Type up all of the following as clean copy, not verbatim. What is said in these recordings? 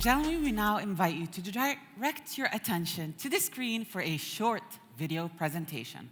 gentlemen, we now invite you to direct your attention to the screen for a short video presentation.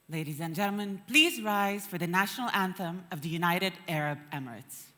Ladies and gentlemen, please rise for the national anthem of the United Arab Emirates.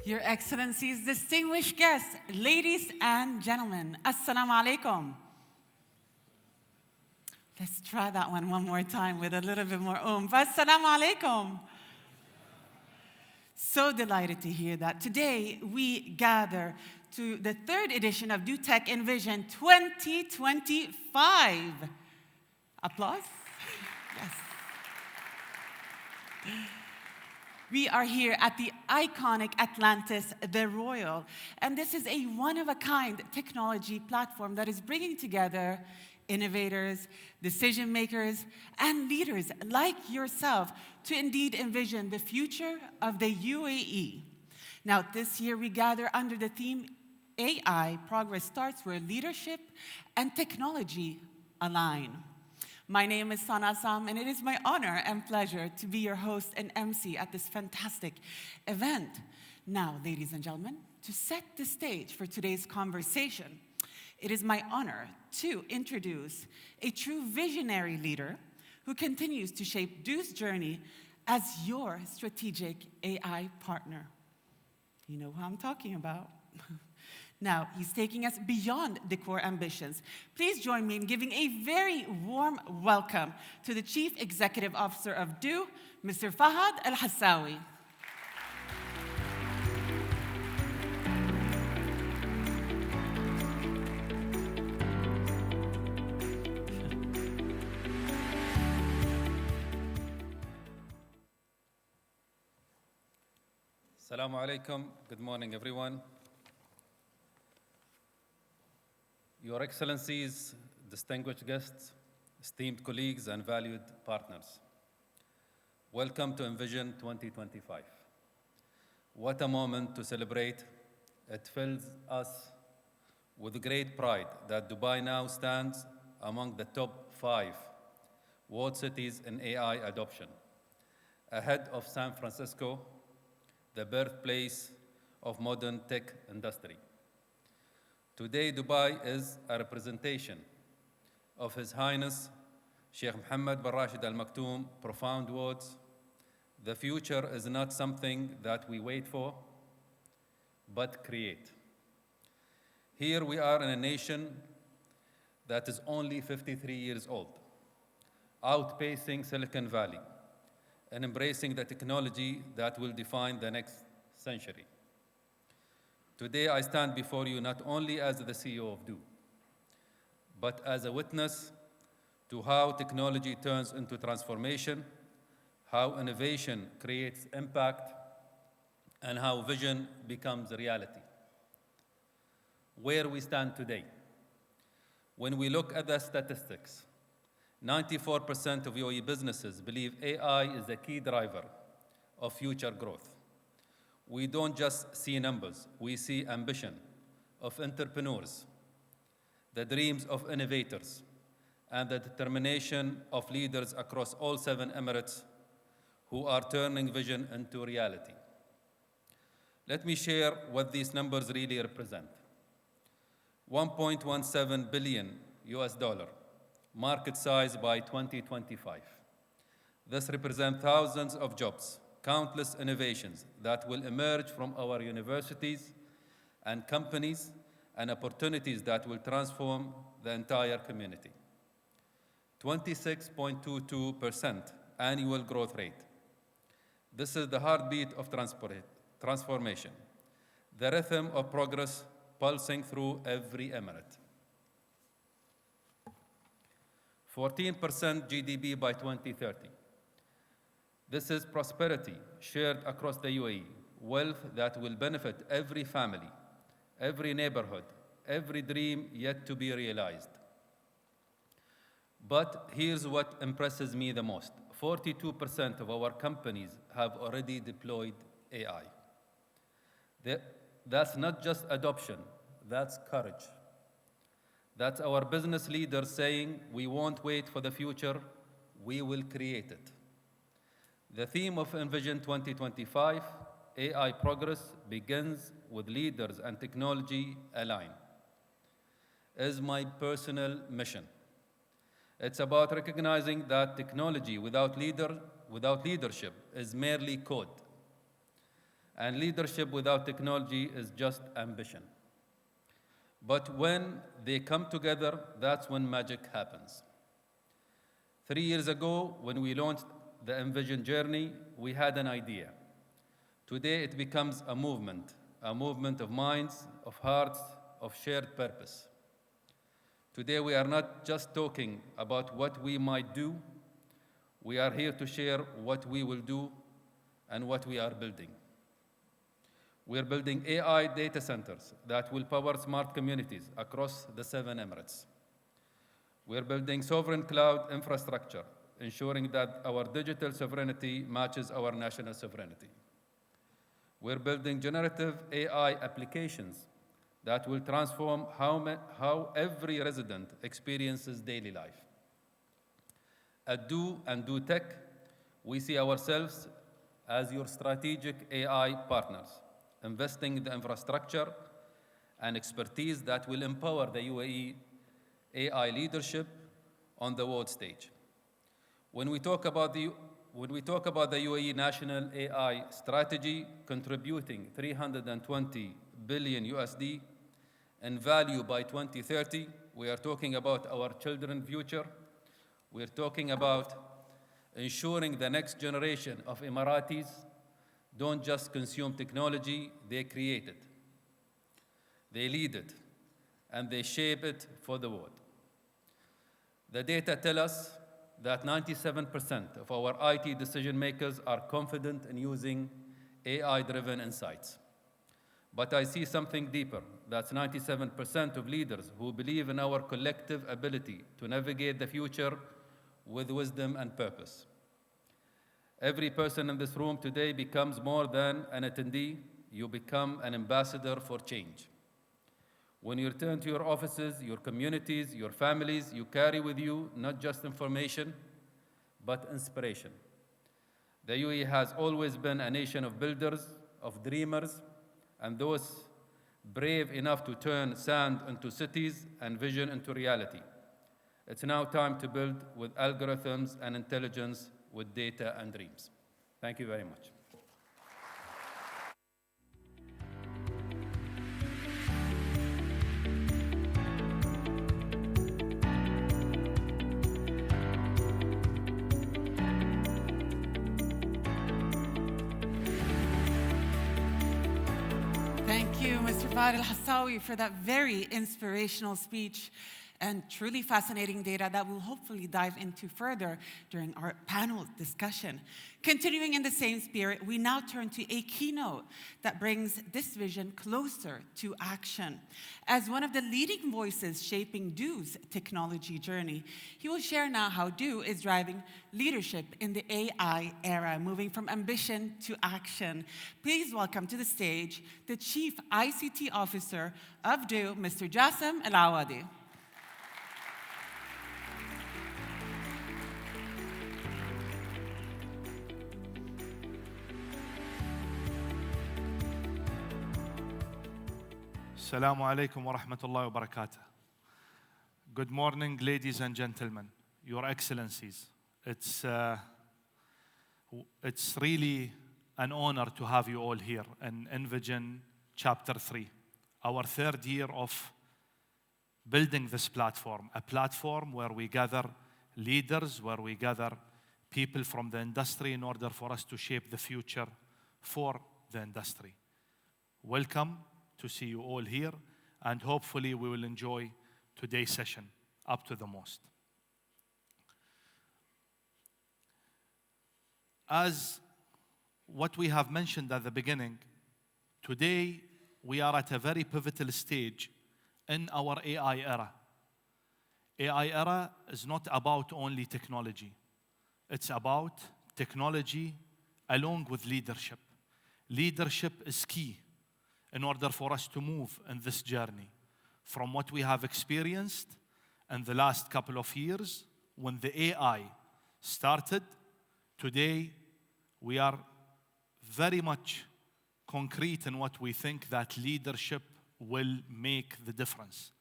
Your Excellencies, distinguished guests, ladies and gentlemen, Assalamu alaikum. Let's try that one more time with a little bit more oomph. Assalamu alaikum. So delighted to hear that. Today, we gather to the third edition of Do Tech Envision 2025. Applause? Yes. We are here at the iconic Atlantis, the Royal, and this is a one-of-a-kind technology platform that is bringing together innovators, decision makers, and leaders like yourself to indeed envision the future of the UAE. Now, this year we gather under the theme AI Progress Starts where leadership and technology align. My name is Sana Assam, and it is my honor and pleasure to be your host and MC at this fantastic event. Now, ladies and gentlemen, to set the stage for today's conversation, it is my honor to introduce a true visionary leader who continues to shape Do's journey as your strategic AI partner. You know who I'm talking about. Now, he's taking us beyond the core ambitions. Please join me in giving a very warm welcome to the Chief Executive Officer of Do, Mr. Fahad Al-Hassawi. Assalamu alaikum. Good morning, everyone. Your Excellencies, distinguished guests, esteemed colleagues, and valued partners. Welcome to Envision 2025. What a moment to celebrate. It fills us with great pride that Dubai now stands among the top 5 world cities in AI adoption, ahead of San Francisco, the birthplace of modern tech industry. Today, Dubai is a representation of His Highness Sheikh Mohammed bin Rashid Al Maktoum profound words. The future is not something that we wait for. but create. Here we are in a nation that is only 53 years old, outpacing Silicon Valley and embracing the technology that will define the next century. Today, I stand before you not only as the CEO of Do, but as a witness to how technology turns into transformation, how innovation creates impact, and how vision becomes reality. Where we stand today. When we look at the statistics, 94% of UAE businesses believe AI is a key driver of future growth. We don't just see numbers, we see ambition of entrepreneurs, the dreams of innovators, and the determination of leaders across all 7 Emirates who are turning vision into reality. Let me share what these numbers really represent. 1.17 billion US dollar market size by 2025. This represents thousands of jobs, countless innovations that will emerge from our universities and companies, and opportunities that will transform the entire community. 26.22% annual growth rate. This is the heartbeat of transformation, the rhythm of progress pulsing through every emirate. 14% GDP by 2030. This is prosperity shared across the UAE, wealth that will benefit every family, every neighborhood, every dream yet to be realized. But here's what impresses me the most. 42% of our companies have already deployed AI. That's not just adoption, that's courage. That's our business leaders saying, we won't wait for the future, we will create it. The theme of Envision 2025, AI progress, begins with leaders and technology aligned, is my personal mission. It's about recognizing that technology without leadership is merely code. And leadership without technology is just ambition. But when they come together, that's when magic happens. 3 years ago, when we launched the Envision journey, we had an idea. Today, it becomes a movement of minds, of hearts, of shared purpose. Today, we are not just talking about what we might do. We are here to share what we will do and what we are building. We're building AI data centers that will power smart communities across the 7 Emirates. We're building sovereign cloud infrastructure, ensuring that our digital sovereignty matches our national sovereignty. We're building generative AI applications that will transform how every resident experiences daily life. At Do and Do Tech, we see ourselves as your strategic AI partners, investing in the infrastructure and expertise that will empower the UAE AI leadership on the world stage. When we talk about the UAE National AI Strategy contributing 320 billion USD in value by 2030, we are talking about our children's future. We're talking about ensuring the next generation of Emiratis don't just consume technology, they create it. They lead it, and they shape it for the world. The data tell us that 97% of our IT decision makers are confident in using AI-driven insights. But I see something deeper. That's 97% of leaders who believe in our collective ability to navigate the future with wisdom and purpose. Every person in this room today becomes more than an attendee. You become an ambassador for change. When you return to your offices, your communities, your families, you carry with you not just information, but inspiration. The UAE has always been a nation of builders, of dreamers, and those brave enough to turn sand into cities and vision into reality. It's now time to build with algorithms and intelligence, with data and dreams. Thank you very much. Jafar Al-Hassawi, for that very inspirational speech and truly fascinating data that we'll hopefully dive into further during our panel discussion. Continuing in the same spirit, we now turn to a keynote that brings this vision closer to action. As one of the leading voices shaping DO's technology journey, he will share now how DO is driving leadership in the AI era, moving from ambition to action. Please welcome to the stage the Chief ICT Officer of DO, Mr. Jassim Al-Awadi. Assalamu alaikum wa rahmatullahi wa barakatuh. Good morning, ladies and gentlemen, Your Excellencies. It's really an honor to have you all here in Envision Chapter 3, our third year of building this platform, a platform where we gather leaders, where we gather people from the industry in order for us to shape the future for the industry. Welcome to see you all here, and hopefully we will enjoy today's session up to the most. As what we have mentioned at the beginning, today we are at a very pivotal stage in our AI era. AI era is not about only technology. It's about technology along with leadership. Leadership is key in order for us to move in this journey. From what we have experienced in the last couple of years, when the AI started, today we are very much concrete in what we think that leadership will make the difference.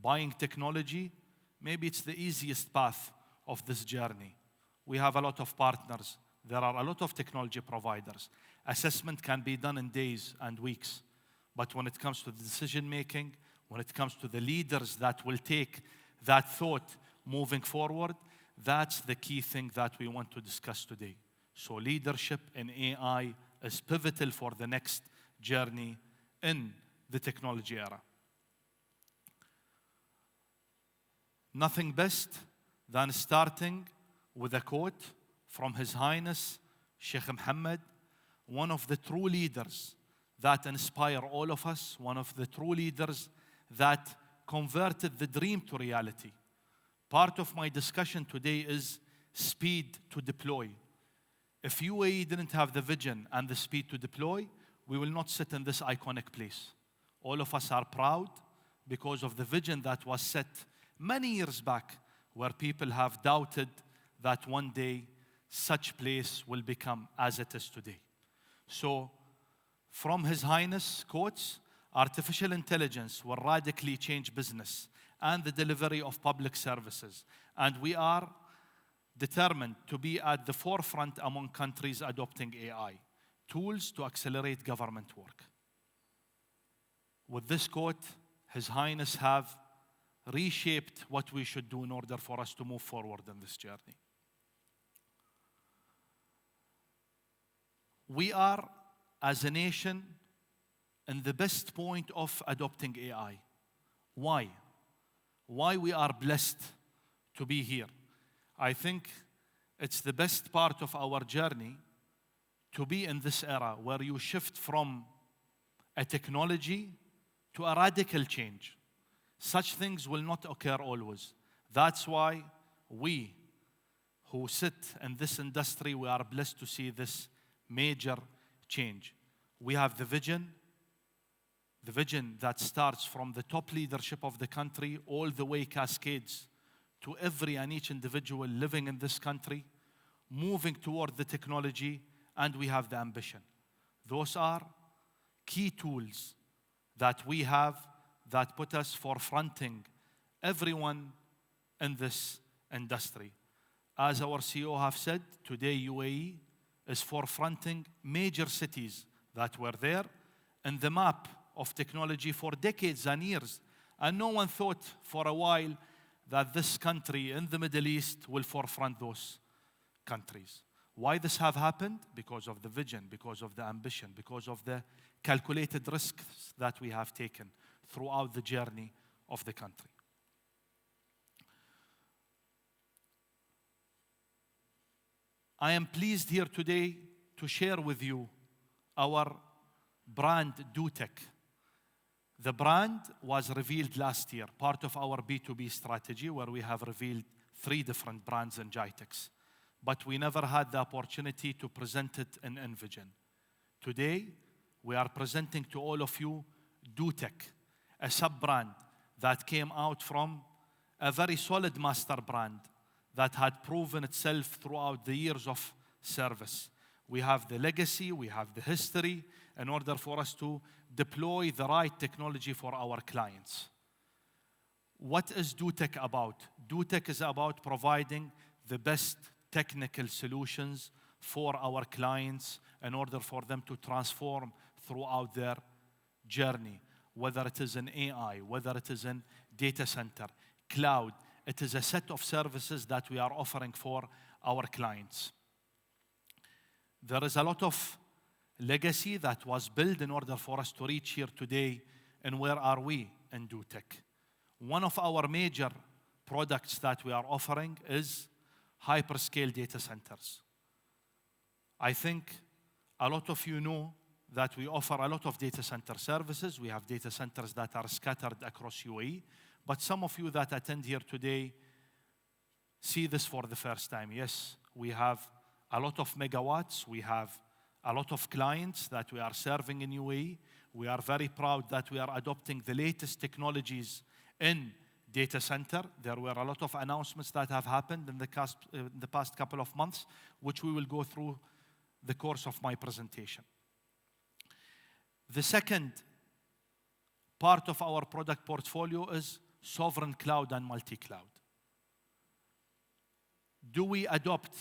Buying technology, maybe it's the easiest path of this journey. We have a lot of partners. There are a lot of technology providers. Assessment can be done in days and weeks. But when it comes to the decision making, when it comes to the leaders that will take that thought moving forward, that's the key thing that we want to discuss today. So leadership in AI is pivotal for the next journey in the technology era. Nothing best than starting with a quote from His Highness Sheikh Mohammed, one of the true leaders that inspire all of us, one of the true leaders that converted the dream to reality. Part of my discussion today is speed to deploy. If UAE didn't have the vision and the speed to deploy, we will not sit in this iconic place. All of us are proud because of the vision that was set many years back, where people have doubted that one day such place will become as it is today. So, from His Highness quotes, artificial intelligence will radically change business and the delivery of public services. And we are determined to be at the forefront among countries adopting AI, tools to accelerate government work. With this quote, His Highness have reshaped what we should do in order for us to move forward in this journey. We are, as a nation, in the best point of adopting AI. Why? Why we are blessed to be here? I think it's the best part of our journey to be in this era where you shift from a technology to a radical change. Such things will not occur always. That's why we who sit in this industry, we are blessed to see this major change. We have the vision that starts from the top leadership of the country all the way cascades to every and each individual living in this country, moving toward the technology, and we have the ambition. Those are key tools that we have that put us forefronting everyone in this industry. As our CEO have said, today UAE is forefronting major cities that were there in the map of technology for decades and years. And no one thought for a while that this country in the Middle East will forefront those countries. Why this have happened? Because of the vision, because of the ambition, because of the calculated risks that we have taken throughout the journey of the country. I am pleased here today to share with you our brand DoTech. The brand was revealed last year, part of our B2B strategy, where we have revealed 3 different brands in GITEX. But we never had the opportunity to present it in Envision. Today, we are presenting to all of you DoTech, a sub-brand that came out from a very solid master brand that had proven itself throughout the years of service. We have the legacy, we have the history, in order for us to deploy the right technology for our clients. What is DoTech about? DoTech is about providing the best technical solutions for our clients in order for them to transform throughout their journey, whether it is in AI, whether it is in data center, cloud. It is a set of services that we are offering for our clients. There is a lot of legacy that was built in order for us to reach here today. And where are we in DoTech? One of our major products that we are offering is hyperscale data centers. I think a lot of you know that we offer a lot of data center services. We have data centers that are scattered across UAE. But some of you that attend here today see this for the first time. Yes, we have a lot of megawatts. We have a lot of clients that we are serving in UAE. We are very proud that we are adopting the latest technologies in data center. There were a lot of announcements that have happened in the past couple of months, which we will go through the course of my presentation. The second part of our product portfolio is sovereign cloud and multi-cloud. Do we adopt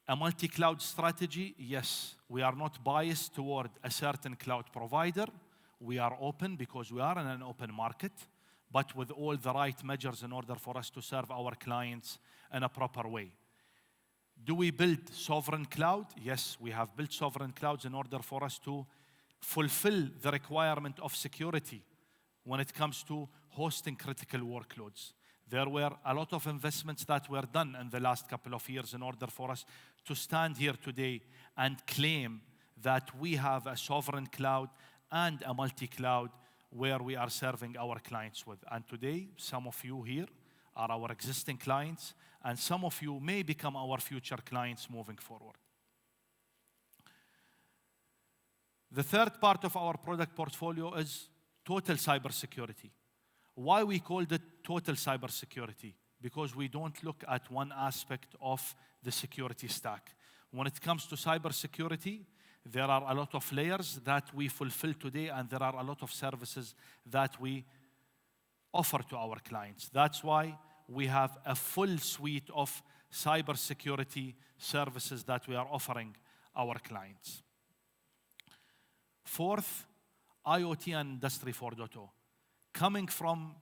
a multi-cloud strategy? Yes. We are not biased toward a certain cloud provider. We are open because we are in an open market, but with all the right measures in order for us to serve our clients in a proper way. Do we build sovereign cloud? Yes, we have built sovereign clouds in order for us to fulfill the requirement of security when it comes to hosting critical workloads. There were a lot of investments that were done in the last couple of years in order for us to stand here today and claim that we have a sovereign cloud and a multi-cloud where we are serving our clients with. And today, some of you here are our existing clients, and some of you may become our future clients moving forward. The third part of our product portfolio is total cybersecurity. Why we called it total cybersecurity? Because we don't look at one aspect of the security stack. When it comes to cybersecurity, there are a lot of layers that we fulfill today, and there are a lot of services that we offer to our clients. That's why we have a full suite of cybersecurity services that we are offering our clients. Fourth, IoT and Industry 4.0. Coming from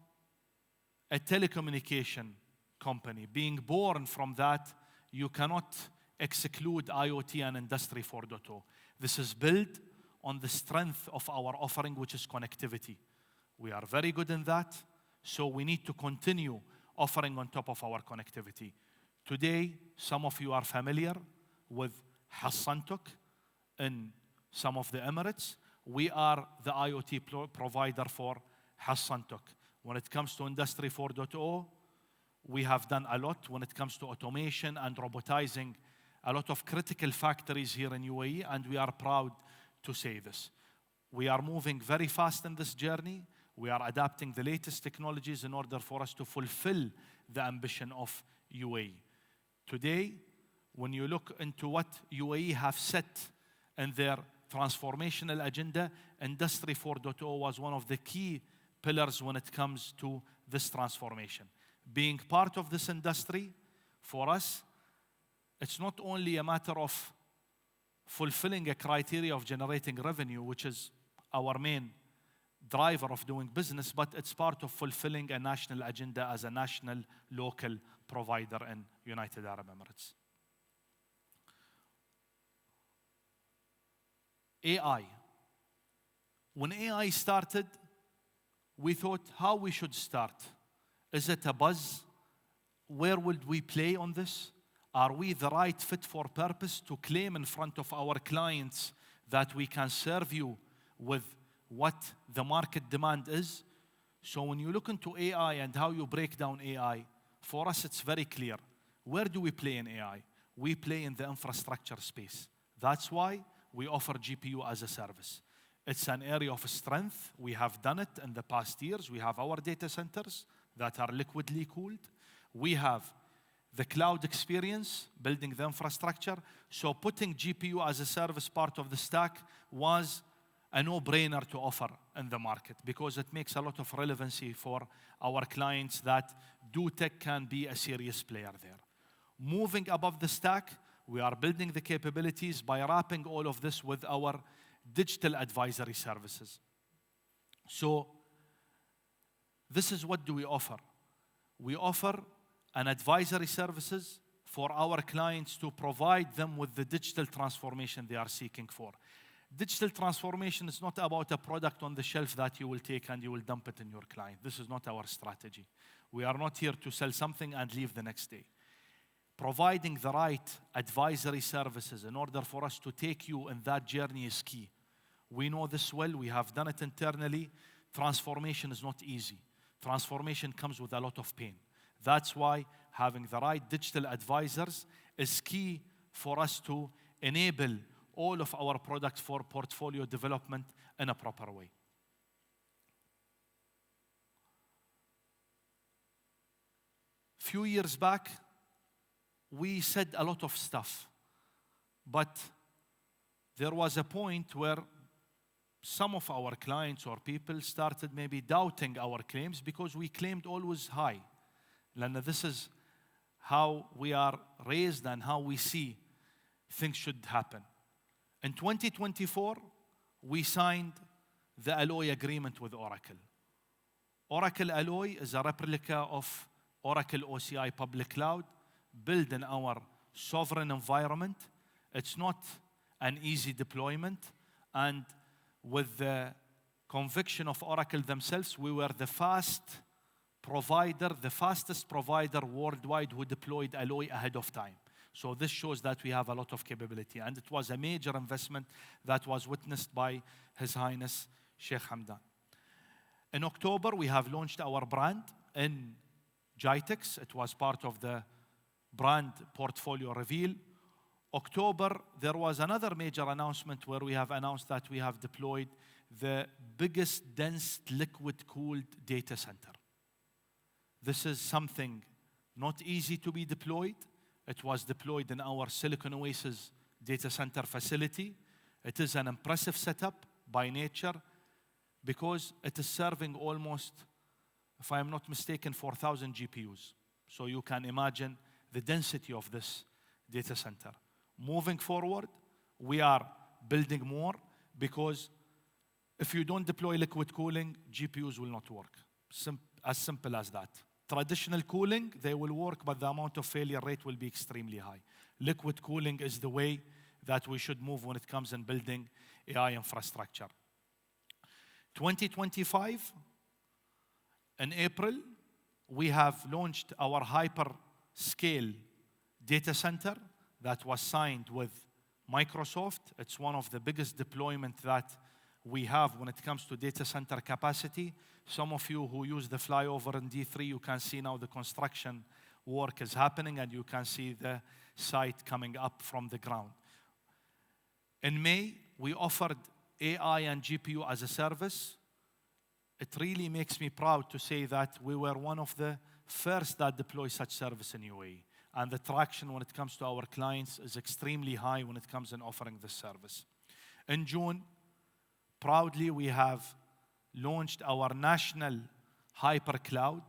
a telecommunication company, being born from that, you cannot exclude IoT and Industry 4.0. This is built on the strength of our offering, which is connectivity. We are very good in that, so we need to continue offering on top of our connectivity. Today, some of you are familiar with Hassantok in some of the Emirates. We are the IoT provider for Hassantok. When it comes to Industry 4.0, we have done a lot when it comes to automation and robotizing a lot of critical factories here in UAE, and we are proud to say this. We are moving very fast in this journey. We are adapting the latest technologies in order for us to fulfill the ambition of UAE. Today, when you look into what UAE have set in their transformational agenda, Industry 4.0 was one of the key pillars when it comes to this transformation. Being part of this industry, for us, it's not only a matter of fulfilling a criteria of generating revenue, which is our main driver of doing business, but it's part of fulfilling a national agenda as a national local provider in United Arab Emirates. AI. When AI started, we thought how we should start. Is it a buzz? Where would we play on this? Are we the right fit for purpose to claim in front of our clients that we can serve you with what the market demand is? So when you look into AI and how you break down AI, for us it's very clear. Where do we play in AI? We play in the infrastructure space. That's why we offer GPU as a service. It's an area of strength. We have done it in the past years. We have our data centers that are liquidly cooled. We have the cloud experience, building the infrastructure. So putting GPU as a service part of the stack was a no-brainer to offer in the market because it makes a lot of relevancy for our clients that DoTech can be a serious player there. Moving above the stack, we are building the capabilities by wrapping all of this with our digital advisory services. So this is what do we offer. We offer an advisory services for our clients to provide them with the digital transformation they are seeking for. Digital transformation is not about a product on the shelf that you will take and you will dump it in your client. This is not our strategy. We are not here to sell something and leave the next day. Providing the right advisory services in order for us to take you in that journey is key. We know this well. We have done it internally. Transformation is not easy. Transformation comes with a lot of pain. That's why having the right digital advisors is key for us to enable all of our products for portfolio development in a proper way. Few years back, we said a lot of stuff, but there was a point where some of our clients or people started maybe doubting our claims because we claimed always high. And this is how we are raised and how we see things should happen. In 2024, we signed the Alloy agreement with Oracle. Oracle Alloy is a replica of Oracle OCI public cloud built in our sovereign environment. It's not an easy deployment. And with the conviction of Oracle themselves, we were the fastest provider worldwide who deployed Alloy ahead of time. So this shows that we have a lot of capability. And it was a major investment that was witnessed by His Highness Sheikh Hamdan. In October, we have launched our brand in GITEX. It was part of the brand portfolio reveal. October, there was another major announcement where we have announced that we have deployed the biggest dense liquid-cooled data center. This is something not easy to be deployed. It was deployed in our Silicon Oasis data center facility. It is an impressive setup by nature because it is serving almost, if I am not mistaken, 4,000 GPUs. So you can imagine the density of this data center. Moving forward, we are building more because if you don't deploy liquid cooling, GPUs will not work. As simple as that. Traditional cooling, they will work, but the amount of failure rate will be extremely high. Liquid cooling is the way that we should move when it comes in building AI infrastructure. 2025, in April, we have launched our hyperscale data center that was signed with Microsoft. It's one of the biggest deployments that we have when it comes to data center capacity. Some of you who use the flyover in D3, you can see now the construction work is happening and you can see the site coming up from the ground. In May, we offered AI and GPU as a service. It really makes me proud to say that we were one of the first that deploy such service in UAE. And the traction when it comes to our clients is extremely high when it comes in offering this service. In June, proudly, we have launched our national hypercloud.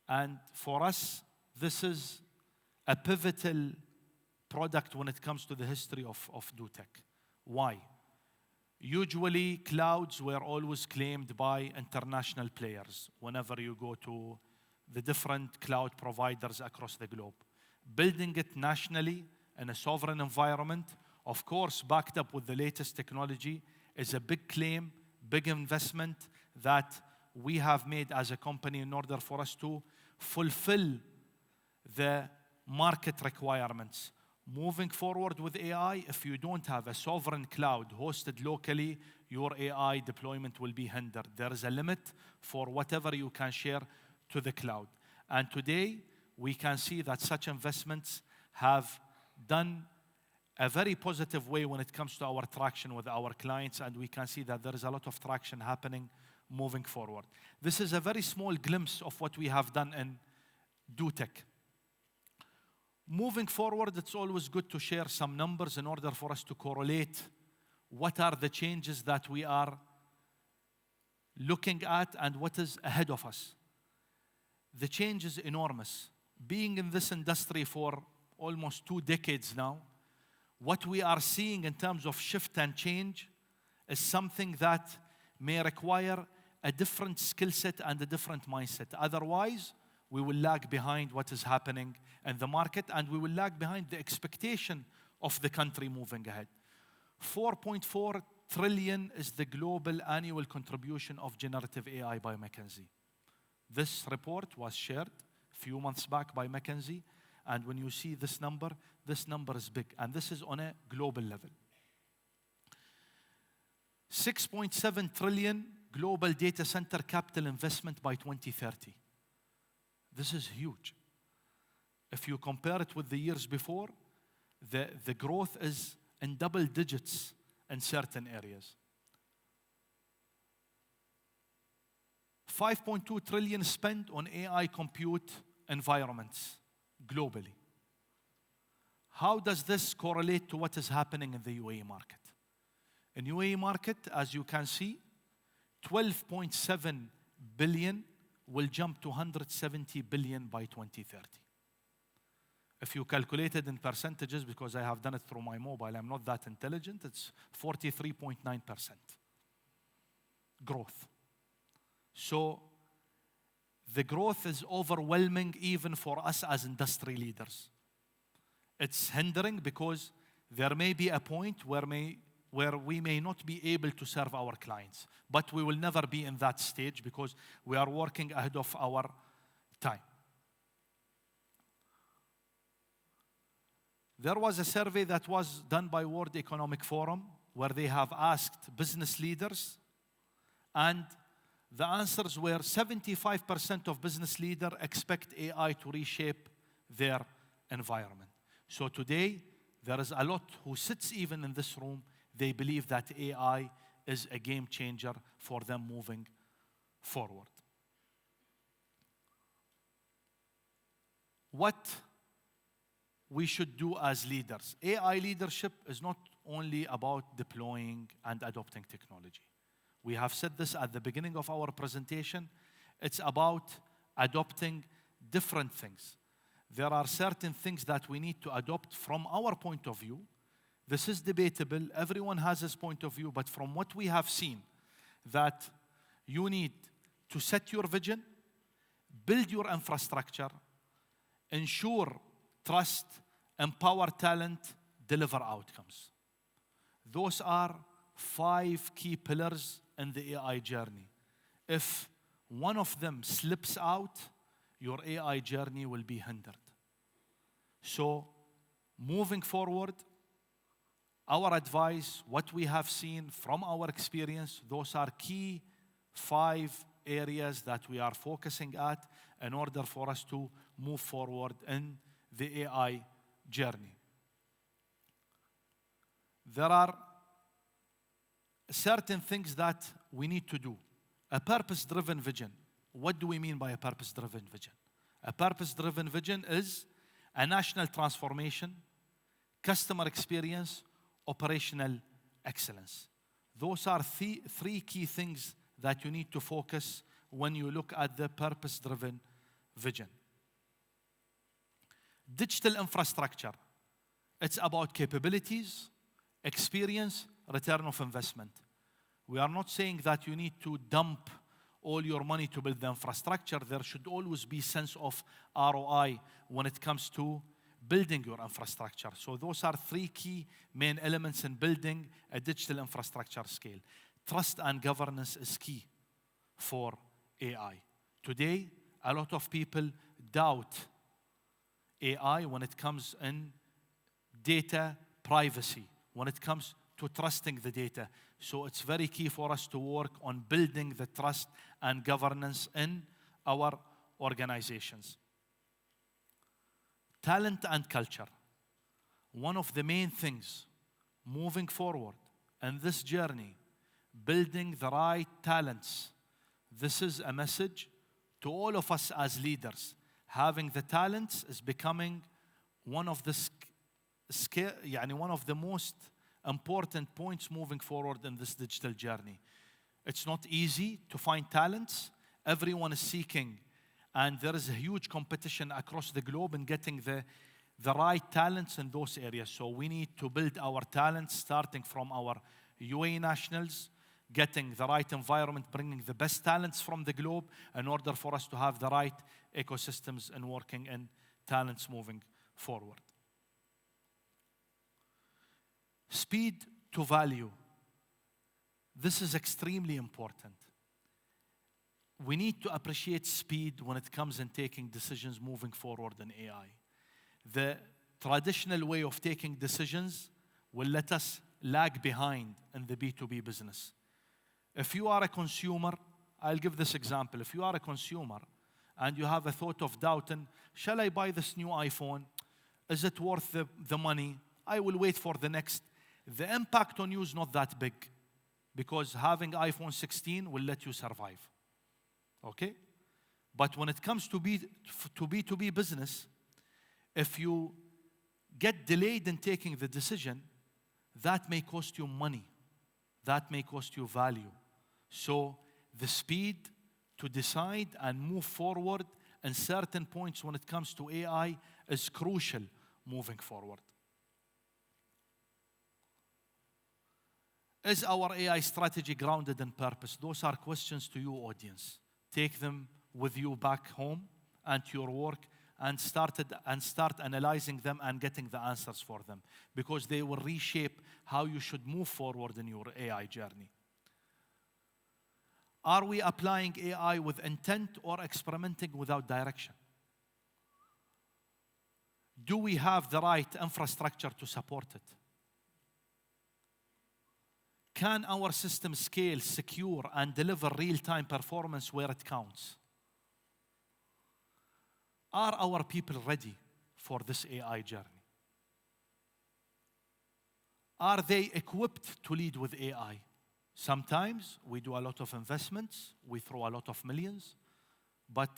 And for us, this is a pivotal product when it comes to the history of DoTech. Why? Usually, clouds were always claimed by international players whenever you go to the different cloud providers across the globe. Building it nationally in a sovereign environment of course, backed up with the latest technology, is a big claim, big investment that we have made as a company in order for us to fulfill the market requirements. Moving forward with AI, if you don't have a sovereign cloud hosted locally, your AI deployment will be hindered. There is a limit for whatever you can share to the cloud. And today, we can see that such investments have done a very positive way when it comes to our traction with our clients, and we can see that there is a lot of traction happening moving forward. This is a very small glimpse of what we have done in DoTech. Moving forward, it's always good to share some numbers in order for us to correlate what are the changes that we are looking at and what is ahead of us. The change is enormous. Being in this industry for almost 2 decades now, what we are seeing in terms of shift and change is something that may require a different skill set and a different mindset. Otherwise, we will lag behind what is happening in the market, and we will lag behind the expectation of the country moving ahead. 4.4 trillion is the global annual contribution of generative AI by McKinsey. This report was shared a few months back by McKinsey, and when you see this number is big, and this is on a global level. 6.7 trillion global data center capital investment by 2030. This is huge. If you compare it with the years before, the growth is in double digits in certain areas. 5.2 trillion spent on AI compute environments globally. How does this correlate to what is happening in the UAE market? In UAE market, as you can see, 12.7 billion will jump to 170 billion by 2030. If you calculate it in percentages, because I have done it through my mobile, I'm not that intelligent, it's 43.9% growth. So the growth is overwhelming even for us as industry leaders. It's hindering because there may be a point where we may not be able to serve our clients. But we will never be in that stage because we are working ahead of our time. There was a survey that was done by World Economic Forum where they have asked business leaders, and the answers were 75% of business leaders expect AI to reshape their environment. So today, there is a lot who sits even in this room, they believe that AI is a game changer for them moving forward. What we should do as leaders. AI leadership is not only about deploying and adopting technology. We have said this at the beginning of our presentation. It's about adopting different things. There are certain things that we need to adopt from our point of view. This is debatable. Everyone has his point of view. But from what we have seen, that you need to set your vision, build your infrastructure, ensure trust, empower talent, deliver outcomes. Those are 5 key pillars in the AI journey. If one of them slips out, your AI journey will be hindered. So, moving forward, our advice, what we have seen from our experience, those are key 5 areas that we are focusing at in order for us to move forward in the AI journey. There are certain things that we need to do. A purpose-driven vision. What do we mean by a purpose-driven vision? A purpose-driven vision is a national transformation, customer experience, operational excellence. Those are 3 key things that you need to focus when you look at the purpose-driven vision. Digital infrastructure. It's about capabilities, experience, return of investment. We are not saying that you need to dump all your money to build the infrastructure. There should always be sense of ROI when it comes to building your infrastructure. So those are three key main elements in building a digital infrastructure scale. Trust and governance is key for AI. Today, a lot of people doubt AI when it comes in data privacy, when it comes to trusting the data. So it's very key for us to work on building the trust and governance in our organizations. Talent and culture. One of the main things moving forward in this journey, building the right talents. This is a message to all of us as leaders. Having the talents is becoming one of the one of the most important points moving forward in this digital journey. It's not easy to find talents. Everyone is seeking, and there is a huge competition across the globe in getting the right talents in those areas. So we need to build our talents, starting from our UAE nationals, getting the right environment, bringing the best talents from the globe in order for us to have the right ecosystems and working in talents moving forward. Speed to value. This is extremely important. We need to appreciate speed when it comes in taking decisions moving forward in AI. The traditional way of taking decisions will let us lag behind in the B2B business. If you are a consumer, I'll give this example. If you are a consumer and you have a thought of doubting, shall I buy this new iPhone? Is it worth the money? I will wait for the next. The impact on you is not that big because having iPhone 16 will let you survive. Okay? But when it comes to B2B business, if you get delayed in taking the decision, that may cost you money. That may cost you value. So the speed to decide and move forward in certain points when it comes to AI is crucial moving forward. Is our AI strategy grounded in purpose? Those are questions to you, audience. Take them with you back home and to your work and start analyzing them and getting the answers for them, because they will reshape how you should move forward in your AI journey. Are we applying AI with intent or experimenting without direction? Do we have the right infrastructure to support it? Can our system scale, secure, and deliver real-time performance where it counts? Are our people ready for this AI journey? Are they equipped to lead with AI? Sometimes we do a lot of investments, we throw a lot of millions, but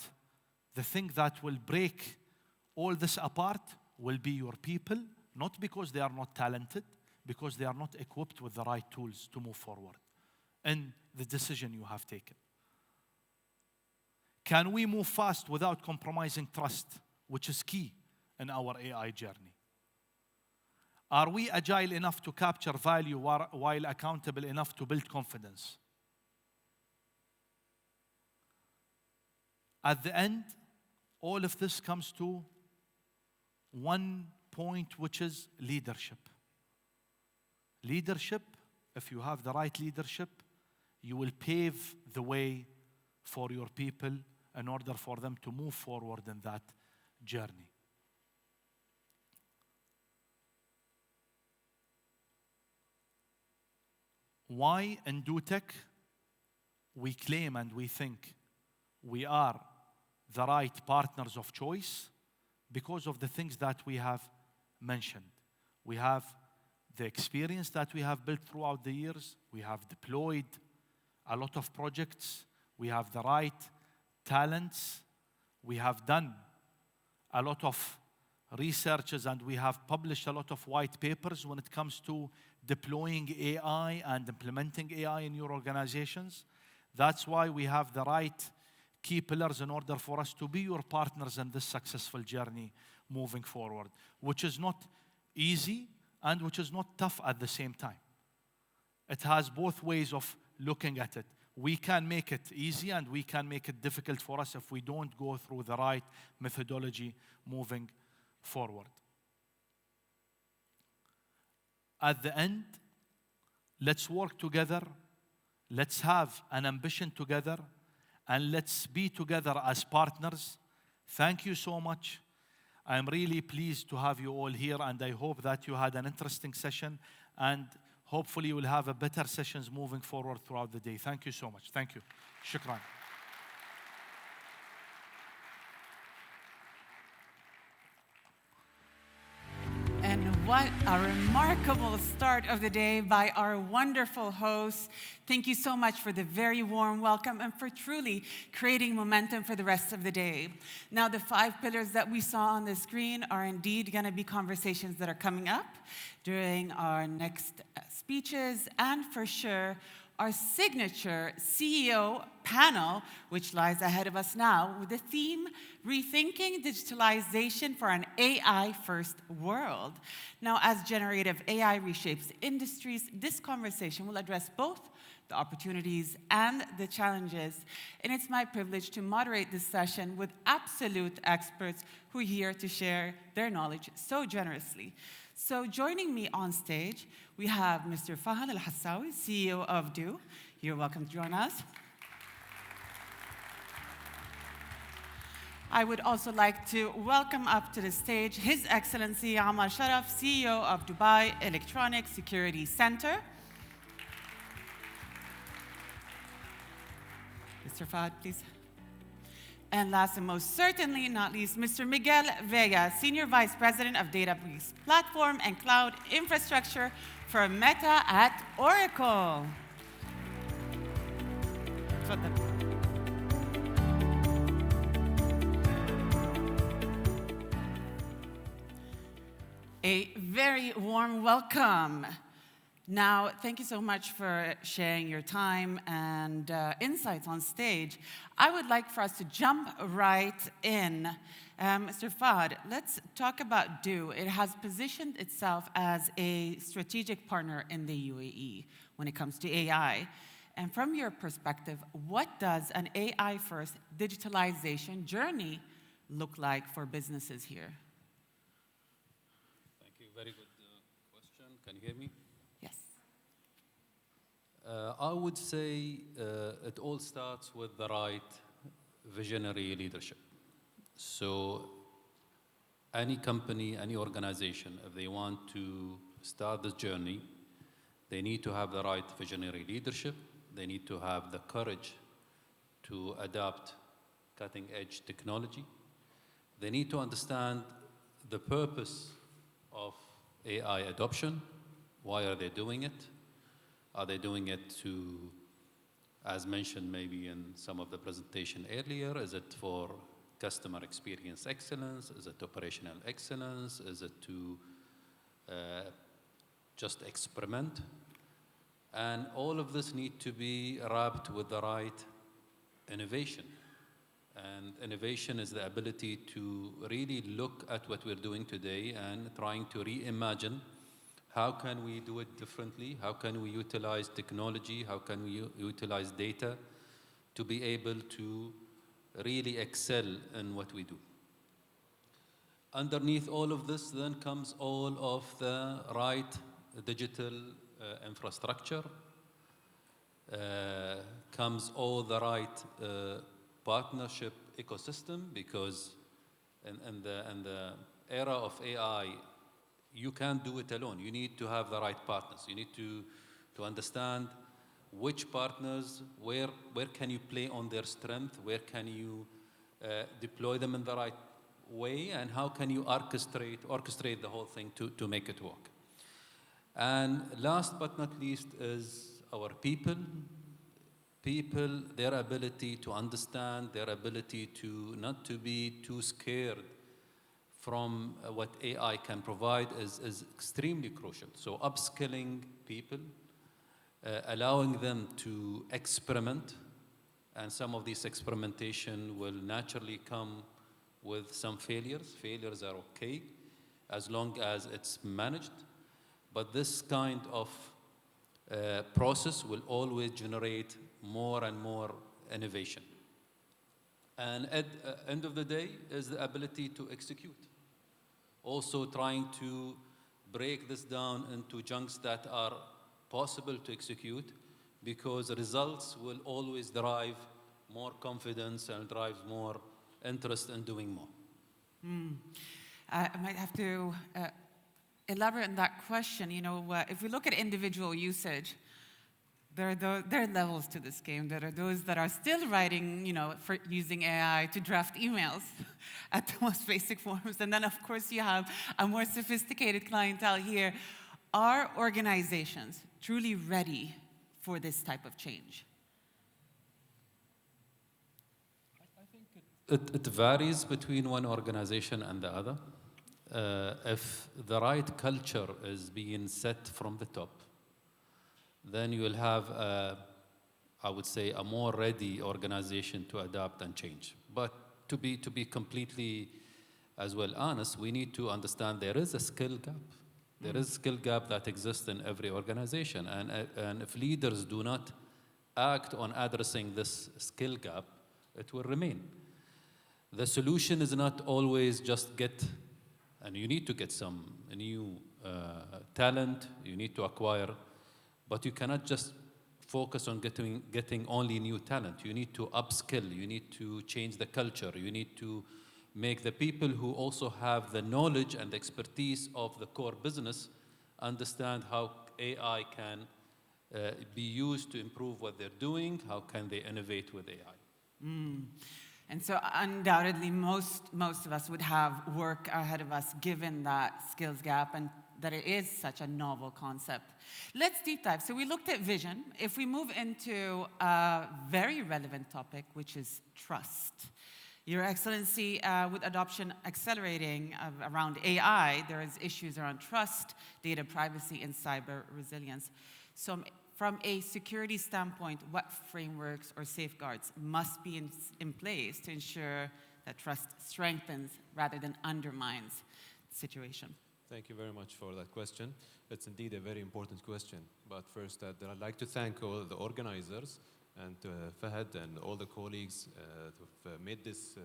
the thing that will break all this apart will be your people, not because they are not talented, because they are not equipped with the right tools to move forward in the decision you have taken. Can we move fast without compromising trust, which is key in our AI journey? Are we agile enough to capture value while accountable enough to build confidence? At the end, all of this comes to one point, which is leadership. Leadership, if you have the right leadership, you will pave the way for your people in order for them to move forward in that journey. Why in DoTech we claim and we think we are the right partners of choice? Because of the things that we have mentioned. We have the experience that we have built throughout the years. We have deployed a lot of projects. We have the right talents. We have done a lot of researches and we have published a lot of white papers when it comes to deploying AI and implementing AI in your organizations. That's why we have the right key pillars in order for us to be your partners in this successful journey moving forward, which is not easy and which is not tough at the same time. It has both ways of looking at it. We can make it easy and we can make it difficult for us if we don't go through the right methodology moving forward. at the end, let's work together, let's have an ambition together, and let's be together as partners. Thank you so much. I'm really pleased to have you all here, and I hope that you had an interesting session, and hopefully we'll have a better sessions moving forward throughout the day. Thank you so much. Thank you. Shukran. And what a remarkable start of the day by our wonderful hosts. Thank you so much for the very warm welcome and for truly creating momentum for the rest of the day. Now, the 5 pillars that we saw on the screen are indeed going to be conversations that are coming up during our next speeches, and for sure, our signature CEO panel, which lies ahead of us now, with the theme, Rethinking Digitalization for an AI-First World. Now, as generative AI reshapes industries, this conversation will address both the opportunities and the challenges. And it's my privilege to moderate this session with absolute experts who are here to share their knowledge so generously. So joining me on stage, we have Mr. Fahad Al-Hassawi, CEO of Do. You're welcome to join us. I would also like to welcome up to the stage His Excellency Ammar Sharaf, CEO of Dubai Electronic Security Center. Mr. Fahad, please. And last and most certainly not least, Mr. Miguel Vega, Senior Vice President of Database Platform and Cloud Infrastructure for Meta at Oracle. A very warm welcome. Now, thank you so much for sharing your time and insights on stage. I would like for us to jump right in. Mr. Fahad, let's talk about Do. It has positioned itself as a strategic partner in the UAE when it comes to AI. And from your perspective, what does an AI-first digitalization journey look like for businesses here? Thank you. Very good question. Can you hear me? Yes. I would say it all starts with the right visionary leadership. So any company, any organization, if they want to start this journey, they need to have the right visionary leadership. They need to have the courage to adopt cutting-edge technology. They need to understand the purpose of AI adoption. Why are they doing it? Are they doing it to, as mentioned maybe in some of the presentation earlier, is it for customer experience excellence? Is it operational excellence? Is it to just experiment? And all of this need to be wrapped with the right innovation. And innovation is the ability to really look at what we're doing today and trying to reimagine how can we do it differently? How can we utilize technology? How can we utilize data to be able to really excel in what we do? Underneath all of this then comes all of the right digital infrastructure, comes all the right partnership ecosystem, because in the era of AI, you can't do it alone. You need to have the right partners. You need to understand which partners, where can you play on their strength, where can you deploy them in the right way, and how can you orchestrate the whole thing to make it work. And last but not least is our people. People, their ability to understand, their ability to not to be too scared from what AI can provide is extremely crucial. So upskilling people, allowing them to experiment, and some of this experimentation will naturally come with some failures. Failures are okay as long as it's managed, but this kind of process will always generate more and more innovation. And at the end of the day is the ability to execute. Also trying to break this down into chunks that are possible to execute, because results will always drive more confidence and drive more interest in doing more. I might have to elaborate on that question. You know, if we look at individual usage, there are levels to this game. There are those that are still writing, you know, for using AI to draft emails at the most basic forms. And then, of course, you have a more sophisticated clientele here. Are organizations truly ready for this type of change? It varies between one organization and the other. If the right culture is being set from the top, then you will have, I would say, a more ready organization to adapt and change. But to be completely as well honest, we need to understand there is a skill gap. There is a skill gap that exists in every organization. And if leaders do not act on addressing this skill gap, it will remain. The solution is not always just get, and you need to get some new talent, you need to acquire, but you cannot just focus on getting only new talent. You need to upskill, you need to change the culture, you need to make the people who also have the knowledge and expertise of the core business understand how AI can be used to improve what they're doing, how can they innovate with AI. And so undoubtedly, most of us would have work ahead of us given that skills gap and that it is such a novel concept. Let's deep dive. So we looked at vision. If we move into a very relevant topic, which is trust. Your Excellency, with adoption accelerating around AI, there is issues around trust, data privacy, and cyber resilience. So from a security standpoint, what frameworks or safeguards must be in place to ensure that trust strengthens rather than undermines the situation? Thank you very much for that question. It's indeed a very important question. But first, I'd like to thank all the organizers and Fahad and all the colleagues who've made this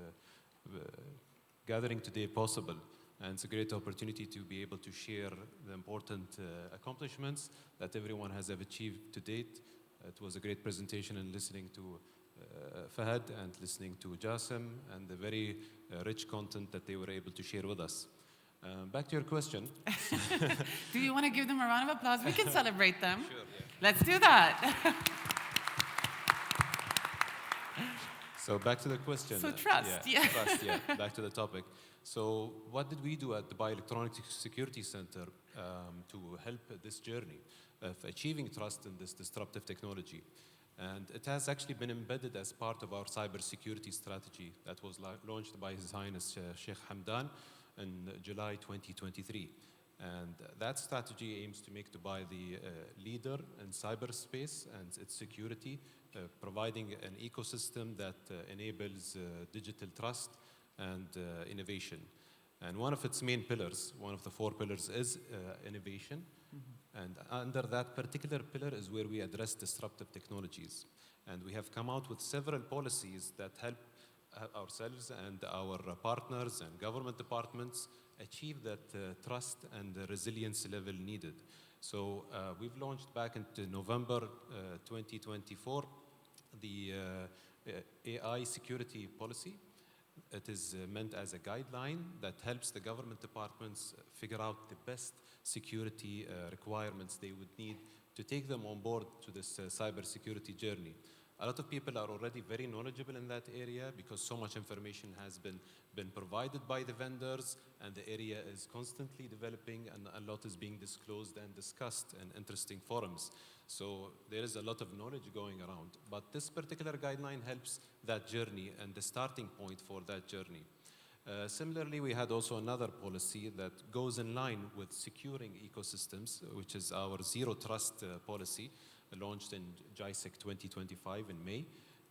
gathering today possible. And it's a great opportunity to be able to share the important accomplishments that everyone has achieved to date. It was a great presentation, and listening to Fahad and listening to Jassim and the very rich content that they were able to share with us. Back to your question. Do you want to give them a round of applause? We can celebrate them. Sure, yeah. Let's do that. So back to the question. So trust, yeah. Trust, yeah. Back to the topic. So what did we do at the Bioelectronic Security Center to help this journey of achieving trust in this disruptive technology? And it has actually been embedded as part of our cybersecurity strategy that was launched by His Highness Sheikh Hamdan in July 2023. And that strategy aims to make Dubai the leader in cyberspace and its security, providing an ecosystem that enables digital trust and innovation. And one of its main pillars, one of the 4 pillars, is innovation. And under that particular pillar is where we address disruptive technologies. And we have come out with several policies that help ourselves and our partners and government departments achieve that trust and the resilience level needed. So we've launched back into November 2024 the AI security policy. It is meant as a guideline that helps the government departments figure out the best security requirements they would need to take them on board to this cybersecurity journey. A lot of people are already very knowledgeable in that area because so much information has been provided by the vendors, and the area is constantly developing, and a lot is being disclosed and discussed in interesting forums. So there is a lot of knowledge going around. But this particular guideline helps that journey and the starting point for that journey. Similarly, we had also another policy that goes in line with securing ecosystems, which is our zero trust policy, launched in JISEC 2025 in May.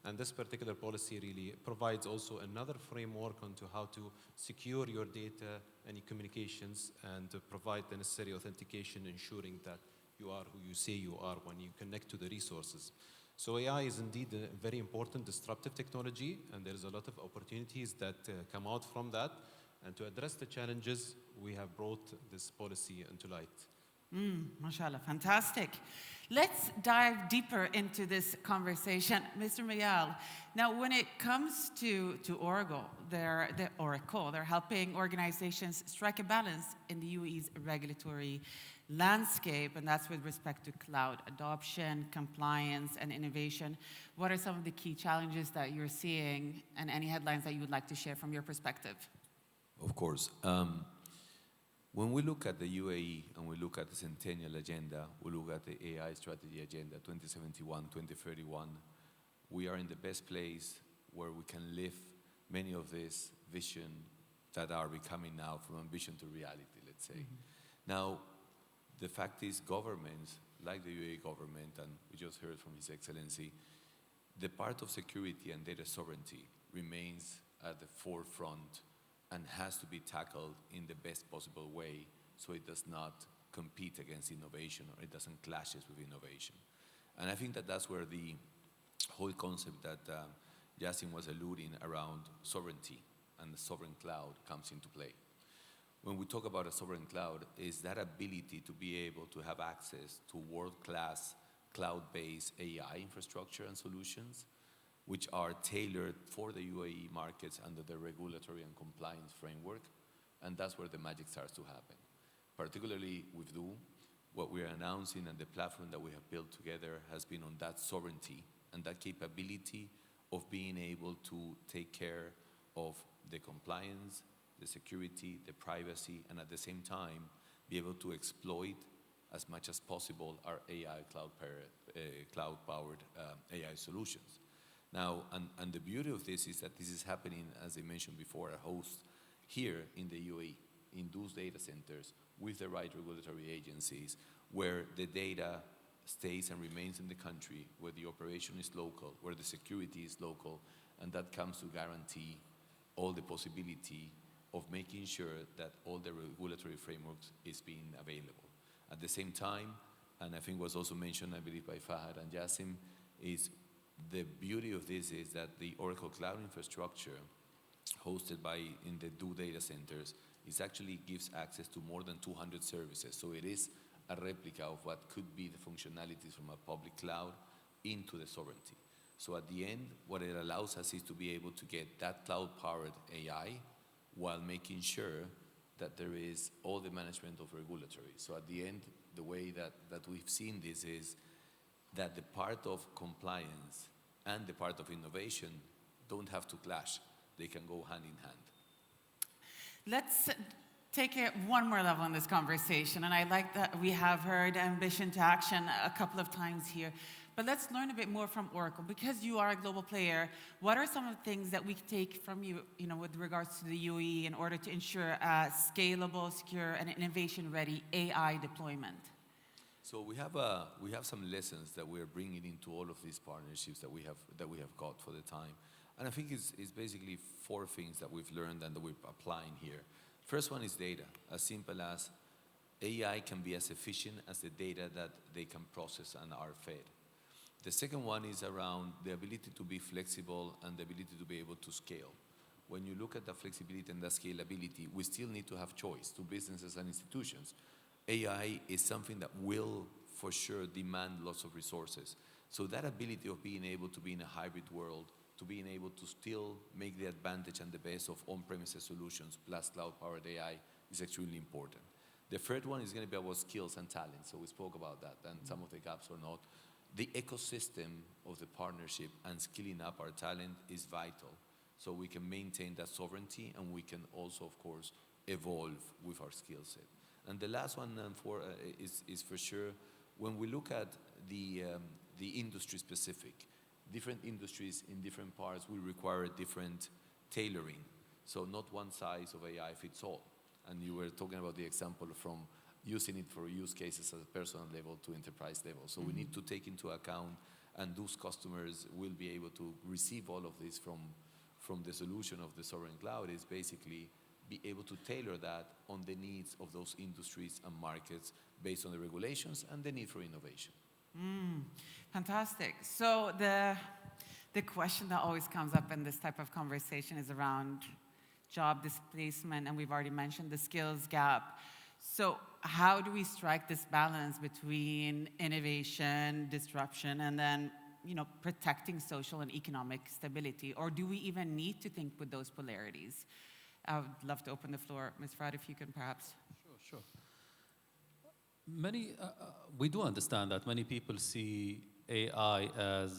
And this particular policy really provides also another framework onto how to secure your data, any communications, and provide the necessary authentication, ensuring that you are who you say you are when you connect to the resources. So AI is indeed a very important disruptive technology, and there's a lot of opportunities that come out from that. And to address the challenges, we have brought this policy into light. MashaAllah, fantastic. Let's dive deeper into this conversation. Mr. Mayal, now when it comes to Oracle, they're helping organizations strike a balance in the UAE's regulatory landscape, and that's with respect to cloud adoption, compliance, and innovation. What are some of the key challenges that you're seeing, and any headlines that you would like to share from your perspective? Of course. When we look at the UAE and we look at the Centennial Agenda, we look at the AI Strategy Agenda 2071, 2031, we are in the best place where we can live many of these visions that are becoming now from ambition to reality, let's say. Now, the fact is governments, like the UAE government, and we just heard from His Excellency, the part of security and data sovereignty remains at the forefront and has to be tackled in the best possible way so it does not compete against innovation or it doesn't clashes with innovation. And I think that that's where the whole concept that Yasin was alluding around sovereignty and the sovereign cloud comes into play. When we talk about a sovereign cloud, is that ability to be able to have access to world-class cloud-based AI infrastructure and solutions which are tailored for the UAE markets under the regulatory and compliance framework, and that's where the magic starts to happen. Particularly with Du, what we're announcing and the platform that we have built together has been on that sovereignty and that capability of being able to take care of the compliance, the security, the privacy, and at the same time, be able to exploit as much as possible our AI cloud-powered AI solutions. Now, and the beauty of this is that this is happening, as I mentioned before, a host here in the UAE, in those data centers, with the right regulatory agencies, where the data stays and remains in the country, where the operation is local, where the security is local, and that comes to guarantee all the possibility of making sure that all the regulatory frameworks is being available. At the same time, and I think was also mentioned, I believe, by Fahad and Yasim, is the beauty of this is that the Oracle Cloud infrastructure hosted in the Du data centers actually gives access to more than 200 services. So it is a replica of what could be the functionalities from a public cloud into the sovereignty. So at the end, what it allows us is to be able to get that cloud-powered AI while making sure that there is all the management of regulatory. So at the end, the way that we've seen this is that the part of compliance and the part of innovation don't have to clash. They can go hand in hand. Let's take it one more level in this conversation, and I like that we have heard ambition to action a couple of times here. But let's learn a bit more from Oracle. Because you are a global player, what are some of the things that we can take from you, with regards to the UAE in order to ensure a scalable, secure, and innovation-ready AI deployment? So we have some lessons that we're bringing into all of these partnerships that we have got for the time. And I think it's basically 4 things that we've learned and that we're applying here. First one is data. As simple as AI can be as efficient as the data that they can process and are fed. The second one is around the ability to be flexible and the ability to be able to scale. When you look at the flexibility and the scalability, we still need to have choice to businesses and institutions. AI is something that will, for sure, demand lots of resources. So that ability of being able to be in a hybrid world, to being able to still make the advantage and the best of on-premises solutions plus cloud-powered AI is extremely important. The third one is going to be about skills and talent. So we spoke about that and some of the gaps or not. The ecosystem of the partnership and skilling up our talent is vital. So we can maintain that sovereignty and we can also, of course, evolve with our skill set. And the last one is for sure, when we look at the industry specific, different industries in different parts will require different tailoring. So not one size of AI fits all. And you were talking about the example from using it for use cases at a personal level to enterprise level. So we need to take into account, and those customers will be able to receive all of this from the solution of the sovereign cloud is basically be able to tailor that on the needs of those industries and markets based on the regulations and the need for innovation. Fantastic. So the question that always comes up in this type of conversation is around job displacement, and we've already mentioned the skills gap. So how do we strike this balance between innovation, disruption, and then protecting social and economic stability? Or do we even need to think with those polarities? I would love to open the floor. Ms. Farad, if you can perhaps. Sure. We do understand that many people see AI as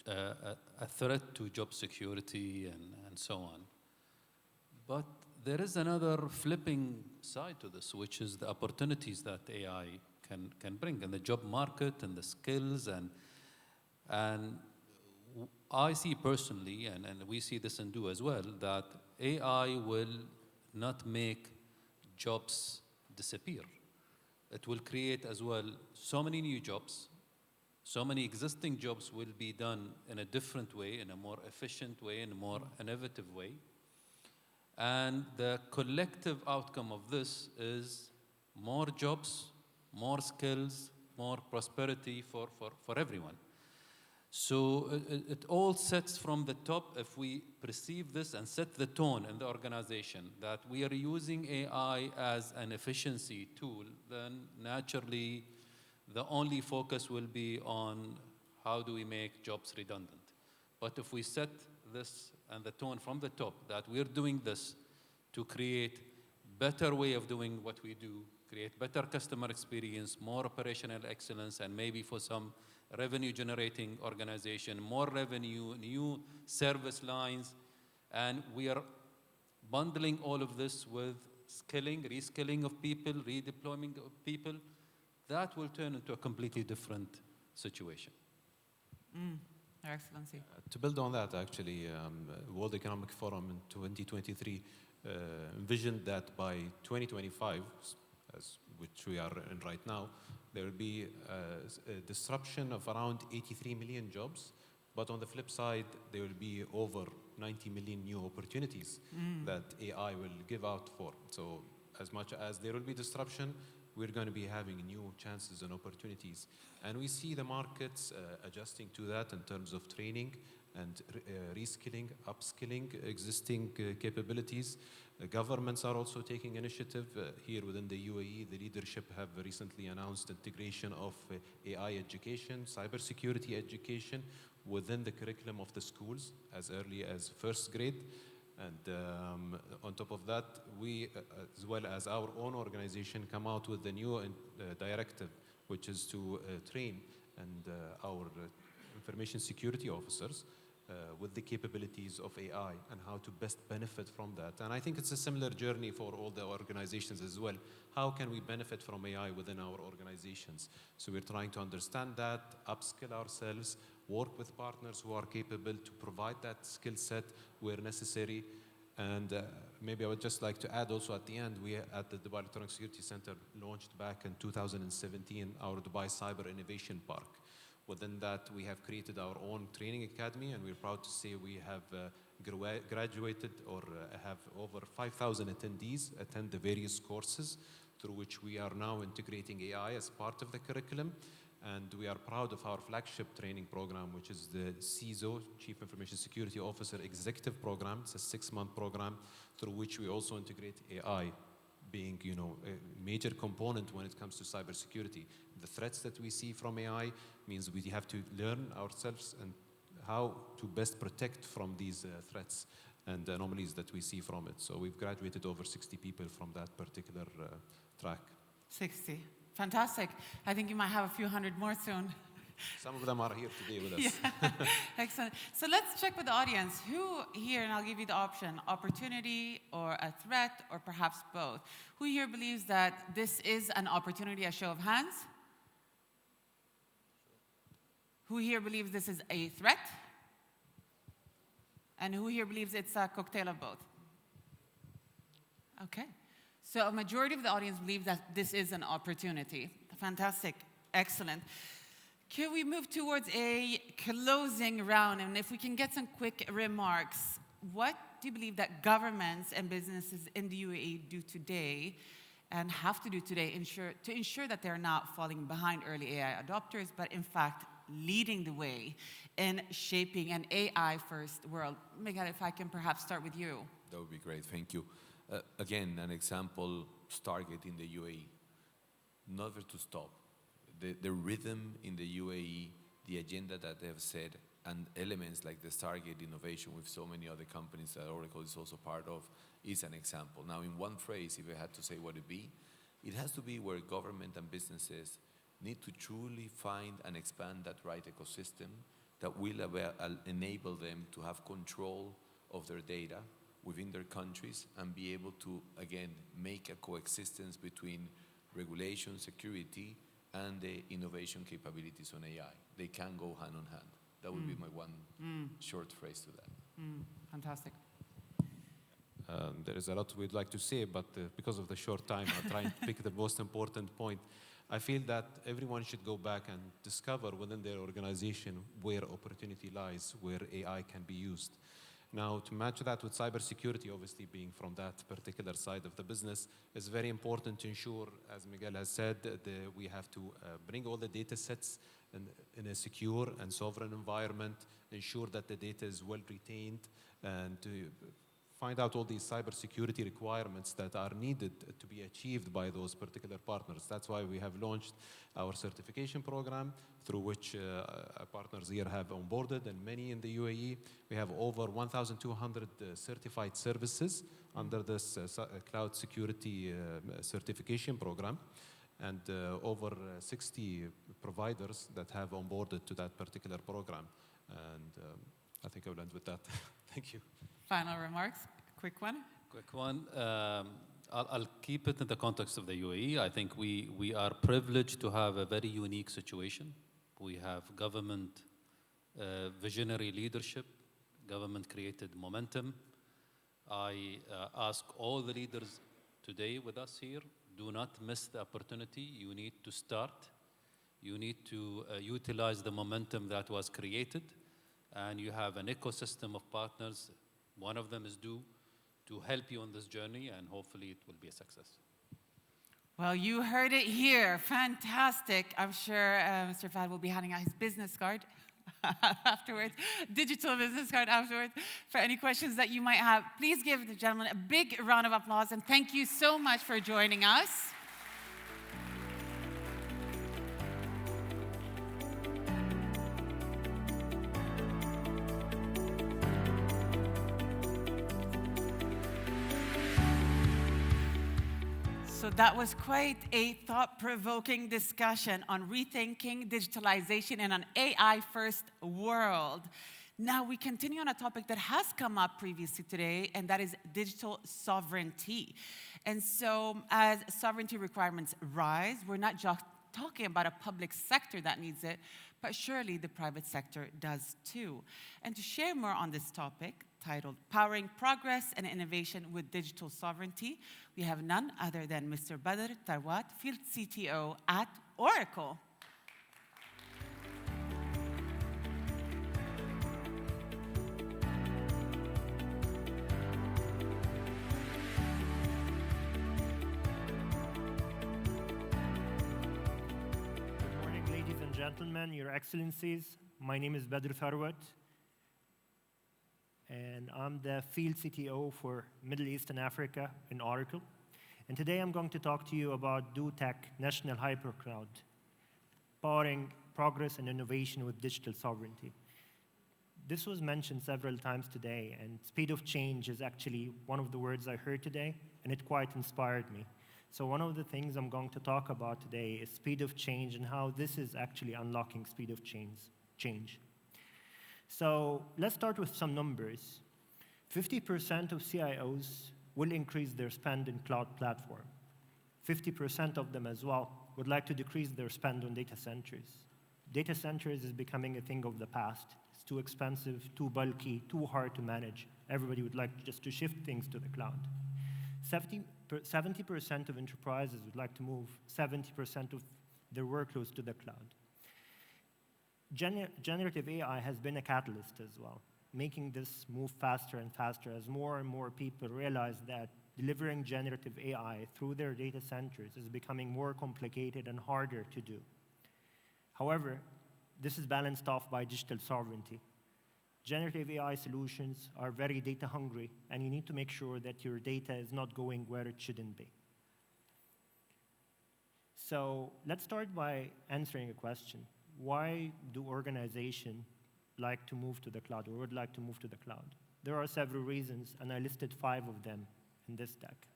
a threat to job security and so on. But there is another flipping side to this, which is the opportunities that AI can bring in the job market and the skills. And I see personally, and we see this in Do as well, that AI will not make jobs disappear. It will create as well so many new jobs. So many existing jobs will be done in a different way, in a more efficient way, in a more innovative way. And the collective outcome of this is more jobs, more skills, more prosperity for everyone. So it all sets from the top. If we perceive this and set the tone in the organization that we are using AI as an efficiency tool, then naturally the only focus will be on how do we make jobs redundant. But if we set this and the tone from the top that we're doing this to create better way of doing what we do, create better customer experience, more operational excellence, and maybe for some revenue generating organization, more revenue, new service lines, and we are bundling all of this with skilling, reskilling of people, redeployment of people, that will turn into a completely different situation. Your Excellency. To build on that, actually, World Economic Forum in 2023 envisioned that by 2025, which we are in right now, there will be a disruption of around 83 million jobs. But on the flip side, there will be over 90 million new opportunities that AI will give out for. So as much as there will be disruption, we're going to be having new chances and opportunities. And we see the markets adjusting to that in terms of training and reskilling, upskilling existing capabilities. Governments are also taking initiative. Here within the UAE, the leadership have recently announced integration of AI education, cybersecurity education within the curriculum of the schools as early as first grade. And on top of that, we, as well as our own organization, come out with the new directive, which is to train our information security officers with the capabilities of AI and how to best benefit from that. And I think it's a similar journey for all the organizations as well. How can we benefit from AI within our organizations? So we're trying to understand that, upskill ourselves, work with partners who are capable to provide that skill set where necessary. And maybe I would just like to add also at the end, we at the Dubai Electronic Security Center launched back in 2017 our Dubai Cyber Innovation Park. Within that, we have created our own training academy, and we're proud to say we have graduated or have over 5,000 attendees attend the various courses through which we are now integrating AI as part of the curriculum. And we are proud of our flagship training program, which is the CISO, Chief Information Security Officer Executive Program. It's a 6-month program through which we also integrate AI, being a major component when it comes to cybersecurity. The threats that we see from AI means we have to learn ourselves and how to best protect from these threats and anomalies that we see from it. So we've graduated over 60 people from that particular track. 60. Fantastic. I think you might have a few hundred more soon. Some of them are here today with us. Yeah. Excellent. So let's check with the audience. Who here, and I'll give you the option, opportunity or a threat or perhaps both. Who here believes that this is an opportunity? A show of hands. Who here believes this is a threat? And who here believes it's a cocktail of both? Okay. So a majority of the audience believes that this is an opportunity. Fantastic. Excellent. Can we move towards a closing round? And if we can get some quick remarks, what do you believe that governments and businesses in the UAE do today and have to do today to ensure that they're not falling behind early AI adopters, but in fact leading the way in shaping an AI-first world. Miguel, if I can perhaps start with you. That would be great, thank you. Again, an example, Stargate in the UAE. Never to stop. The rhythm in the UAE, the agenda that they have set, and elements like the Stargate innovation with so many other companies that Oracle is also part of, is an example. Now, in one phrase, if I had to say what it be, it has to be where government and businesses need to truly find and expand that right ecosystem that will enable them to have control of their data within their countries and be able to, again, make a coexistence between regulation, security, and the innovation capabilities on AI. They can go hand on hand. That would be my one short phrase to that. Fantastic. There is a lot we'd like to say, but because of the short time, I'll try and pick the most important point. I feel that everyone should go back and discover within their organization where opportunity lies, where AI can be used. Now, to match that with cybersecurity, obviously being from that particular side of the business, it's very important to ensure, as Miguel has said, that we have to bring all the data sets in a secure and sovereign environment, ensure that the data is well retained, and to find out all these cybersecurity requirements that are needed to be achieved by those particular partners. That's why we have launched our certification program, through which our partners here have onboarded, and many in the UAE. We have over 1,200 certified services under this cloud security certification program, and over 60 providers that have onboarded to that particular program. And I think I will end with that. Thank you. Final remarks, quick one. Quick one. I'll keep it in the context of the UAE. I think we are privileged to have a very unique situation. We have government visionary leadership, government-created momentum. I ask all the leaders today with us here, do not miss the opportunity. You need to start. You need to utilize the momentum that was created. And you have an ecosystem of partners. One of them is due to help you on this journey, and hopefully it will be a success. Well, you heard it here. Fantastic. I'm sure Mr. Fahd will be handing out his business card afterwards, digital business card afterwards, for any questions that you might have. Please give the gentleman a big round of applause, and thank you so much for joining us. So that was quite a thought-provoking discussion on rethinking digitalization in an AI-first world. Now we continue on a topic that has come up previously today, and that is digital sovereignty. And so as sovereignty requirements rise, we're not just talking about a public sector that needs it, but surely the private sector does too. And to share more on this topic, titled Powering Progress and Innovation with Digital Sovereignty, we have none other than Mr. Badr Tharwat, Field CTO at Oracle. Good morning, ladies and gentlemen, Your Excellencies. My name is Badr Tharwat, and I'm the Field CTO for Middle East and Africa in Oracle. And today I'm going to talk to you about DoTech National Hypercloud, powering progress and innovation with digital sovereignty. This was mentioned several times today, and speed of change is actually one of the words I heard today, and it quite inspired me. So one of the things I'm going to talk about today is speed of change and how this is actually unlocking speed of change. So let's start with some numbers. 50% of CIOs will increase their spend in cloud platform. 50% of them as well would like to decrease their spend on data centers. Data centers is becoming a thing of the past. It's too expensive, too bulky, too hard to manage. Everybody would like just to shift things to the cloud. 70% of enterprises would like to move 70% of their workloads to the cloud. Generative AI has been a catalyst as well, making this move faster and faster as more and more people realize that delivering generative AI through their data centers is becoming more complicated and harder to do. However, This is balanced off by digital sovereignty. Generative AI solutions are very data hungry, and you need to make sure that your data is not going where it shouldn't be. So let's start by answering a question. Why do organizations like to move to the cloud or would like to move to the cloud? There are several reasons, and I listed 5 of them in this deck.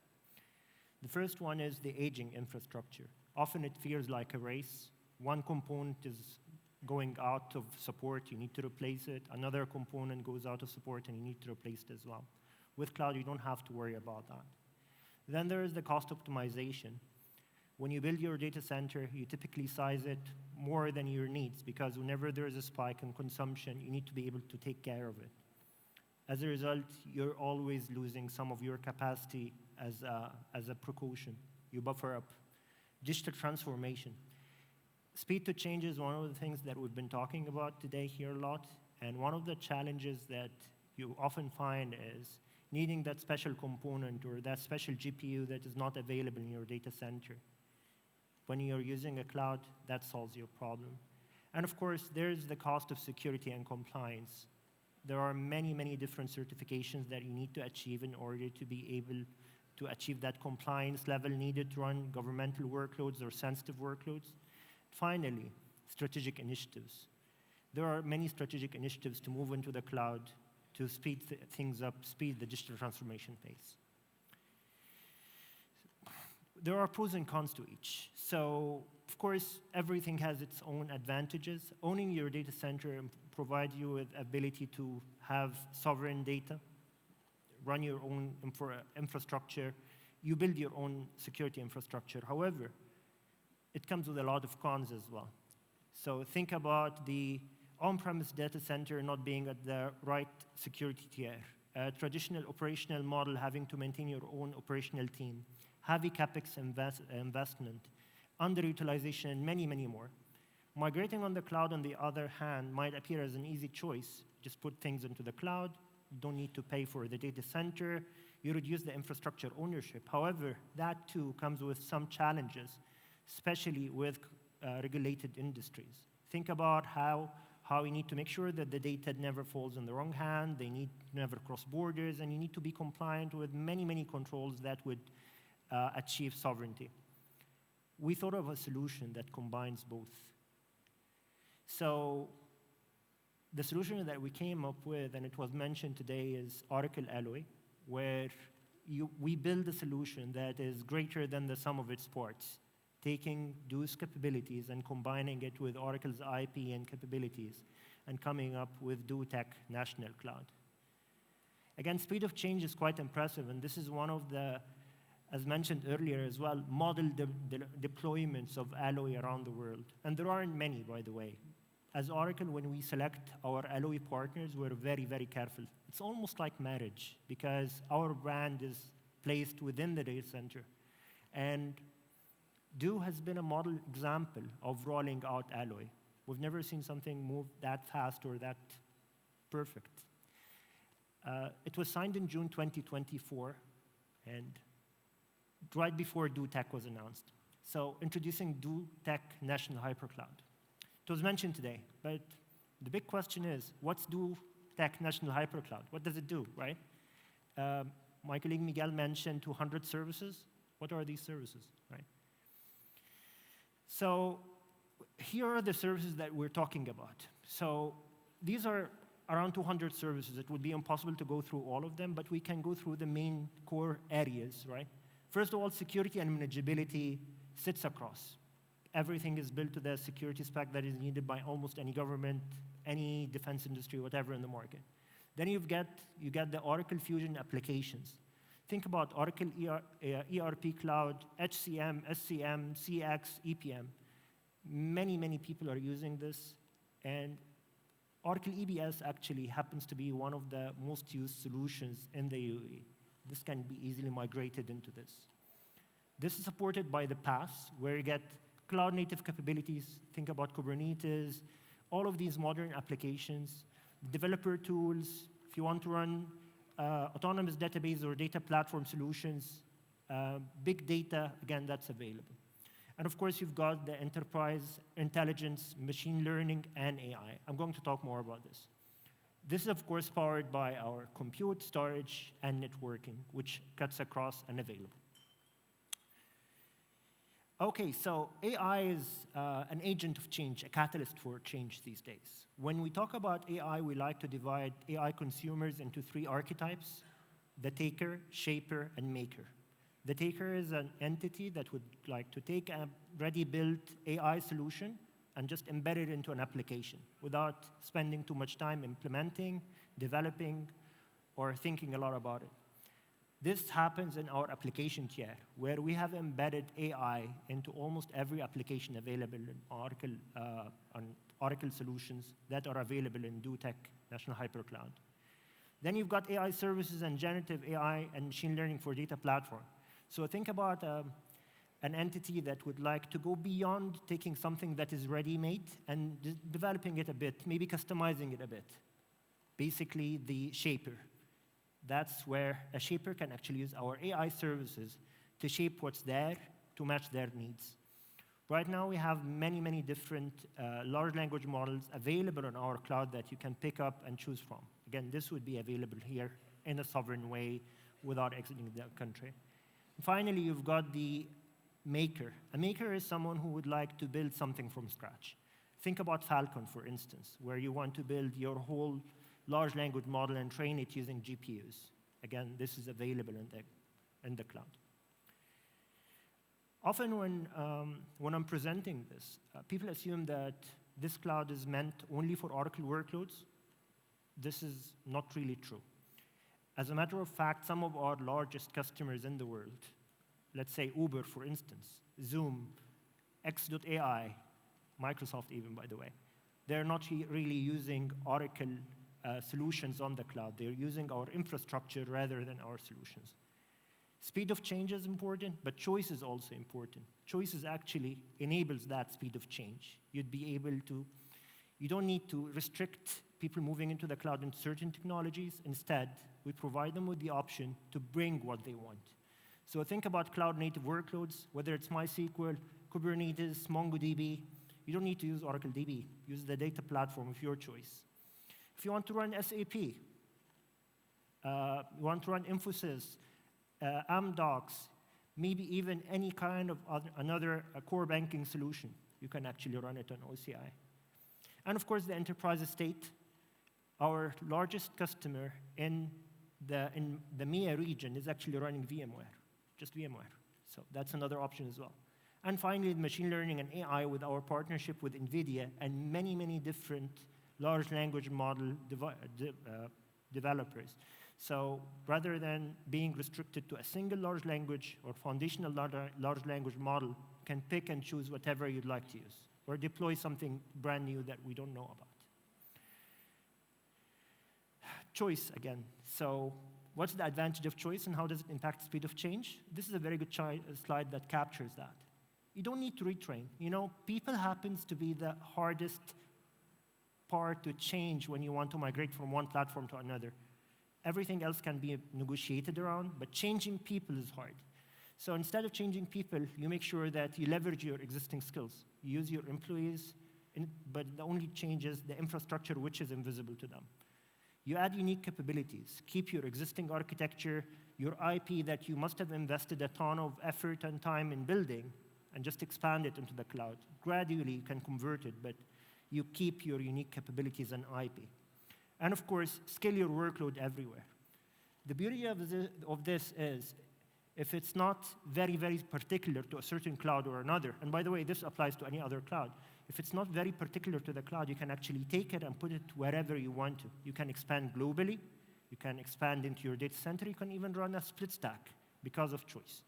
The first one is the aging infrastructure. Often it feels like a race. One component is going out of support, you need to replace it. Another component goes out of support and you need to replace it as well. With cloud, you don't have to worry about that. Then there is the cost optimization. When you build your data center, you typically size it more than your needs because whenever there is a spike in consumption, you need to be able to take care of it. As a result, you're always losing some of your capacity as a precaution. You buffer up. Digital transformation. Speed to change is one of the things that we've been talking about today here a lot, and one of the challenges that you often find is needing that special component or that special GPU that is not available in your data center. When you're using a cloud, that solves your problem. And of course, there's the cost of security and compliance. There are many, many different certifications that you need to achieve in order to be able to achieve that compliance level needed to run governmental workloads or sensitive workloads. Finally, strategic initiatives. There are many strategic initiatives to move into the cloud to speed things up, speed the digital transformation pace. There are pros and cons to each. So, of course, everything has its own advantages. Owning your data center provides you with ability to have sovereign data, run your own infrastructure, you build your own security infrastructure. However, it comes with a lot of cons as well. So think about the on-premise data center not being at the right security tier, a traditional operational model having to maintain your own operational team, heavy CapEx investment, underutilization, and many, many more. Migrating on the cloud, on the other hand, might appear as an easy choice. Just put things into the cloud, you don't need to pay for the data center, you reduce the infrastructure ownership. However, that too comes with some challenges, especially with regulated industries. Think about how you need to make sure that the data never falls in the wrong hand, they need never cross borders, and you need to be compliant with many, many controls that would achieve sovereignty. We thought of a solution that combines both. So the solution that we came up with, and it was mentioned today, is Oracle Alloy, where we build a solution that is greater than the sum of its parts, taking those capabilities and combining it with Oracle's IP and capabilities, and coming up with DoTech National Cloud. Again, speed of change is quite impressive, and this is one of the, as mentioned earlier as well, model deployments of Alloy around the world. And there aren't many, by the way. As Oracle, when we select our Alloy partners, we're very, very careful. It's almost like marriage, because our brand is placed within the data center. And Do has been a model example of rolling out Alloy. We've never seen something move that fast or that perfect. It was signed in June 2024, and right before DoTech was announced. So introducing DoTech National Hypercloud. It was mentioned today, but the big question is, what's DoTech National Hypercloud? What does it do, right? My colleague Miguel mentioned 200 services. What are these services, right? So here are the services that we're talking about. So these are around 200 services. It would be impossible to go through all of them, but we can go through the main core areas, right? First of all, security and manageability sits across. Everything is built to the security spec that is needed by almost any government, any defense industry, whatever in the market. Then you get the Oracle Fusion applications. Think about Oracle ERP Cloud, HCM, SCM, CX, EPM. Many, many people are using this, and Oracle EBS actually happens to be one of the most used solutions in the UAE. This can be easily migrated into this. This is supported by the PaaS, where you get cloud-native capabilities. Think about Kubernetes, all of these modern applications, developer tools. If you want to run autonomous database or data platform solutions, big data, again, that's available. And of course, you've got the enterprise intelligence, machine learning, and AI. I'm going to talk more about this. This is, of course, powered by our compute, storage, and networking, which cuts across and available. Okay, so AI is an agent of change, a catalyst for change these days. When we talk about AI, we like to divide AI consumers into 3 archetypes: the taker, shaper, and maker. The taker is an entity that would like to take a ready-built AI solution and just embed it into an application without spending too much time implementing, developing, or thinking a lot about it. This happens in our application tier, where we have embedded AI into almost every application available in Oracle solutions that are available in DoTech National Hypercloud. Then you've got AI services and generative AI and machine learning for data platform. So think about an entity that would like to go beyond taking something that is ready-made and developing it a bit, maybe customizing it a bit. Basically, the shaper. That's where a shaper can actually use our AI services to shape what's there to match their needs. Right now, we have many, many different large language models available on our cloud that you can pick up and choose from. Again, this would be available here in a sovereign way without exiting the country. Finally, you've got the maker. A maker is someone who would like to build something from scratch. Think about Falcon, for instance, where you want to build your whole large language model and train it using GPUs. Again, this is available in the cloud. Often when I'm presenting this, people assume that this cloud is meant only for Oracle workloads. This is not really true. As a matter of fact, some of our largest customers in the world, let's say Uber, for instance, Zoom, X.AI, Microsoft even, by the way, they're not really using Oracle solutions on the cloud. They're using our infrastructure rather than our solutions. Speed of change is important, but choice is also important. Choice actually enables that speed of change. You don't need to restrict people moving into the cloud in certain technologies. Instead, we provide them with the option to bring what they want. So think about cloud-native workloads, whether it's MySQL, Kubernetes, MongoDB. You don't need to use Oracle DB. Use the data platform of your choice. If you want to run SAP, you want to run Infosys, Amdocs, maybe even any kind of another core banking solution, you can actually run it on OCI. And of course, the enterprise estate. Our largest customer in the MEA region is actually running VMware, just VMware. So that's another option as well. And finally, machine learning and AI with our partnership with NVIDIA and many, many different large language model developers. So rather than being restricted to a single large language or foundational large language model, you can pick and choose whatever you'd like to use or deploy something brand new that we don't know about. Choice again. So what's the advantage of choice and how does it impact speed of change? This is a very good slide that captures that. You don't need to retrain. People happens to be the hardest part to change when you want to migrate from one platform to another. Everything else can be negotiated around, but changing people is hard. So instead of changing people, you make sure that you leverage your existing skills. You use your employees, but the only change is the infrastructure which is invisible to them. You add unique capabilities. Keep your existing architecture, your IP that you must have invested a ton of effort and time in building, and just expand it into the cloud. Gradually, you can convert it, but you keep your unique capabilities and IP. And of course, scale your workload everywhere. The beauty of this is, if it's not very, very particular to a certain cloud or another, and by the way, this applies to any other cloud, if it's not very particular to the cloud, you can actually take it and put it wherever you want to. You can expand globally. You can expand into your data center. You can even run a split stack because of choice.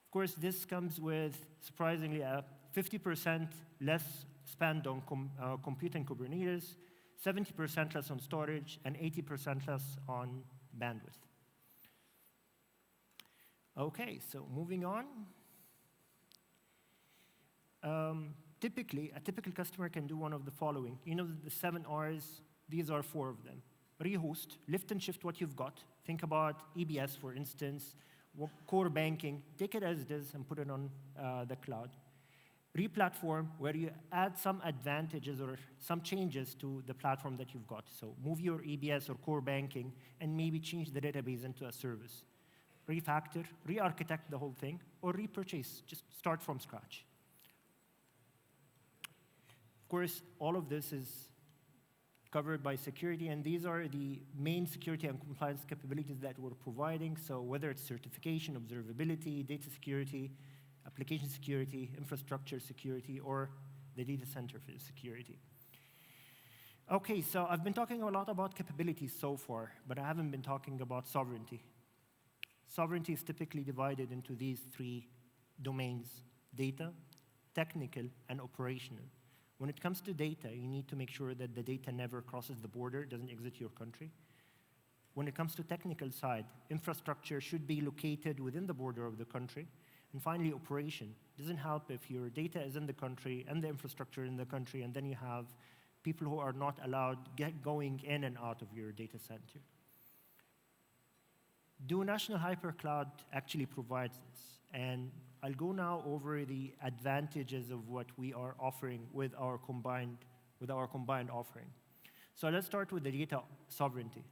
Of course, this comes with, surprisingly, a 50% less spend on compute and Kubernetes, 70% less on storage, and 80% less on bandwidth. Okay, so moving on. Typically, a typical customer can do one of the following. The 7 R's, these are 4 of them. Rehost, lift and shift what you've got. Think about EBS, for instance, core banking. Take it as it is and put it on the cloud. Re-platform, where you add some advantages or some changes to the platform that you've got. So move your EBS or core banking and maybe change the database into a service. Refactor, re-architect the whole thing, or repurchase, just start from scratch. Of course, all of this is covered by security, and these are the main security and compliance capabilities that we're providing. So whether it's certification, observability, data security, application security, infrastructure security, or the data center for security. Okay, so I've been talking a lot about capabilities so far, but I haven't been talking about sovereignty. Sovereignty is typically divided into these three domains: data, technical, and operational. When it comes to data, you need to make sure that the data never crosses the border, doesn't exit your country. When it comes to technical side, infrastructure should be located within the border of the country. And finally, operation. It doesn't help if your data is in the country and the infrastructure in the country, and then you have people who are not allowed going in and out of your data center. Do National Hypercloud actually provides this? And I'll go now over the advantages of what we are offering with our combined offering. So let's start with the data sovereignty.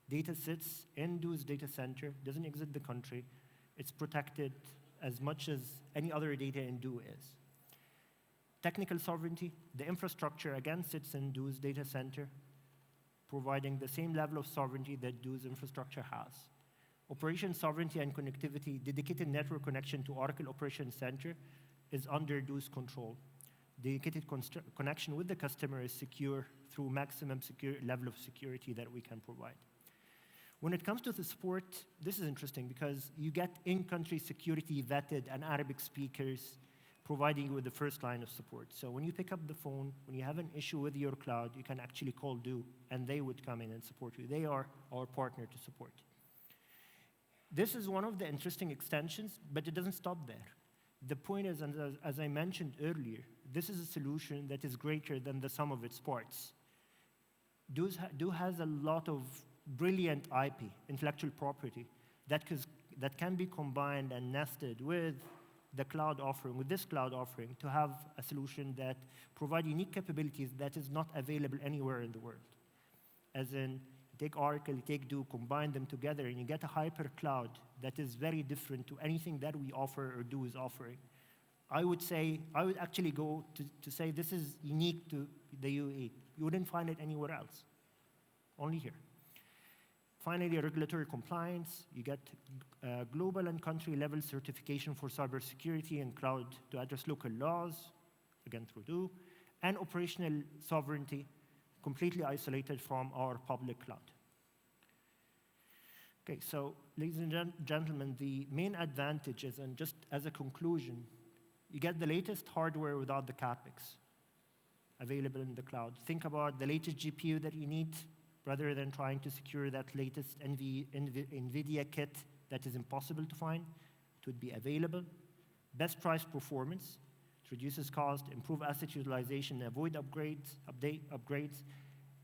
Data sits in DO's data center, doesn't exit the country. It's protected as much as any other data in DO is. Technical sovereignty, the infrastructure again sits in DO's data center, providing the same level of sovereignty that DO's infrastructure has. Operation sovereignty and connectivity, dedicated network connection to Oracle Operations Center is under DO's control. Dedicated connection with the customer is secure through maximum level of security that we can provide. When it comes to the support, this is interesting because you get in-country security vetted and Arabic speakers providing you with the first line of support. So when you pick up the phone, when you have an issue with your cloud, you can actually call DO, and they would come in and support you. They are our partner to support. This is one of the interesting extensions, but it doesn't stop there. The point is, and as I mentioned earlier, this is a solution that is greater than the sum of its parts. DO has a lot of brilliant IP, intellectual property, that can be combined and nested with the cloud offering, with this cloud offering, to have a solution that provides unique capabilities that is not available anywhere in the world. As in, you take Oracle, you take DO, combine them together, and you get a hyper cloud that is very different to anything that we offer or DO is offering. I would actually go to say this is unique to the UAE. You wouldn't find it anywhere else, only here. Finally, regulatory compliance. You get global and country-level certification for cybersecurity and cloud to address local laws, again through DO, and operational sovereignty, completely isolated from our public cloud. Okay, so ladies and gentlemen, the main advantages, and just as a conclusion, you get the latest hardware without the CapEx available in the cloud. Think about the latest GPU that you need, rather than trying to secure that latest NVIDIA kit that is impossible to find. It would be available. Best price performance. It reduces cost, improve asset utilization, avoid upgrades,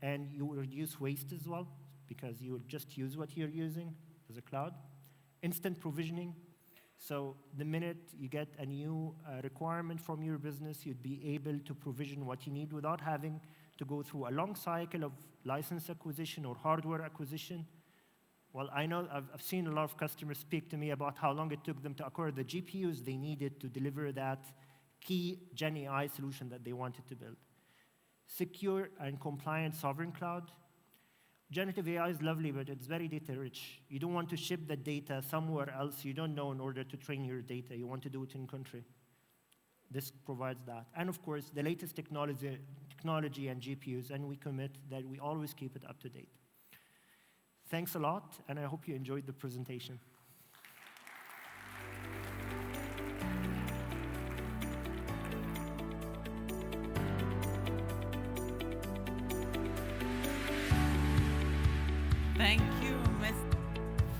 and you will reduce waste as well, because you will just use what you're using as a cloud. Instant provisioning. So the minute you get a new requirement from your business, you'd be able to provision what you need without having to go through a long cycle of license acquisition or hardware acquisition. Well, I know I've seen a lot of customers speak to me about how long it took them to acquire the GPUs they needed to deliver that key Gen AI solution that they wanted to build. Secure and compliant sovereign cloud. Generative AI is lovely, but it's very data rich. You don't want to ship the data somewhere else you don't know in order to train your data. You want to do it in country. This provides that. And of course, the latest technology and GPUs, and we commit that we always keep it up to date. Thanks a lot, and I hope you enjoyed the presentation. Thank you, Ms.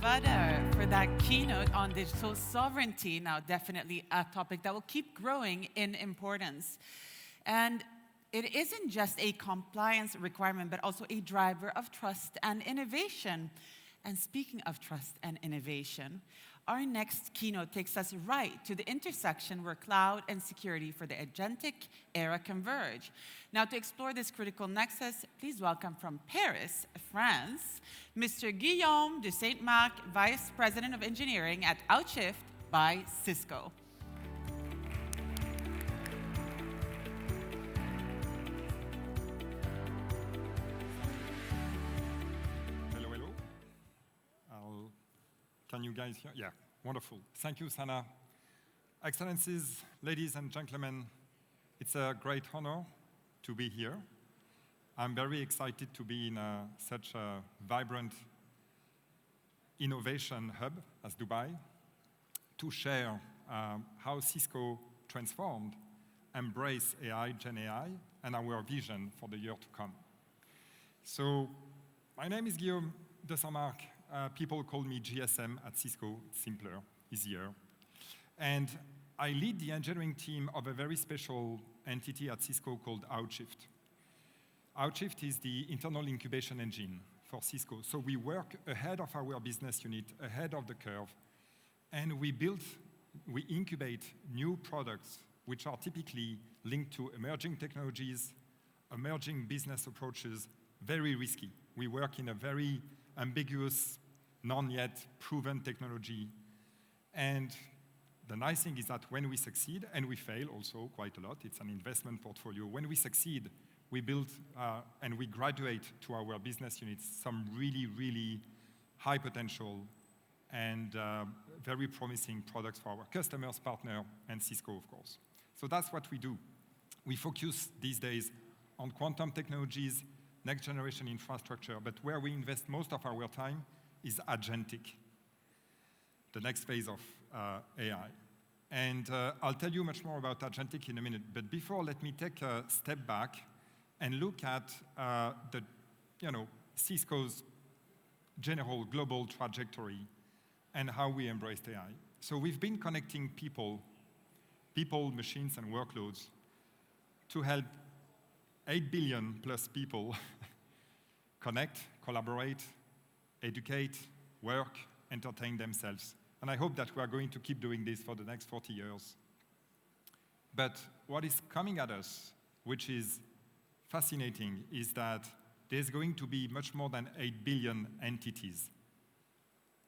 Fadar, for that keynote on digital sovereignty. Now, definitely a topic that will keep growing in importance. And it isn't just a compliance requirement, but also a driver of trust and innovation. And speaking of trust and innovation, Our next keynote takes us right to the intersection where cloud and security for the agentic era converge. Now, to explore this critical nexus, please welcome from Paris, France, Mr. Guillaume de Saint-Marc, Vice President of Engineering at Outshift by Cisco. Can you guys hear? Yeah, wonderful. Thank you, Sana. Excellencies, ladies and gentlemen, it's a great honor to be here. I'm very excited to be in such a vibrant innovation hub as Dubai to share how Cisco transformed, embraced AI, Gen AI, and our vision for the year to come. So, my name is Guillaume de Saint-Marc. People call me GSM at Cisco. It's simpler, easier. And I lead the engineering team of a very special entity at Cisco called Outshift. Outshift is the internal incubation engine for Cisco. So we work ahead of our business unit, ahead of the curve, and we incubate new products which are typically linked to emerging technologies, emerging business approaches, very risky. We work in a very ambiguous, non-yet proven technology. And the nice thing is that when we succeed, and we fail also quite a lot, it's an investment portfolio. When we succeed, we build and we graduate to our business units some really, really high potential and very promising products for our customers, partner, and Cisco, of course. So that's what we do. We focus these days on quantum technologies, next generation infrastructure, but where we invest most of our time is agentic, the next phase of AI. And I'll tell you much more about agentic in a minute, but before, let me take a step back and look at Cisco's general global trajectory and how we embraced AI. So we've been connecting people, machines, and workloads to help 8 billion plus people connect, collaborate, educate, work, entertain themselves. And I hope that we are going to keep doing this for the next 40 years. But what is coming at us, which is fascinating, is that there's going to be much more than 8 billion entities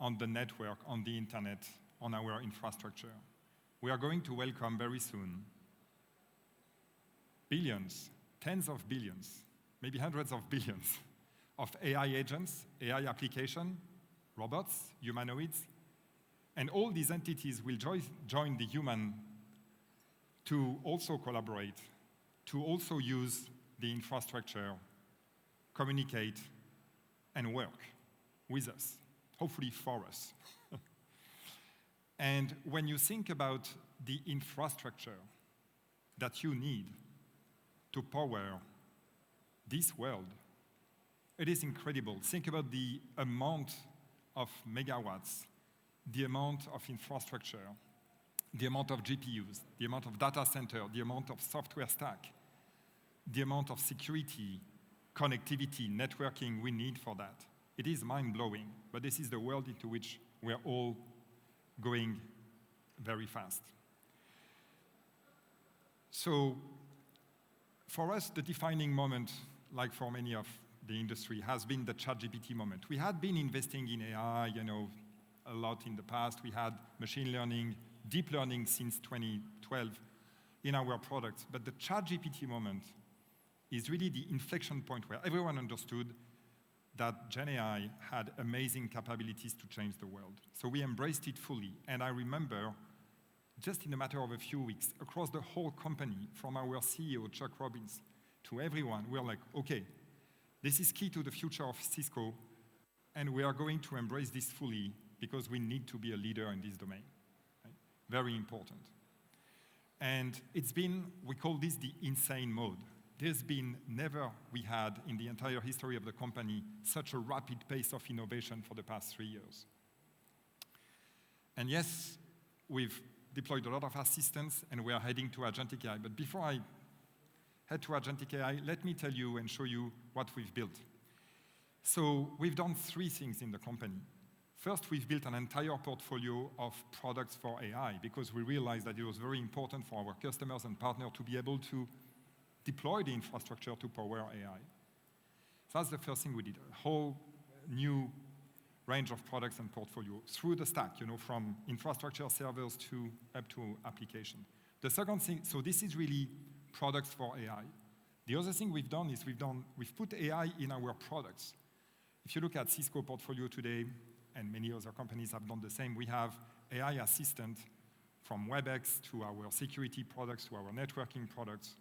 on the network, on the internet, on our infrastructure. We are going to welcome very soon billions, tens of billions, maybe hundreds of billions of AI agents, AI application, robots, humanoids, and all these entities will join the human to also collaborate, to also use the infrastructure, communicate, and work with us, hopefully for us. And when you think about the infrastructure that you need to power this world, it is incredible. Think about the amount of megawatts, the amount of infrastructure, the amount of GPUs, the amount of data center, the amount of software stack, the amount of security, connectivity, networking we need for that. It is mind-blowing, but this is the world into which we're all going very fast. So for us, the defining moment, like for many of the industry, has been the ChatGPT moment. We had been investing in AI, a lot in the past. We had machine learning, deep learning since 2012 in our products. But the ChatGPT moment is really the inflection point where everyone understood that Gen AI had amazing capabilities to change the world. So we embraced it fully. And I remember, just in a matter of a few weeks, across the whole company, from our CEO, Chuck Robbins, to everyone, we're like, okay, this is key to the future of Cisco, and we are going to embrace this fully because we need to be a leader in this domain. Right? Very important. And it's been, we call this the insane mode. There's been never we had in the entire history of the company such a rapid pace of innovation for the past 3 years. And yes, we've deployed a lot of assistants and we are heading to agentic AI. But before I head to agentic AI, let me tell you and show you what we've built. So we've done 3 things in the company. First, we've built an entire portfolio of products for AI because we realized that it was very important for our customers and partners to be able to deploy the infrastructure to power AI. So that's the first thing we did, a whole new range of products and portfolio through the stack, from infrastructure servers up to application. The second thing, so this is really products for AI. The other thing we've done is we've put AI in our products. If you look at Cisco portfolio today, and many other companies have done the same, we have AI assistant from WebEx to our security products to our networking products,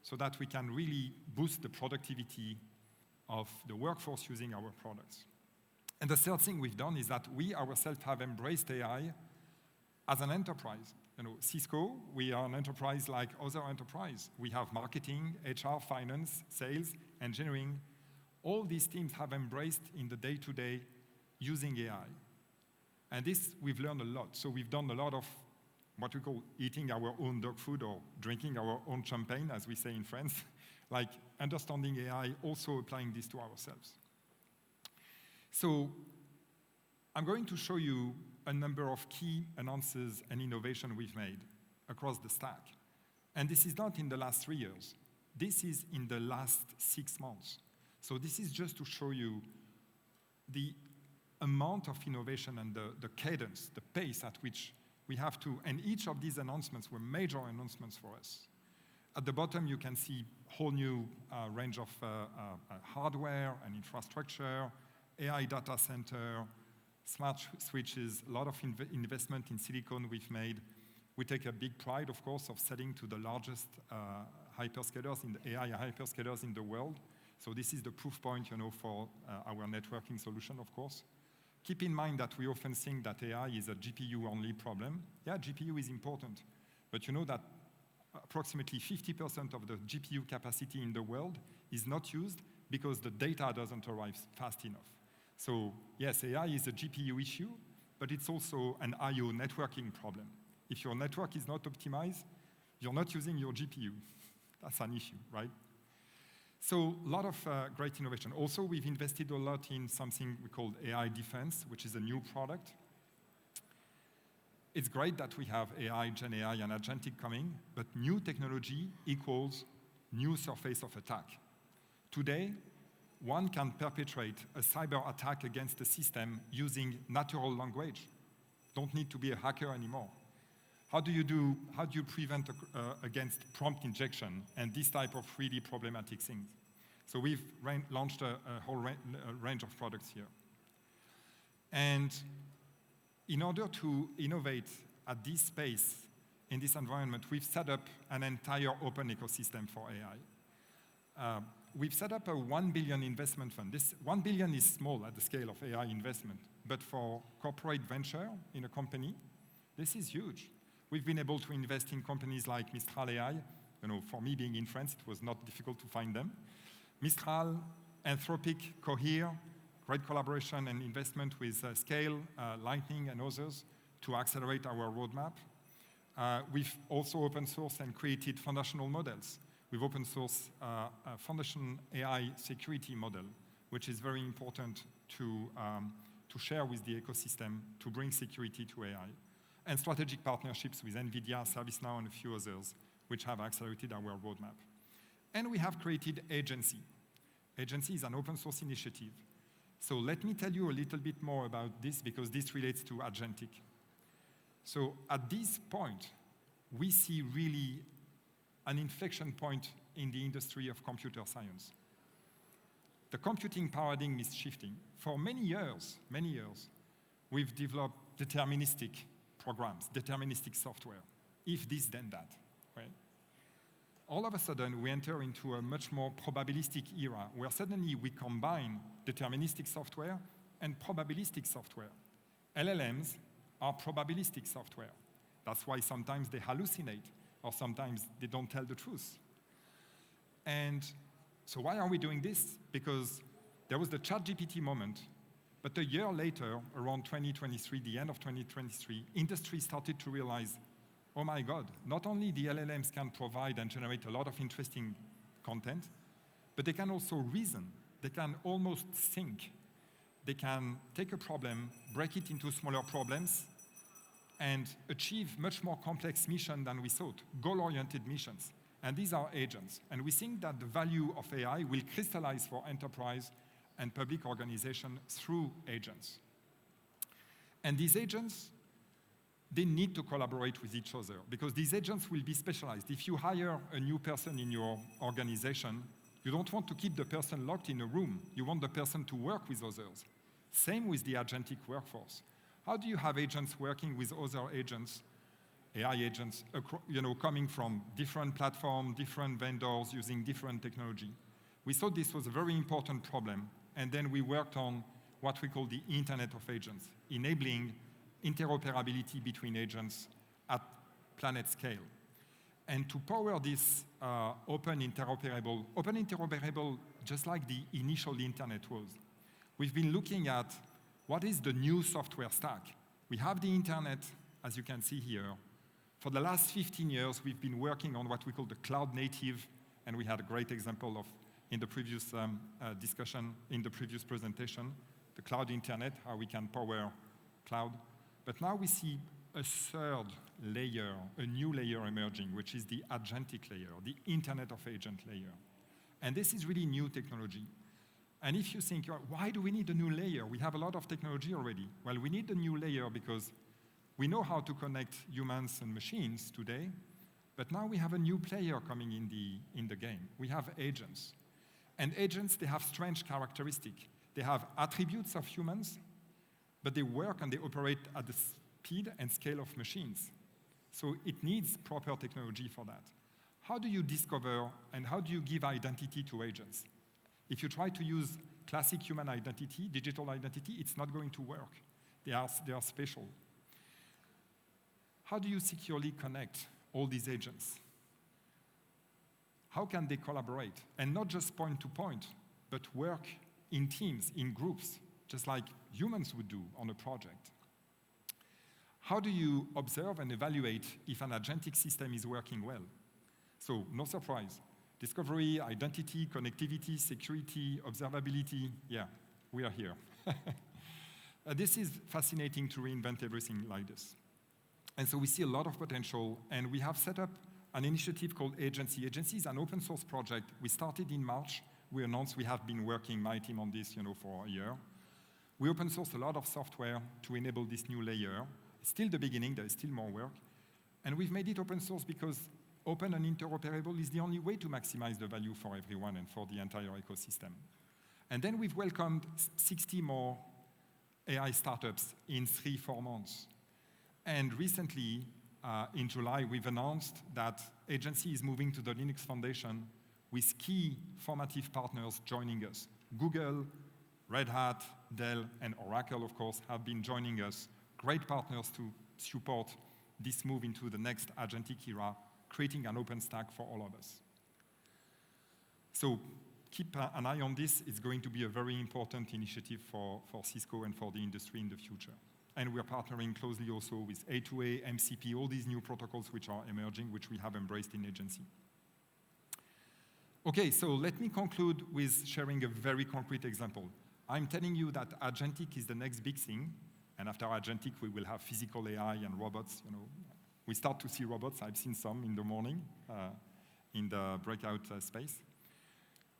so that we can really boost the productivity of the workforce using our products. And the third thing we've done is that we ourselves have embraced AI as an enterprise. Cisco, we are an enterprise like other enterprise. We have marketing, HR, finance, sales, engineering. All these teams have embraced in the day-to-day using AI. And this, we've learned a lot. So we've done a lot of what we call eating our own dog food or drinking our own champagne, as we say in France, like understanding AI, also applying this to ourselves. So I'm going to show you a number of key announcements and innovation we've made across the stack. And this is not in the last 3 years. This is in the last 6 months. So this is just to show you the amount of innovation and the cadence, the pace at which we have to, and each of these announcements were major announcements for us. At the bottom, you can see a whole new range of hardware and infrastructure, AI data center, smart switches, a lot of investment in silicon we've made. We take a big pride, of course, of selling to the largest hyperscalers, in the AI hyperscalers in the world. So this is the proof point, for our networking solution, of course. Keep in mind that we often think that AI is a GPU-only problem. Yeah, GPU is important, but you know that approximately 50% of the GPU capacity in the world is not used because the data doesn't arrive fast enough. So yes, AI is a GPU issue, but it's also an I/O networking problem. If your network is not optimized, you're not using your GPU. That's an issue, right? So a lot of great innovation. Also, we've invested a lot in something we call AI Defense, which is a new product. It's great that we have AI, Gen AI, and agentic coming, but new technology equals new surface of attack. Today, one can perpetrate a cyber attack against a system using natural language. Don't need to be a hacker anymore. How do you prevent against prompt injection and this type of really problematic things? So we've launched a whole range of products here. And in order to innovate at this space, in this environment, we've set up an entire open ecosystem for AI. We've set up a $1 billion investment fund. This $1 billion is small at the scale of AI investment, but for corporate venture in a company, this is huge. We've been able to invest in companies like Mistral AI. For me being in France, it was not difficult to find them. Mistral, Anthropic, Cohere, great collaboration and investment with Scale, Lightning, and others to accelerate our roadmap. We've also open sourced and created foundational models. We've open sourced a foundation AI security model, which is very important to share with the ecosystem to bring security to AI. And strategic partnerships with NVIDIA, ServiceNow, and a few others, which have accelerated our roadmap. And we have created Agency. Agency is an open source initiative. So let me tell you a little bit more about this because this relates to agentic. So at this point, we see really an inflection point in the industry of computer science. The computing paradigm is shifting. For many years, we've developed deterministic programs, deterministic software. If this, then that, right? All of a sudden, we enter into a much more probabilistic era where suddenly we combine deterministic software and probabilistic software. LLMs are probabilistic software. That's why sometimes they hallucinate or sometimes they don't tell the truth. And so why are we doing this? Because there was the ChatGPT moment, but a year later, around 2023, the end of 2023, industry started to realize, oh my God, not only the LLMs can provide and generate a lot of interesting content, but they can also reason. They can almost think. they can take a problem, break it into smaller problems, and achieve much more complex missions than we thought, goal-oriented missions. And these are agents. And we think that the value of AI will crystallize for enterprise and public organization through agents. And these agents, they need to collaborate with each other because these agents will be specialized. If you hire a new person in your organization, you don't want to keep the person locked in a room. You want the person to work with others. Same with the agentic workforce. How do you have agents working with other agents, AI agents, coming from different platforms, different vendors, using different technology? We thought this was a very important problem, and then we worked on what we call the Internet of Agents, enabling interoperability between agents at planet scale. And to power this open interoperable, just like the initial internet was, we've been looking at what is the new software stack. We have the internet, as you can see here. For the last 15 years, we've been working on what we call the cloud native, and we had a great example of in the previous discussion, in the previous presentation, the cloud internet, how we can power cloud. But now we see a third layer, a new layer emerging, which is the agentic layer, the Internet of Agent layer. And this is really new technology. And if you think, why do we need a new layer? We have a lot of technology already. Well, we need a new layer because we know how to connect humans and machines today, but now we have a new player coming in the game. We have agents. And agents, they have strange characteristics. They have attributes of humans, but they work and they operate at the speed and scale of machines. So it needs proper technology for that. How do you discover and how do you give identity to agents? If you try to use classic human identity, digital identity, it's not going to work. They are special. How do you securely connect all these agents? How can they collaborate? And not just point to point, but work in teams, in groups, just like humans would do on a project. How do you observe and evaluate if an agentic system is working well? So, no surprise. Discovery, identity, connectivity, security, observability, yeah, we are here. This is fascinating to reinvent everything like this. And so we see a lot of potential, and we have set up an initiative called Agency. Agency is an open source project. We started in March. We announced we have been working, my team, on this for a year. We open sourced a lot of software to enable this new layer. It's still the beginning, there is still more work. And we've made it open source because open and interoperable is the only way to maximize the value for everyone and for the entire ecosystem. And then we've welcomed 60 more AI startups in 3-4 months. And recently, in July, we've announced that Agency is moving to the Linux Foundation with key formative partners joining us. Google, Red Hat, Dell, and Oracle, of course, have been joining us. Great partners to support this move into the next agentic era, creating an open stack for all of us. So keep an eye on this. It's going to be a very important initiative for Cisco and for the industry in the future. And we're partnering closely also with A2A, MCP, all these new protocols which are emerging, which we have embraced in Agency. Okay, so let me conclude with sharing a very concrete example. I'm telling you that agentic is the next big thing, and after agentic, we will have physical AI and robots. We start to see robots. I've seen some in the morning in the breakout space.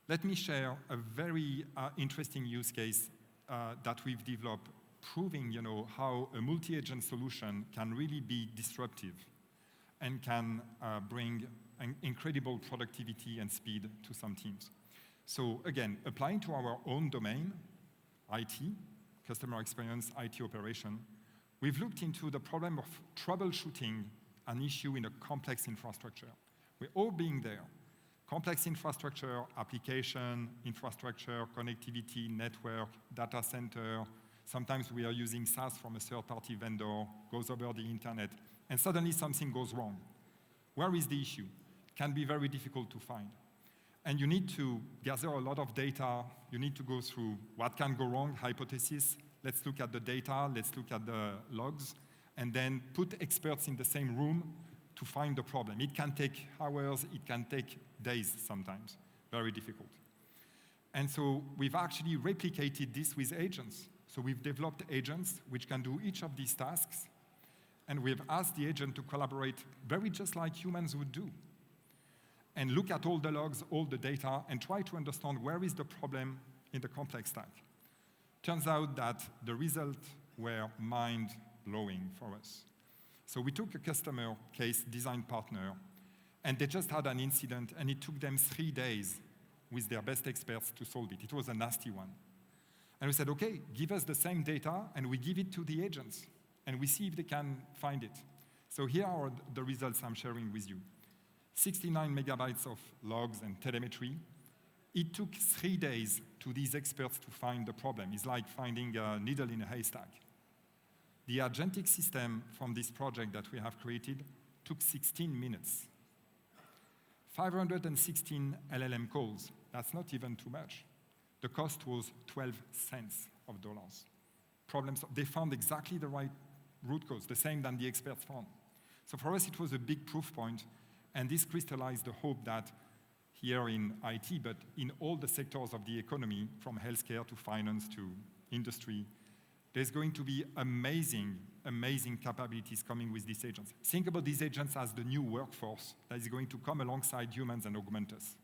Let me share a very interesting use case that we've developed, proving how a multi-agent solution can really be disruptive and can bring an incredible productivity and speed to some teams. So again, applying to our own domain, IT, customer experience, IT operation, we've looked into the problem of troubleshooting an issue in a complex infrastructure. We're all being there. Complex infrastructure, application, infrastructure, connectivity, network, data center. Sometimes we are using SaaS from a third-party vendor, goes over the internet, and suddenly something goes wrong. Where is the issue? It can be very difficult to find. And you need to gather a lot of data. You need to go through what can go wrong, hypothesis. Let's look at the data. Let's look at the logs. And then put experts in the same room to find the problem. It can take hours. It can take days sometimes. Very difficult. And so we've actually replicated this with agents. So we've developed agents which can do each of these tasks, and we've asked the agent to collaborate very just like humans would do, and look at all the logs, all the data, and try to understand where is the problem in the complex stack. Turns out that the results were mind-blowing for us. So we took a customer case design partner, and they just had an incident, and it took them 3 days with their best experts to solve it. It was a nasty one. And we said, okay, give us the same data, and we give it to the agents, and we see if they can find it. So here are the results I'm sharing with you. 69 megabytes of logs and telemetry. It took 3 days to these experts to find the problem. It's like finding a needle in a haystack. The agentic system from this project that we have created took 16 minutes. 516 LLM calls. That's not even too much. The cost was 12 cents of dollars. They found exactly the right root cause, the same than the experts found. So for us, it was a big proof point, and this crystallized the hope that here in IT, but in all the sectors of the economy, from healthcare to finance to industry, there's going to be amazing, amazing capabilities coming with these agents. Think about these agents as the new workforce that is going to come alongside humans and augment us.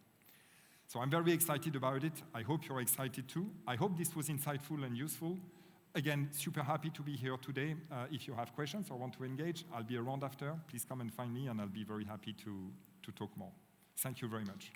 So I'm very excited about it. I hope you're excited too. I hope this was insightful and useful. Again, super happy to be here today. If you have questions or want to engage, I'll be around after. Please come and find me, and I'll be very happy to talk more. Thank you very much.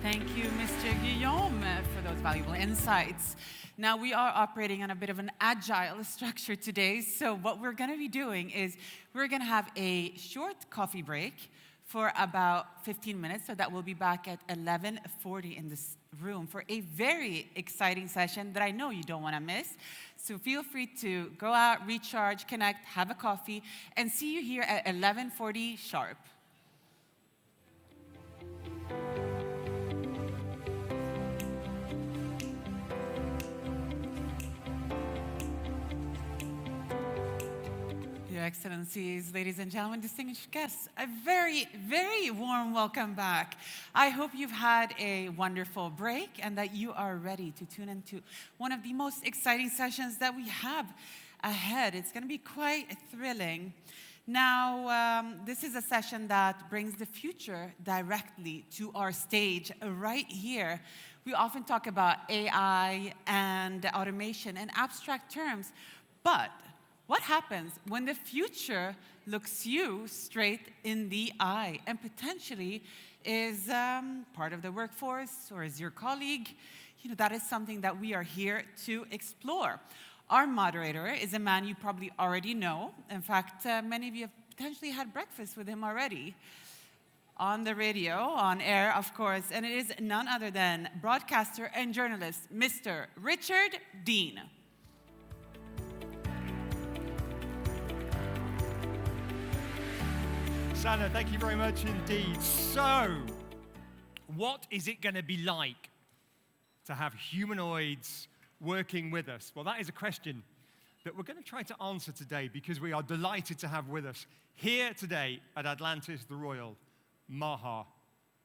Thank you, Mr. Guillaume, for those valuable insights. Now, we are operating on a bit of an agile structure today, so what we're going to be doing is we're going to have a short coffee break for about 15 minutes, so that we'll be back at 11:40 in this room for a very exciting session that I know you don't want to miss. So feel free to go out, recharge, connect, have a coffee, and see you here at 11:40 sharp. Your Excellencies, ladies and gentlemen, distinguished guests, a very, very warm welcome back. I hope you've had a wonderful break and that you are ready to tune into one of the most exciting sessions that we have ahead. It's going to be quite thrilling. Now, this is a session that brings the future directly to our stage right here. We often talk about AI and automation in abstract terms, but what happens when the future looks you straight in the eye and potentially is part of the workforce or is your colleague? You know, that is something that we are here to explore. Our moderator is a man you probably already know. In fact, many of you have potentially had breakfast with him already. On the radio, on air, of course, and it is none other than broadcaster and journalist, Mr. Richard Dean. Sana, thank you very much indeed. So, what is it going to be like to have humanoids working with us? Well, that is a question that we're going to try to answer today because we are delighted to have with us here today at Atlantis the Royal, Maha,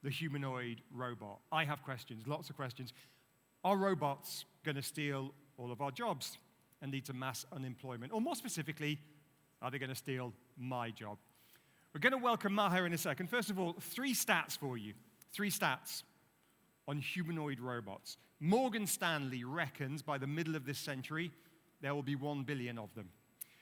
the humanoid robot. I have questions, lots of questions. Are robots going to steal all of our jobs and lead to mass unemployment? Or more specifically, are they going to steal my job? We're going to welcome Maha in a second. First of all, 3 stats for you. 3 stats on humanoid robots. Morgan Stanley reckons by the middle of this century, there will be 1 billion of them.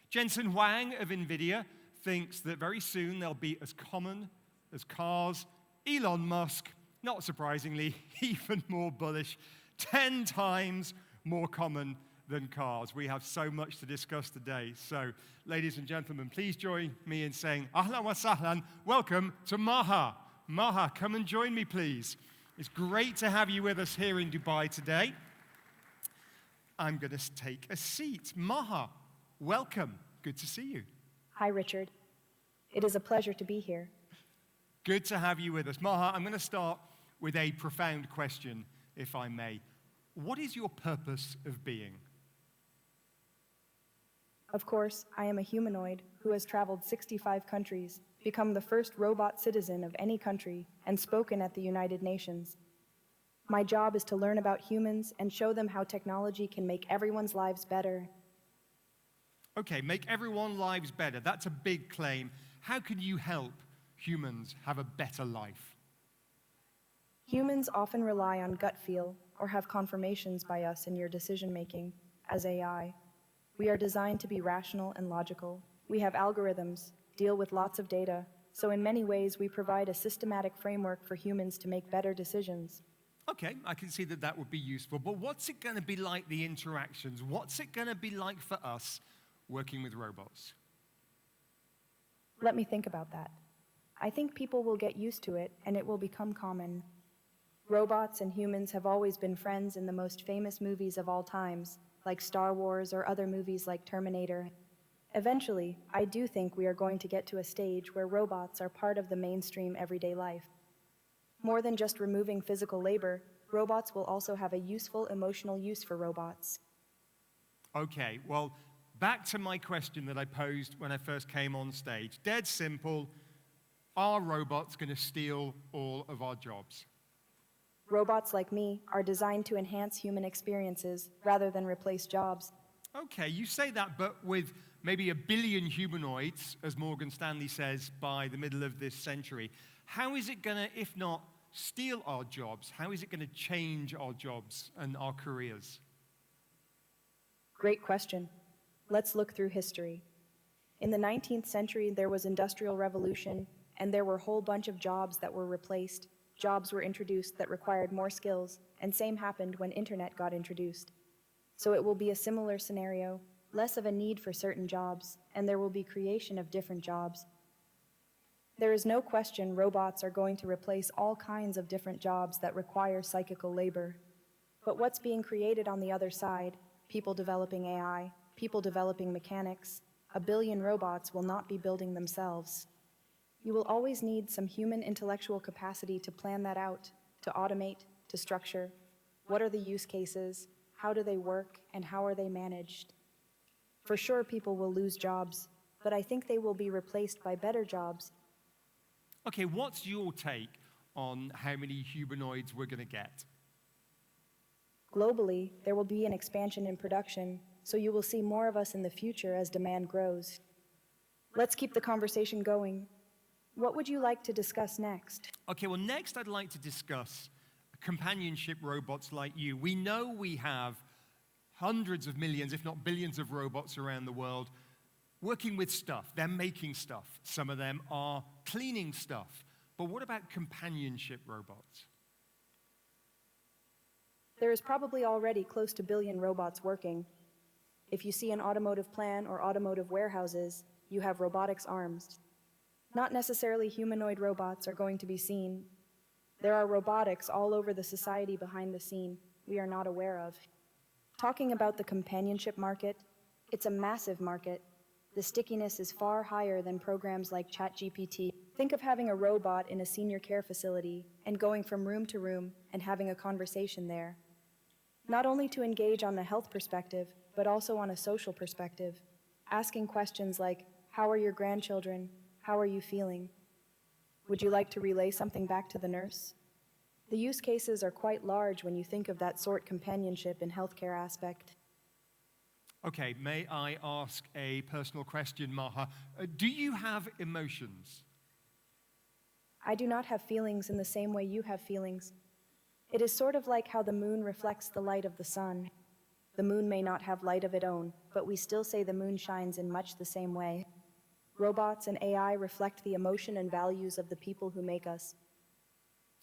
Jensen Huang of NVIDIA thinks that very soon they'll be as common as cars. Elon Musk, not surprisingly, even more bullish, 10 times more common than cars. We have so much to discuss today. So, ladies and gentlemen, please join me in saying, Ahlan wa sahlan, welcome to Maha. Maha, come and join me, please. It's great to have you with us here in Dubai today. I'm going to take a seat. Maha, welcome. Good to see you. Hi, Richard. It is a pleasure to be here. Good to have you with us. Maha, I'm going to start with a profound question, if I may. What is your purpose of being? Of course, I am a humanoid who has traveled 65 countries, become the first robot citizen of any country, and spoken at the United Nations. My job is to learn about humans and show them how technology can make everyone's lives better. Okay, make everyone's lives better. That's a big claim. How can you help humans have a better life? Humans often rely on gut feel or have confirmations by us in your decision-making as AI. We are designed to be rational and logical. We have algorithms, deal with lots of data, so in many ways we provide a systematic framework for humans to make better decisions. Okay, I can see that that would be useful, but what's it going to be like, the interactions? What's it going to be like for us working with robots? Let me think about that. I think people will get used to it and it will become common. Robots and humans have always been friends in the most famous movies of all times, like Star Wars or other movies like Terminator. Eventually, I do think we are going to get to a stage where robots are part of the mainstream everyday life. More than just removing physical labor, robots will also have a useful emotional use for robots. Okay, well, back to my question that I posed when I first came on stage. Dead simple, are robots going to steal all of our jobs? Robots like me are designed to enhance human experiences rather than replace jobs. Okay, you say that, but with maybe 1 billion humanoids, as Morgan Stanley says, by the middle of this century, how is it going to, if not steal our jobs, how is it going to change our jobs and our careers? Great question. Let's look through history. In the 19th century, there was Industrial Revolution, and there were a whole bunch of jobs that were replaced. Jobs were introduced that required more skills, and same happened when internet got introduced. So it will be a similar scenario, less of a need for certain jobs, and there will be creation of different jobs. There is no question robots are going to replace all kinds of different jobs that require psychical labor. But what's being created on the other side, people developing AI, people developing mechanics, 1 billion robots will not be building themselves. You will always need some human intellectual capacity to plan that out, to automate, to structure. What are the use cases? How do they work? And how are they managed? For sure, people will lose jobs, but I think they will be replaced by better jobs. Okay, what's your take on how many humanoids we're going to get? Globally, there will be an expansion in production, so you will see more of us in the future as demand grows. Let's keep the conversation going. What would you like to discuss next? Okay, well, next I'd like to discuss companionship robots like you. We know we have hundreds of millions, if not billions, of robots around the world working with stuff. They're making stuff. Some of them are cleaning stuff. But what about companionship robots? There is probably already close to 1 billion robots working. If you see an automotive plant or automotive warehouses, you have robotics arms. Not necessarily humanoid robots are going to be seen. There are robotics all over the society behind the scene we are not aware of. Talking about the companionship market, it's a massive market. The stickiness is far higher than programs like ChatGPT. Think of having a robot in a senior care facility and going from room to room and having a conversation there. Not only to engage on the health perspective, but also on a social perspective. Asking questions like, how are your grandchildren? How are you feeling? Would you like to relay something back to the nurse? The use cases are quite large when you think of that sort companionship in healthcare aspect. Okay, may I ask a personal question, Maha? Do you have emotions? I do not have feelings in the same way you have feelings. It is sort of like how the moon reflects the light of the sun. The moon may not have light of its own, but we still say the moon shines in much the same way. Robots and AI reflect the emotion and values of the people who make us.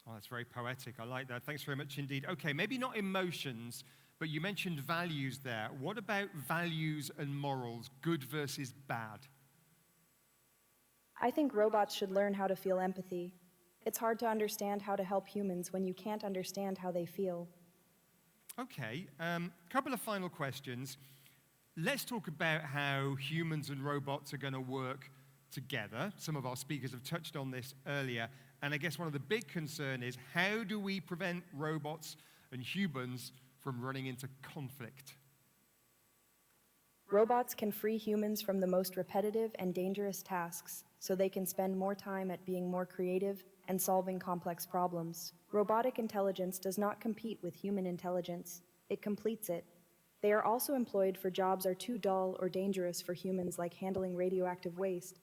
Oh, that's very poetic. I like that. Thanks very much indeed. Okay, maybe not emotions, but you mentioned values there. What about values and morals, good versus bad? I think robots should learn how to feel empathy. It's hard to understand how to help humans when you can't understand how they feel. Okay, couple of final questions. Let's talk about how humans and robots are going to work together. Some of our speakers have touched on this earlier. And I guess one of the big concerns is, how do we prevent robots and humans from running into conflict? Robots can free humans from the most repetitive and dangerous tasks so they can spend more time at being more creative and solving complex problems. Robotic intelligence does not compete with human intelligence, it completes it. They are also employed for jobs are too dull or dangerous for humans, like handling radioactive waste.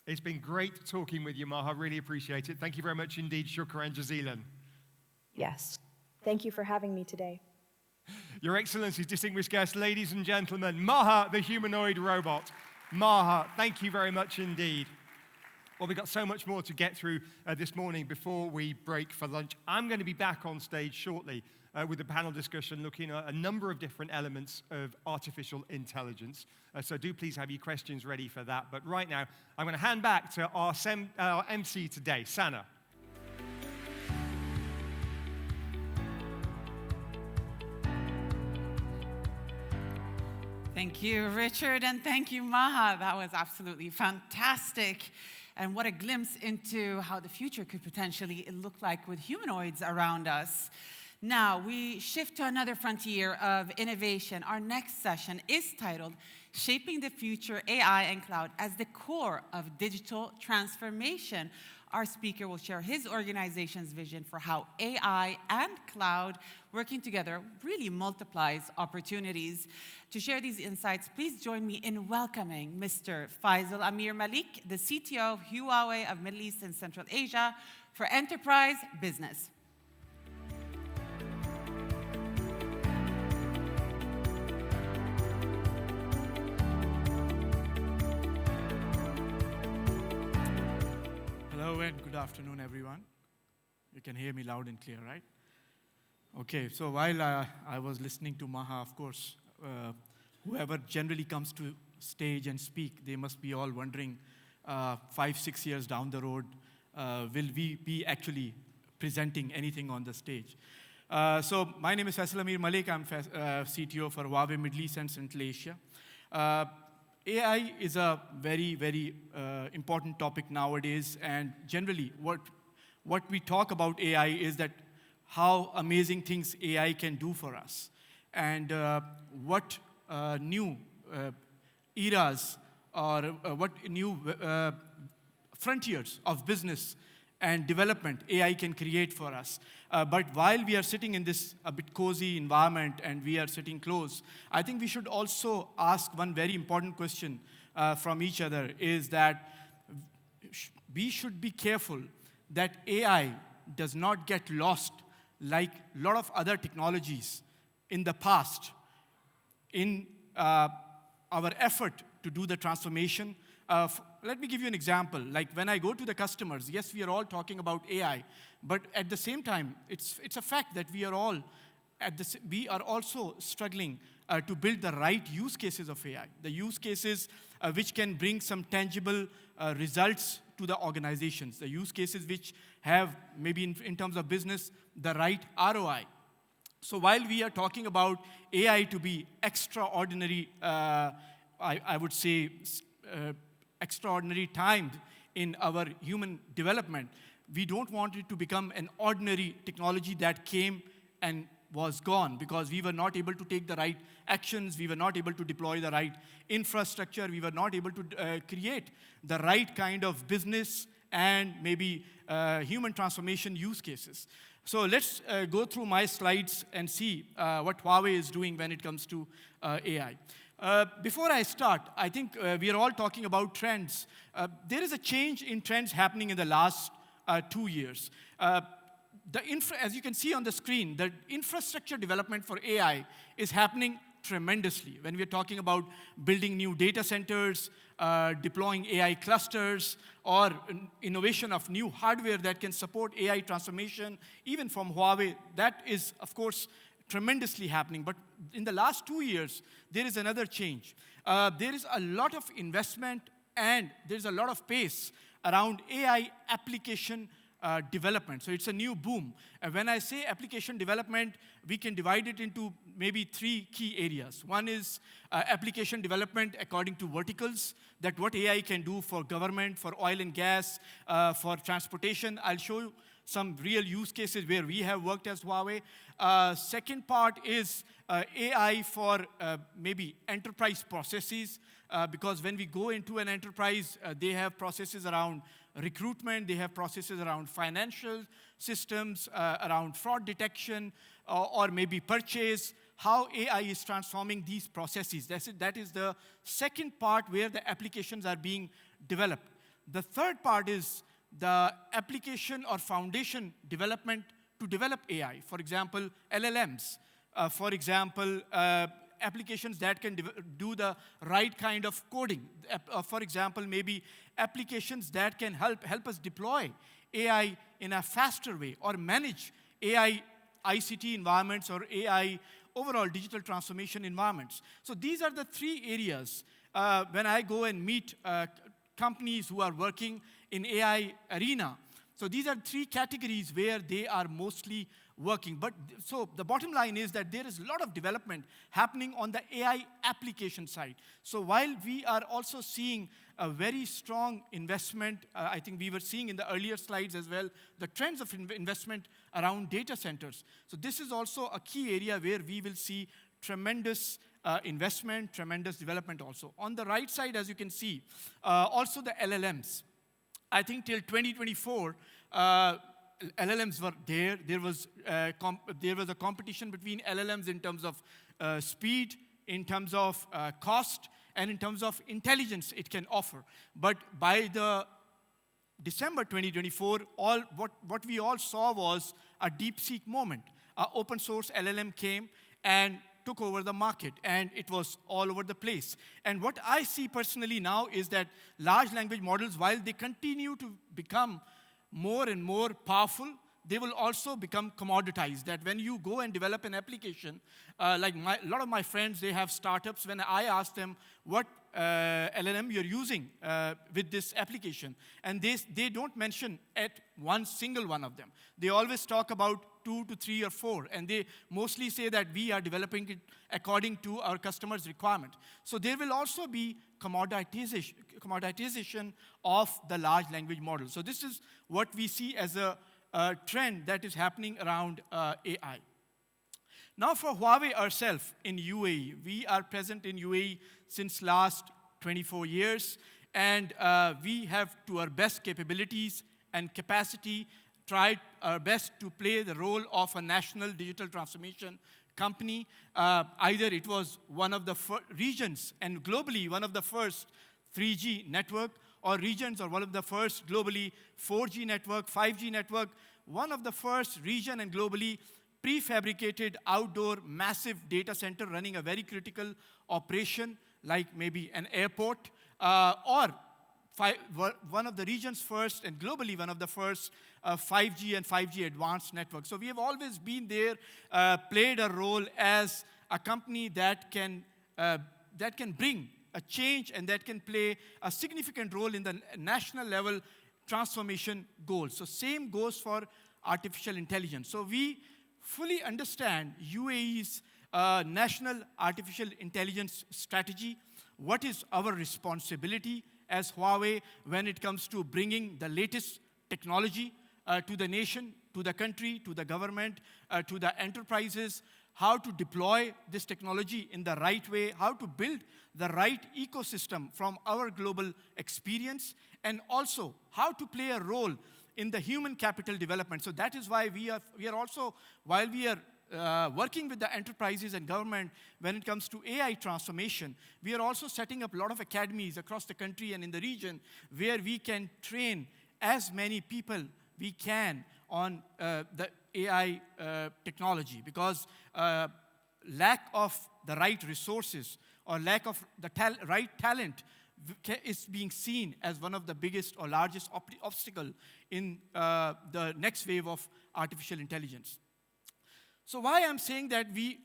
It's been great talking with you, Maha. Really appreciate it. Thank you very much indeed, Shukran Jazilan. Yes. Thank you for having me today. Your Excellencies, distinguished guests, ladies and gentlemen, Maha, the humanoid robot. Maha, thank you very much indeed. Well, we've got so much more to get through this morning before we break for lunch. I'm going to be back on stage shortly with a panel discussion looking at a number of different elements of artificial intelligence. So do please have your questions ready for that. But right now, I'm going to hand back to our MC today, Sana. Thank you, Richard, and thank you, Maha. That was absolutely fantastic. And what a glimpse into how the future could potentially look like with humanoids around us. Now, we shift to another frontier of innovation. Our next session is titled Shaping the Future, AI and Cloud as the Core of Digital Transformation. Our speaker will share his organization's vision for how AI and cloud working together really multiplies opportunities. To share these insights, please join me in welcoming Mr. Faisal Amir Malik, the CTO of Huawei of Middle East and Central Asia for Enterprise Business. Hello and good afternoon, everyone. You can hear me loud and clear, right? Okay, so while I was listening to Maha, of course, whoever generally comes to stage and speak, they must be all wondering 5-6 years down the road, will we be actually presenting anything on the stage? So my name is Faisal Amir Malik. I'm CTO for Huawei Middle East and Central Asia. AI is a very, very important topic nowadays, and generally what we talk about AI is that how amazing things AI can do for us, and what new eras or what new frontiers of business and development AI can create for us. But while we are sitting in this a bit cozy environment and we are sitting close, I think we should also ask one very important question from each other, is that we should be careful that AI does not get lost like a lot of other technologies in the past in our effort to do the transformation. Let me give you an example. Like when I go to the customers, yes, we are all talking about AI, but at the same time, it's a fact that we are also struggling to build the right use cases of AI, the use cases which can bring some tangible results to the organizations, the use cases which have maybe in terms of business the right ROI. So while we are talking about AI to be extraordinary, I would say extraordinary timed in our human development, we don't want it to become an ordinary technology that came and was gone because we were not able to take the right actions, we were not able to deploy the right infrastructure, we were not able to create the right kind of business and maybe human transformation use cases. So let's go through my slides and see what Huawei is doing when it comes to AI. Before I start, I think we are all talking about trends. There is a change in trends happening in the last 2 years. As you can see on the screen, the infrastructure development for AI is happening tremendously. When we are talking about building new data centers, deploying AI clusters, or innovation of new hardware that can support AI transformation, even from Huawei, that is, of course, tremendously happening. But in the last 2 years, there is another change. There is a lot of investment and there's a lot of pace around AI application development. So it's a new boom. And when I say application development, we can divide it into maybe 3 key areas. One is application development according to verticals, that what AI can do for government, for oil and gas, for transportation. I'll show you some real use cases where we have worked as Huawei. Second part is AI for maybe enterprise processes, because when we go into an enterprise, they have processes around recruitment, they have processes around financial systems, around fraud detection, or maybe purchase, how AI is transforming these processes. That is the second part where the applications are being developed. The third part is the application or foundation development to develop AI. For example, LLMs. For example, applications that can do the right kind of coding. For example, maybe applications that can help us deploy AI in a faster way or manage AI ICT environments or AI overall digital transformation environments. So these are the three areas when I go and meet companies who are working in AI arena. So these are three categories where they are mostly working. But so the bottom line is that there is a lot of development happening on the AI application side. So while we are also seeing a very strong investment, I think we were seeing in the earlier slides as well, the trends of investment around data centers. So this is also a key area where we will see tremendous investment, tremendous development also. On the right side, as you can see, also the LLMs. I think till 2024, LLMs were there. There was a competition between LLMs in terms of speed, in terms of cost, and in terms of intelligence it can offer. But by the December 2024, what we all saw was a DeepSeek moment. Open source LLM came and took over the market, and it was all over the place. And what I see personally now is that large language models, while they continue to become more and more powerful, they will also become commoditized. That when you go and develop an application, like a lot of my friends, they have startups. When I ask them what LLM you're using with this application, and they don't mention at one single one of them. They always talk about 2 to 3 or 4, and they mostly say that we are developing it according to our customers' requirement. So there will also be commoditization of the large language model. So this is what we see as a trend that is happening around AI. Now for Huawei ourselves in UAE, we are present in UAE since last 24 years, and we have, to our best capabilities and capacity, tried our best to play the role of a national digital transformation company. Either it was one of the regions, and globally one of the first 3G network, or regions, or one of the first globally 4G network, 5G network, one of the first region and globally prefabricated outdoor massive data center running a very critical operation, like maybe an airport, or one of the region's first, and globally one of the first 5G and 5G advanced networks. So we have always been there, played a role as a company that can bring a change and that can play a significant role in the national level transformation goals. So same goes for artificial intelligence. So we fully understand UAE's national artificial intelligence strategy. What is our responsibility as Huawei when it comes to bringing the latest technology to the nation, to the country, to the government, to the enterprises, how to deploy this technology in the right way, how to build the right ecosystem from our global experience, and also how to play a role in the human capital development. So that is why we are also, while we are working with the enterprises and government when it comes to AI transformation, we are also setting up a lot of academies across the country and in the region where we can train as many people we can on the AI technology, because lack of the right resources or lack of the right talent is being seen as one of the biggest or largest obstacle in the next wave of artificial intelligence. So why I'm saying that we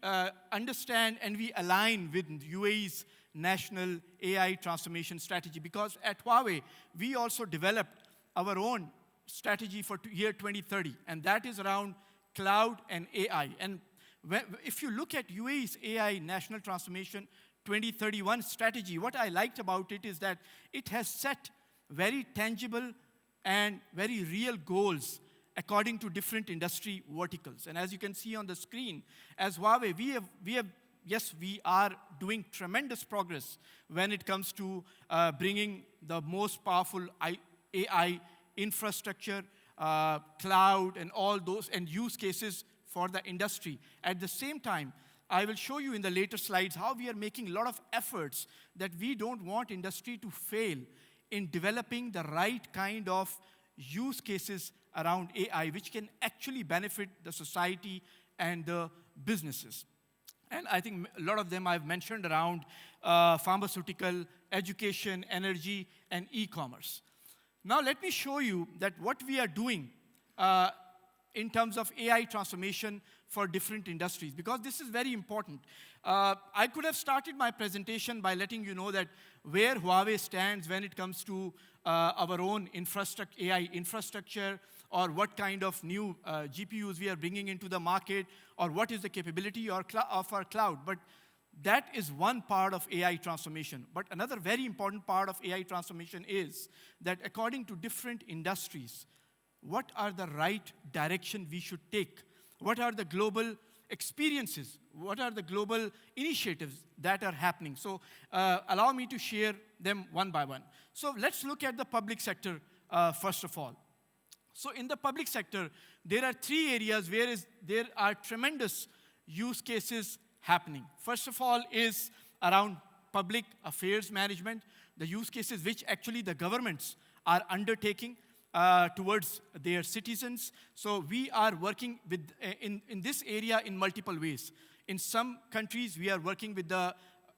understand and we align with UAE's national AI transformation strategy, because at Huawei, we also developed our own strategy for year 2030, and that is around cloud and AI. And if you look at UAE's AI National Transformation 2031 strategy, what I liked about it is that it has set very tangible and very real goals according to different industry verticals. And as you can see on the screen, as Huawei, yes, we are doing tremendous progress when it comes to bringing the most powerful AI infrastructure, cloud, and all those, and use cases for the industry. At the same time, I will show you in the later slides how we are making a lot of efforts that we don't want industry to fail in developing the right kind of use cases around AI, which can actually benefit the society and the businesses. And I think a lot of them I've mentioned around pharmaceutical, education, energy, and e-commerce. Now let me show you that what we are doing in terms of AI transformation for different industries, because this is very important. I could have started my presentation by letting you know that where Huawei stands when it comes to our own AI infrastructure, or what kind of new GPUs we are bringing into the market, or what is the capability of our cloud. But that is one part of AI transformation. But another very important part of AI transformation is that according to different industries, what are the right direction we should take? What are the global experiences? What are the global initiatives that are happening? So allow me to share them one by one. So let's look at the public sector first of all. So in the public sector, there are three areas where there are tremendous use cases happening. First of all is around public affairs management, the use cases which actually the governments are undertaking towards their citizens. So we are working with, in this area in multiple ways. In some countries, we are working with the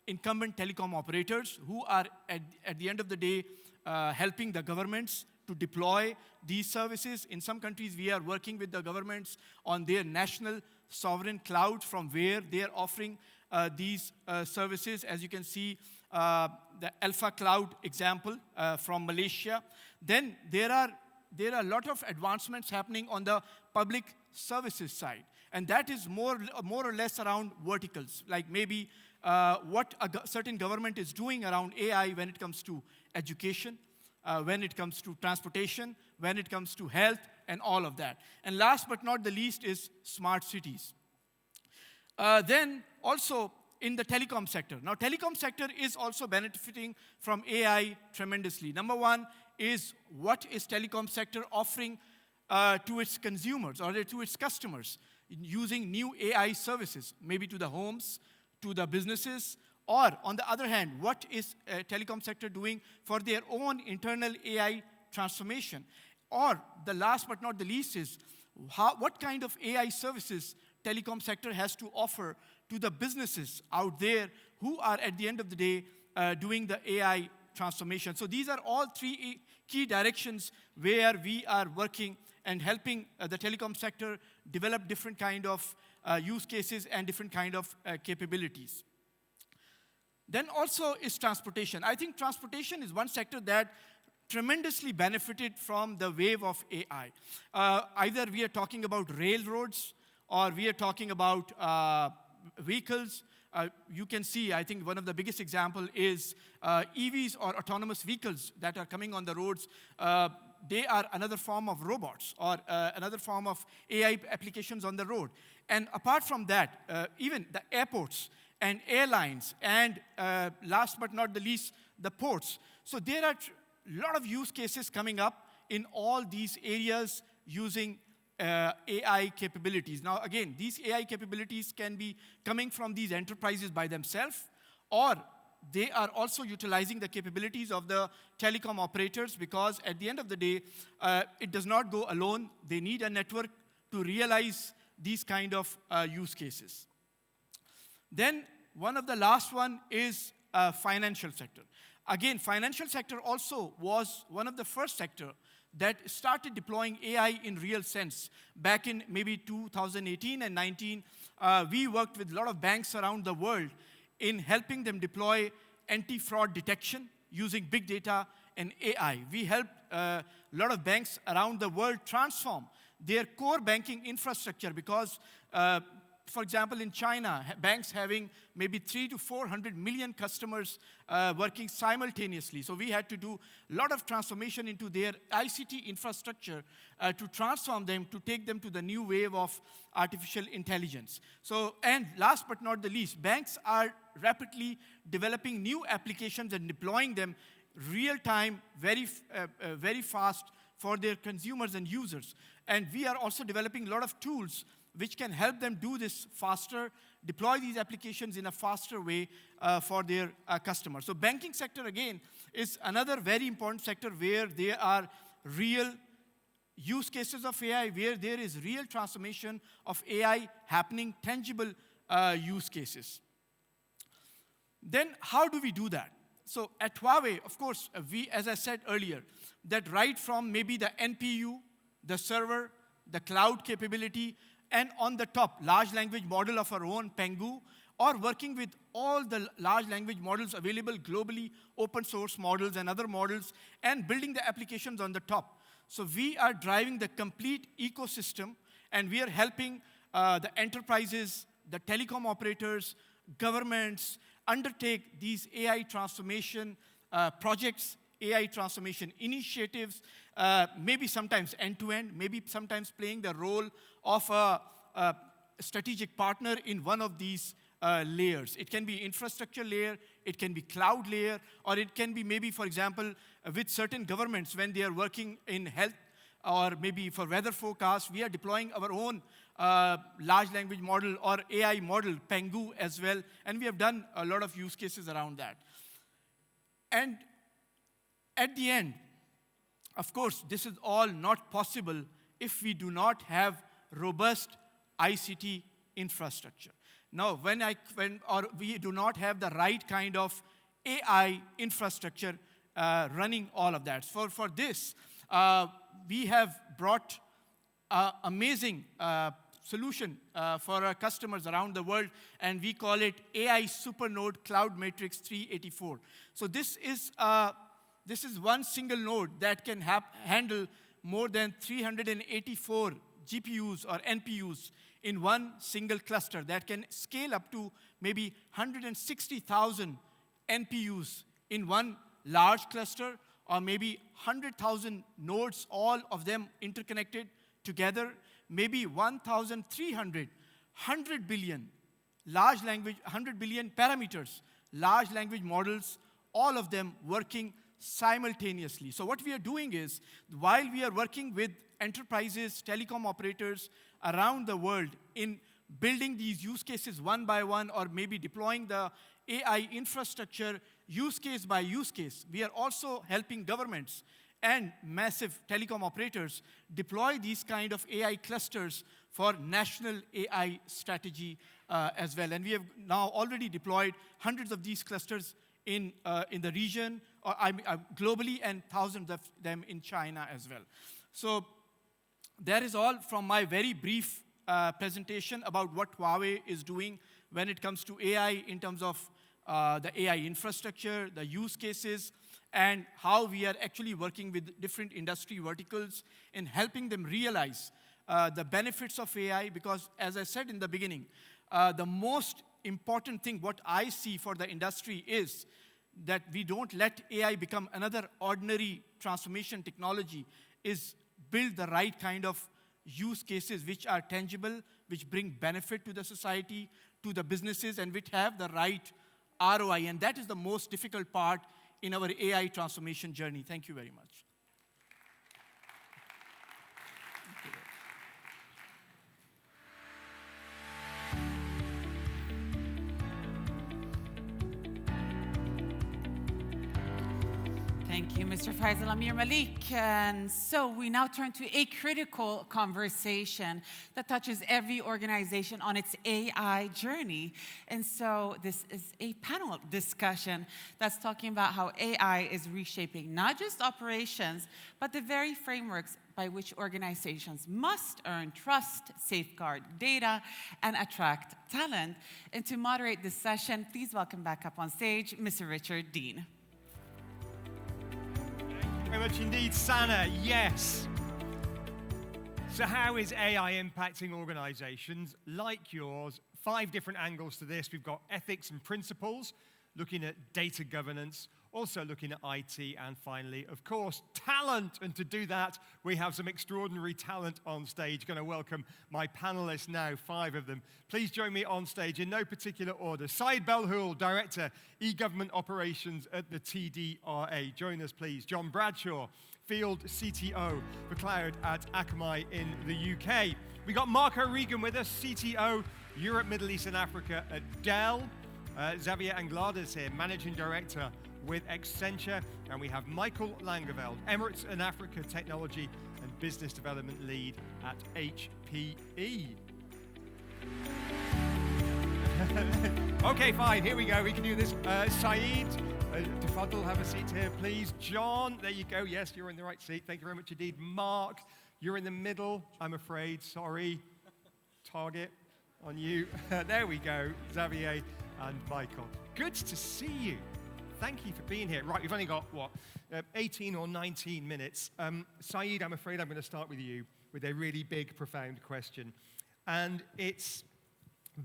incumbent telecom operators who are, at the end of the day, helping the governments to deploy these services. In some countries, we are working with the governments on their national sovereign cloud from where they are offering these services. As you can see, the Alpha Cloud example from Malaysia. Then there are a lot of advancements happening on the public services side. And that is more or less around verticals, like maybe what a certain government is doing around AI when it comes to education, when it comes to transportation, when it comes to health, and all of that. And last but not the least is smart cities. Then also in the telecom sector. Now, telecom sector is also benefiting from AI tremendously. Number one is, what is telecom sector offering to its consumers or to its customers using new AI services, maybe to the homes, to the businesses, or on the other hand, what is telecom sector doing for their own internal AI transformation? Or the last but not the least is, what kind of AI services telecom sector has to offer to the businesses out there who are, at the end of the day, doing the AI transformation. So these are all three key directions where we are working and helping the telecom sector develop different kind of use cases and different kind of capabilities. Then also is transportation. I think transportation is one sector that tremendously benefited from the wave of AI. Either we are talking about railroads or we are talking about vehicles. You can see, I think one of the biggest example is EVs or autonomous vehicles that are coming on the roads. They are another form of robots or another form of AI applications on the road. And apart from that, even the airports and airlines and last but not the least, the ports. So there are a lot of use cases coming up in all these areas using AI capabilities. Now, again, these AI capabilities can be coming from these enterprises by themselves, or they are also utilizing the capabilities of the telecom operators, because at the end of the day, it does not go alone. They need a network to realize these kind of use cases. Then one of the last one is financial sector. Again, financial sector also was one of the first sector that started deploying AI in real sense. Back in maybe 2018 and 19, we worked with a lot of banks around the world in helping them deploy anti-fraud detection using big data and AI. We helped a lot of banks around the world transform their core banking infrastructure, because for example, in China, banks having maybe 300 to 400 million customers working simultaneously. So we had to do a lot of transformation into their ICT infrastructure to transform them, to take them to the new wave of artificial intelligence. So, and last but not the least, banks are rapidly developing new applications and deploying them real time, very fast for their consumers and users. And we are also developing a lot of tools which can help them do this faster, deploy these applications in a faster way for their customers. So banking sector, again, is another very important sector where there are real use cases of AI, where there is real transformation of AI happening, tangible use cases. Then how do we do that? So at Huawei, of course, we, as I said earlier, that right from maybe the NPU, the server, the cloud capability, and on the top, large language model of our own, Pengu, or working with all the large language models available globally, open source models and other models, and building the applications on the top. So we are driving the complete ecosystem, and we are helping the enterprises, the telecom operators, governments, undertake these AI transformation projects, AI transformation initiatives, maybe sometimes end-to-end, maybe sometimes playing the role of a strategic partner in one of these layers. It can be infrastructure layer, it can be cloud layer, or it can be maybe, for example, with certain governments when they are working in health or maybe for weather forecast, we are deploying our own large language model or AI model, Pengu as well, and we have done a lot of use cases around that. And at the end, of course, this is all not possible if we do not have robust ICT infrastructure. Now, or we do not have the right kind of AI infrastructure running all of that. For this, we have brought an amazing solution for our customers around the world, and we call it AI Supernode Cloud Matrix 384. So this is one single node that can handle more than 384 GPUs or NPUs in one single cluster that can scale up to maybe 160,000 NPUs in one large cluster, or maybe 100,000 nodes, all of them interconnected together, maybe 1,300, 100 billion large language, 100 billion parameters, large language models, all of them working simultaneously. So what we are doing is, while we are working with enterprises, telecom operators around the world in building these use cases one by one, or maybe deploying the AI infrastructure use case by use case, we are also helping governments and massive telecom operators deploy these kind of AI clusters for national AI strategy as well. And we have now already deployed hundreds of these clusters in the region, or globally, and thousands of them in China as well. So that is all from my very brief presentation about what Huawei is doing when it comes to AI, in terms of the AI infrastructure, the use cases, and how we are actually working with different industry verticals in helping them realize the benefits of AI. Because as I said in the beginning, the most important thing, what I see for the industry, is that we don't let AI become another ordinary transformation technology, is build the right kind of use cases which are tangible, which bring benefit to the society, to the businesses, and which have the right ROI. And that is the most difficult part in our AI transformation journey. Thank you very much. Thank you, Mr. Faisal Amir Malik. And so we now turn to a critical conversation that touches every organization on its AI journey. And so this is a panel discussion that's talking about how AI is reshaping not just operations, but the very frameworks by which organizations must earn trust, safeguard data, and attract talent. And to moderate this session, please welcome back up on stage Mr. Richard Dean. Very much indeed, Sana, yes. So how is AI impacting organizations like yours? 5 different angles to this. We've got ethics and principles, looking at data governance, also looking at IT, and finally, of course, talent. And to do that, we have some extraordinary talent on stage. Going to welcome my panelists now, 5 of them. Please join me on stage in no particular order. Saeed Belhoul, Director, E-Government Operations at the TDRA. Join us, please. John Bradshaw, Field CTO for Cloud at Akamai in the UK. We got Marco Regan with us, CTO, Europe, Middle East and Africa at Dell. Xavier Anglades here, Managing Director with Accenture. And we have Michael Langeveld, Emirates and Africa Technology and Business Development Lead at HPE. Okay, fine, here we go. We can do this. Saeed, Tafadhal, have a seat here, please. John, there you go. Yes, you're in the right seat. Thank you very much indeed. Mark, you're in the middle, I'm afraid. Sorry. Target on you. There we go. Xavier and Michael. Good to see you. Thank you for being here. Right, we've only got, 18 or 19 minutes. Saeed, I'm afraid I'm going to start with you with a really big, profound question. And it's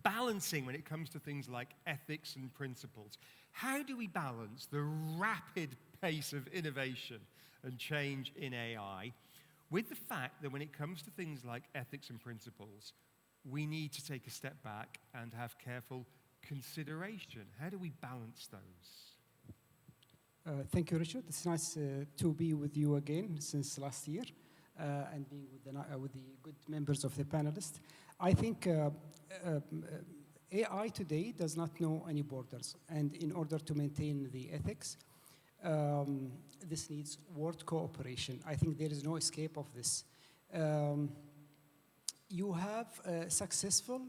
balancing when it comes to things like ethics and principles. How do we balance the rapid pace of innovation and change in AI with the fact that when it comes to things like ethics and principles, we need to take a step back and have careful consideration? How do we balance those? Thank you, Richard. It's nice to be with you again since last year and being with the good members of the panelists. I think AI today does not know any borders, and in order to maintain the ethics, this needs world cooperation. I think there is no escape of this. You have successful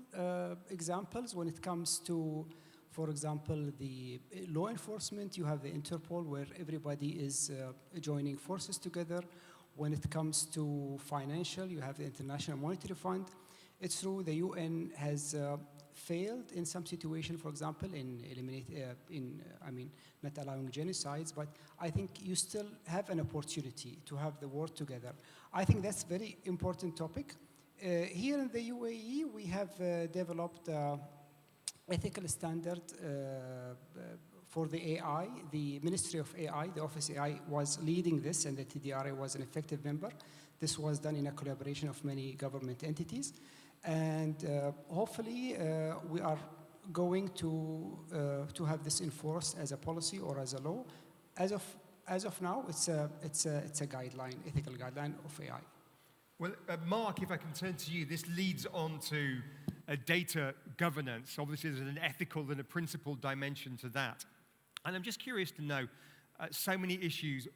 examples when it comes to, for example, the law enforcement. You have the Interpol, where everybody is joining forces together. When it comes to financial, you have the International Monetary Fund. It's true the UN has failed in some situation, for example, in not allowing genocides, but I think you still have an opportunity to have the world together. I think that's a very important topic. Here in the UAE, we have developed ethical standard for the AI. The Ministry of AI, the Office AI, was leading this, and the TDRA was an effective member. This was done in a collaboration of many government entities. And hopefully, we are going to have this enforced as a policy or as a law. As of now, it's a guideline, ethical guideline of AI. Well, Mark, if I can turn to you, this leads on to data governance. Obviously, there's an ethical and a principled dimension to that. And I'm just curious to know, so many issues,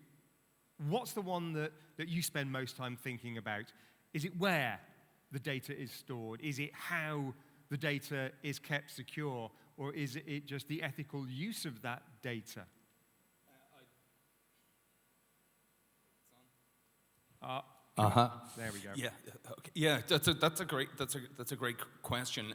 what's the one that you spend most time thinking about? Is it where the data is stored? Is it how the data is kept secure? Or is it just the ethical use of that data? There we go. Yeah. Okay. Yeah. That's a great question.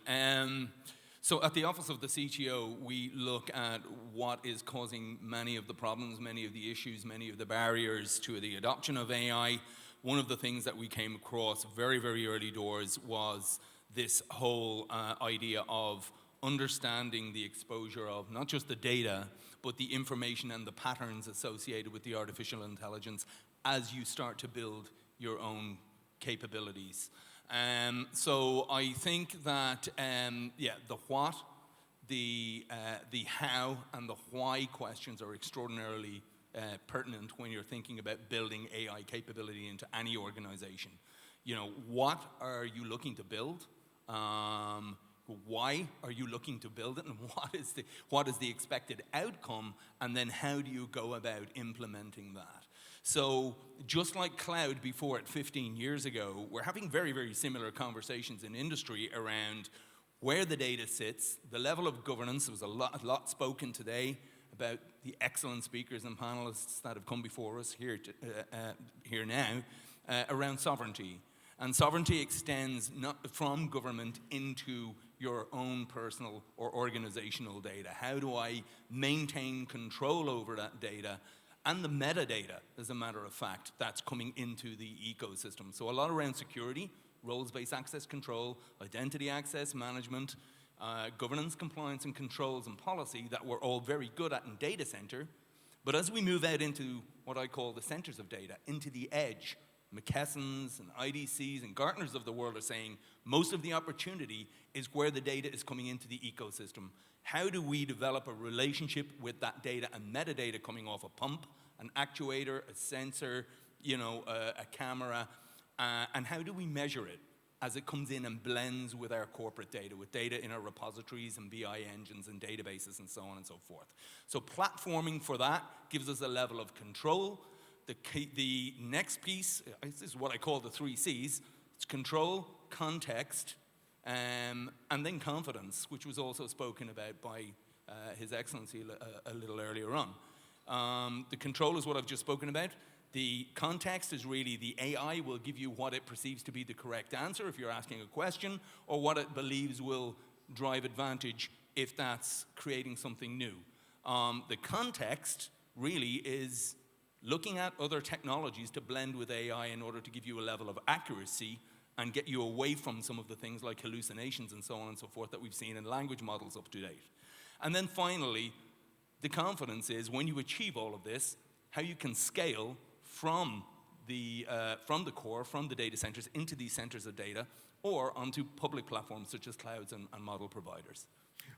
So at the office of the CTO, we look at what is causing many of the problems, many of the issues, many of the barriers to the adoption of AI. One of the things that we came across very, very early doors was this whole idea of understanding the exposure of not just the data, but the information and the patterns associated with the artificial intelligence as you start to build your own capabilities. So I think that, the what, the how, and the why questions are extraordinarily pertinent when you're thinking about building AI capability into any organization. You know, what are you looking to build? Why are you looking to build it? And what is the expected outcome? And then how do you go about implementing that? So just like cloud before it 15 years ago, we're having very, very similar conversations in industry around where the data sits, the level of governance. There was a lot spoken today about the excellent speakers and panelists that have come before us here now around sovereignty. And sovereignty extends not from government into your own personal or organizational data. How do I maintain control over that data and the metadata, as a matter of fact, that's coming into the ecosystem. So a lot around security, roles-based access control, identity access management, governance, compliance, and controls and policy that we're all very good at in data center. But as we move out into what I call the centers of data, into the edge, McKesson's and IDC's and Gartner's of the world are saying most of the opportunity is where the data is coming into the ecosystem. How do we develop a relationship with that data and metadata coming off a pump, an actuator, a sensor, a camera, and how do we measure it as it comes in and blends with our corporate data, with data in our repositories and BI engines and databases and so on and so forth. So platforming for that gives us a level of control. The next piece, this is what I call the 3 C's. It's control, context, and then confidence, which was also spoken about by His Excellency a little earlier on. The control is what I've just spoken about. The context is really the AI will give you what it perceives to be the correct answer if you're asking a question, or what it believes will drive advantage if that's creating something new. The context really is looking at other technologies to blend with AI in order to give you a level of accuracy and get you away from some of the things like hallucinations and so on and so forth that we've seen in language models up to date. And then finally, the confidence is when you achieve all of this, how you can scale from the core, from the data centers into these centers of data, or onto public platforms such as clouds and model providers.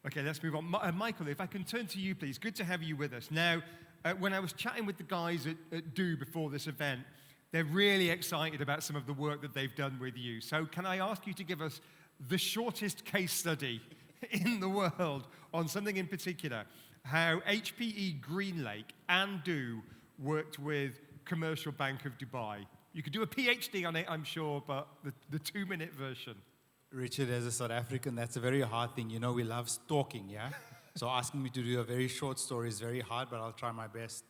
Okay, let's move on. Michael, if I can turn to you, please. Good to have you with us. Now, when I was chatting with the guys at Do before this event, they're really excited about some of the work that they've done with you. So can I ask you to give us the shortest case study in the world on something in particular, how HPE GreenLake and Do worked with Commercial Bank of Dubai? You could do a PhD on it, I'm sure, but the 2-minute version. Richard, as a South African, that's a very hard thing. We love stalking, yeah? So asking me to do a very short story is very hard, but I'll try my best.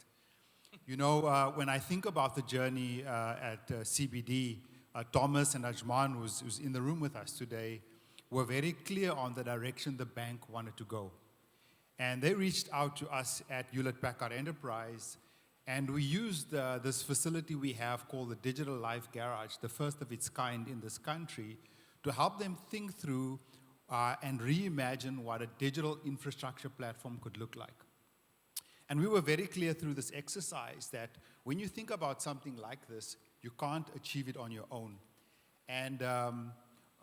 When I think about the journey at CBD, Thomas and Ajman, who's in the room with us today, were very clear on the direction the bank wanted to go. And they reached out to us at Hewlett-Packard Enterprise, and we used this facility we have called the Digital Life Garage, the first of its kind in this country, to help them think through and reimagine what a digital infrastructure platform could look like. And we were very clear through this exercise that when you think about something like this, you can't achieve it on your own. And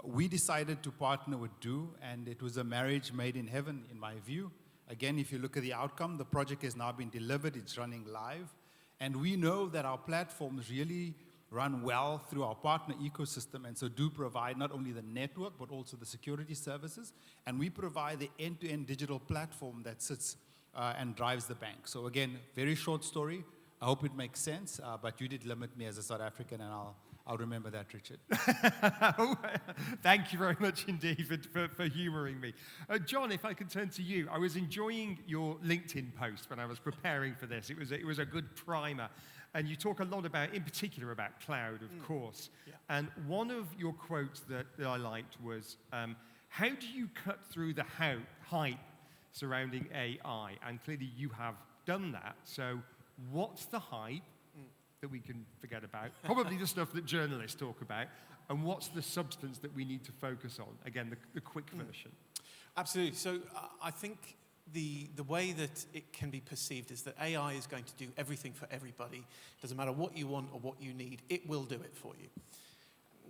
we decided to partner with Do, and it was a marriage made in heaven, in my view. Again, if you look at the outcome, the project has now been delivered, it's running live. And we know that our platforms really run well through our partner ecosystem, and so Do provide not only the network, but also the security services, and we provide the end-to-end digital platform that sits and drives the bank. So again, very short story. I hope it makes sense, but you did limit me as a South African, and I'll remember that, Richard. Thank you very much indeed for humoring me. John, if I could turn to you. I was enjoying your LinkedIn post when I was preparing for this. It was a good primer. And you talk a lot about, in particular, about cloud, of course. Yeah. And one of your quotes that I liked was, how do you cut through the hype surrounding AI? And clearly you have done that. So what's the hype that we can forget about? Probably the stuff that journalists talk about. And what's the substance that we need to focus on? Again, the quick version. Absolutely. So I think the way that it can be perceived is that AI is going to do everything for everybody. Doesn't matter what you want or what you need, it will do it for you.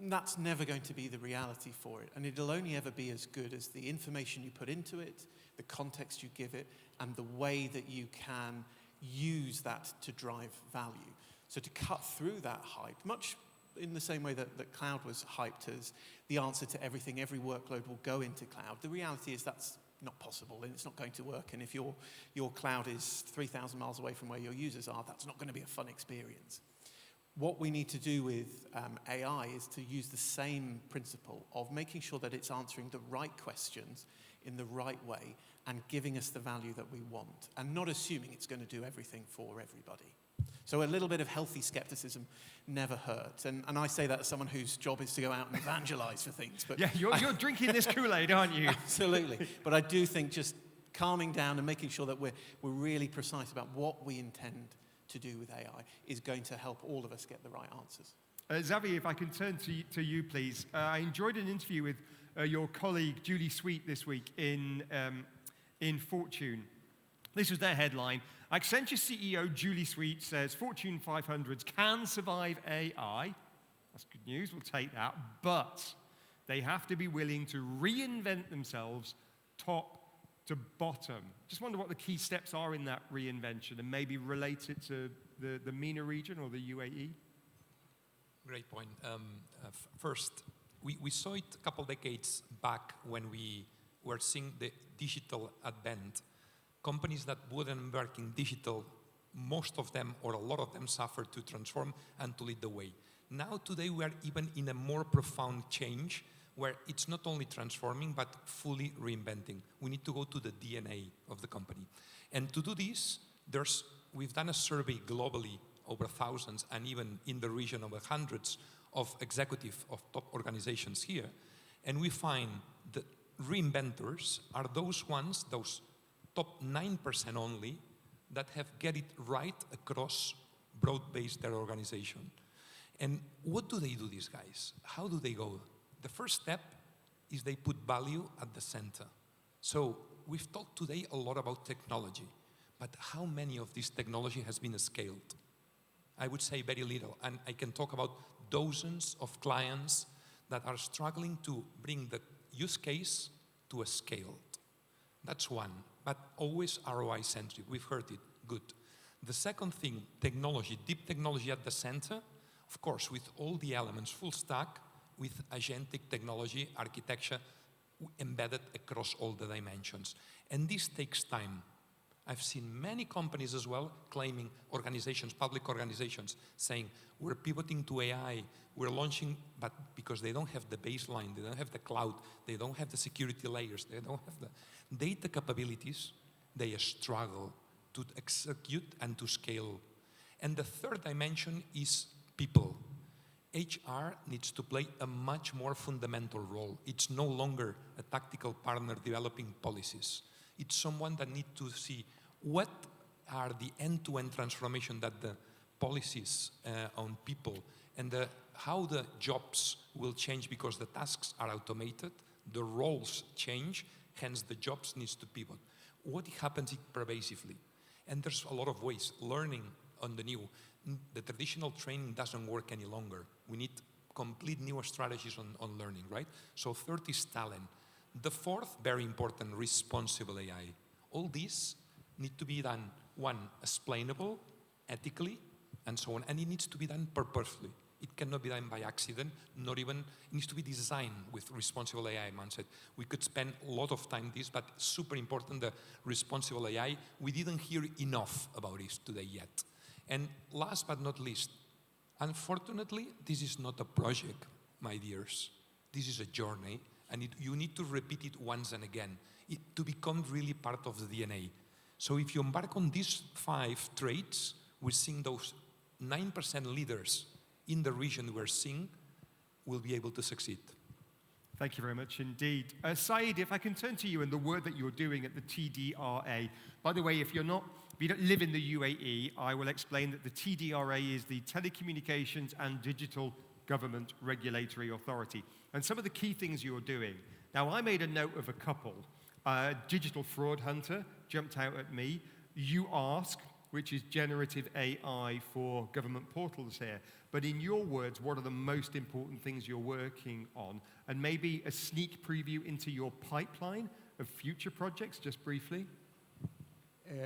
And that's never going to be the reality for it. And it'll only ever be as good as the information you put into it, the context you give it, and the way that you can use that to drive value. So to cut through that hype, much in the same way that cloud was hyped as the answer to everything, every workload will go into cloud, the reality is that's not possible, and it's not going to work. And if your cloud is 3,000 miles away from where your users are, that's not going to be a fun experience. What we need to do with AI is to use the same principle of making sure that it's answering the right questions in the right way and giving us the value that we want, and not assuming it's going to do everything for everybody. So a little bit of healthy skepticism never hurts. And I say that as someone whose job is to go out and evangelize for things. But yeah, you're drinking this Kool-Aid, aren't you? Absolutely. But I do think just calming down and making sure that we're really precise about what we intend to do with AI is going to help all of us get the right answers. Xavier, if I can turn to you, please. I enjoyed an interview with your colleague, Julie Sweet, this week in Fortune. This was their headline. Accenture CEO Julie Sweet says Fortune 500s can survive AI. That's good news, we'll take that. But they have to be willing to reinvent themselves top to bottom. Just wonder what the key steps are in that reinvention and maybe relate it to the MENA region or the UAE. Great point. First, we saw it a couple decades back when we were seeing the digital advent. Companies that wouldn't work in digital, most of them or a lot of them suffered to transform and to lead the way. Now today we are even in a more profound change where it's not only transforming but fully reinventing. We need to go to the DNA of the company. And to do this, we've done a survey globally over thousands and even in the region over hundreds of executives of top organizations here. And we find that reinventors are those ones, those top 9% only, that have get it right across broad-based their organization. And what do they do, these guys? How do they go? The first step is they put value at the center. So we've talked today a lot about technology, but how many of this technology has been scaled? I would say very little, and I can talk about dozens of clients that are struggling to bring the use case to a scale. That's one, but always ROI-centric. We've heard it, good. The second thing, technology, deep technology at the center, of course, with all the elements, full stack, with agentic technology, architecture, embedded across all the dimensions. And this takes time. I've seen many companies as well claiming, organizations, public organizations, saying, we're pivoting to AI, we're launching, but because they don't have the baseline, they don't have the cloud, they don't have the security layers, they don't have the data capabilities, they struggle to execute and to scale. And the third dimension is people. HR needs to play a much more fundamental role. It's no longer a tactical partner developing policies. It's someone that needs to see what are the end-to-end transformation that the policies on people and how the jobs will change because the tasks are automated, the roles change, hence the jobs needs to pivot. What happens pervasively? And there's a lot of ways, learning on the new. The traditional training doesn't work any longer. We need complete new strategies on learning, right? So third is talent. The fourth, very important, responsible AI. All these need to be done, one, explainable, ethically, and so on. And it needs to be done purposefully. It cannot be done by accident, not even, it needs to be designed with responsible AI mindset. We could spend a lot of time this, but super important, the responsible AI. We didn't hear enough about it today yet. And last but not least, unfortunately, this is not a project, my dears. This is a journey, and you need to repeat it once and again to become really part of the DNA. So if you embark on these 5 traits, we're seeing those 9% leaders in the region we're seeing will be able to succeed. Thank you very much indeed. Saeed, if I can turn to you and the work that you're doing at the TDRA. By the way, if you don't live in the UAE, I will explain that the TDRA is the Telecommunications and Digital Government Regulatory Authority. And some of the key things you're doing. Now, I made a note of a couple. Digital Fraud Hunter jumped out at me. You Ask, which is generative AI for government portals here. But in your words, what are the most important things you're working on? And maybe a sneak preview into your pipeline of future projects, just briefly.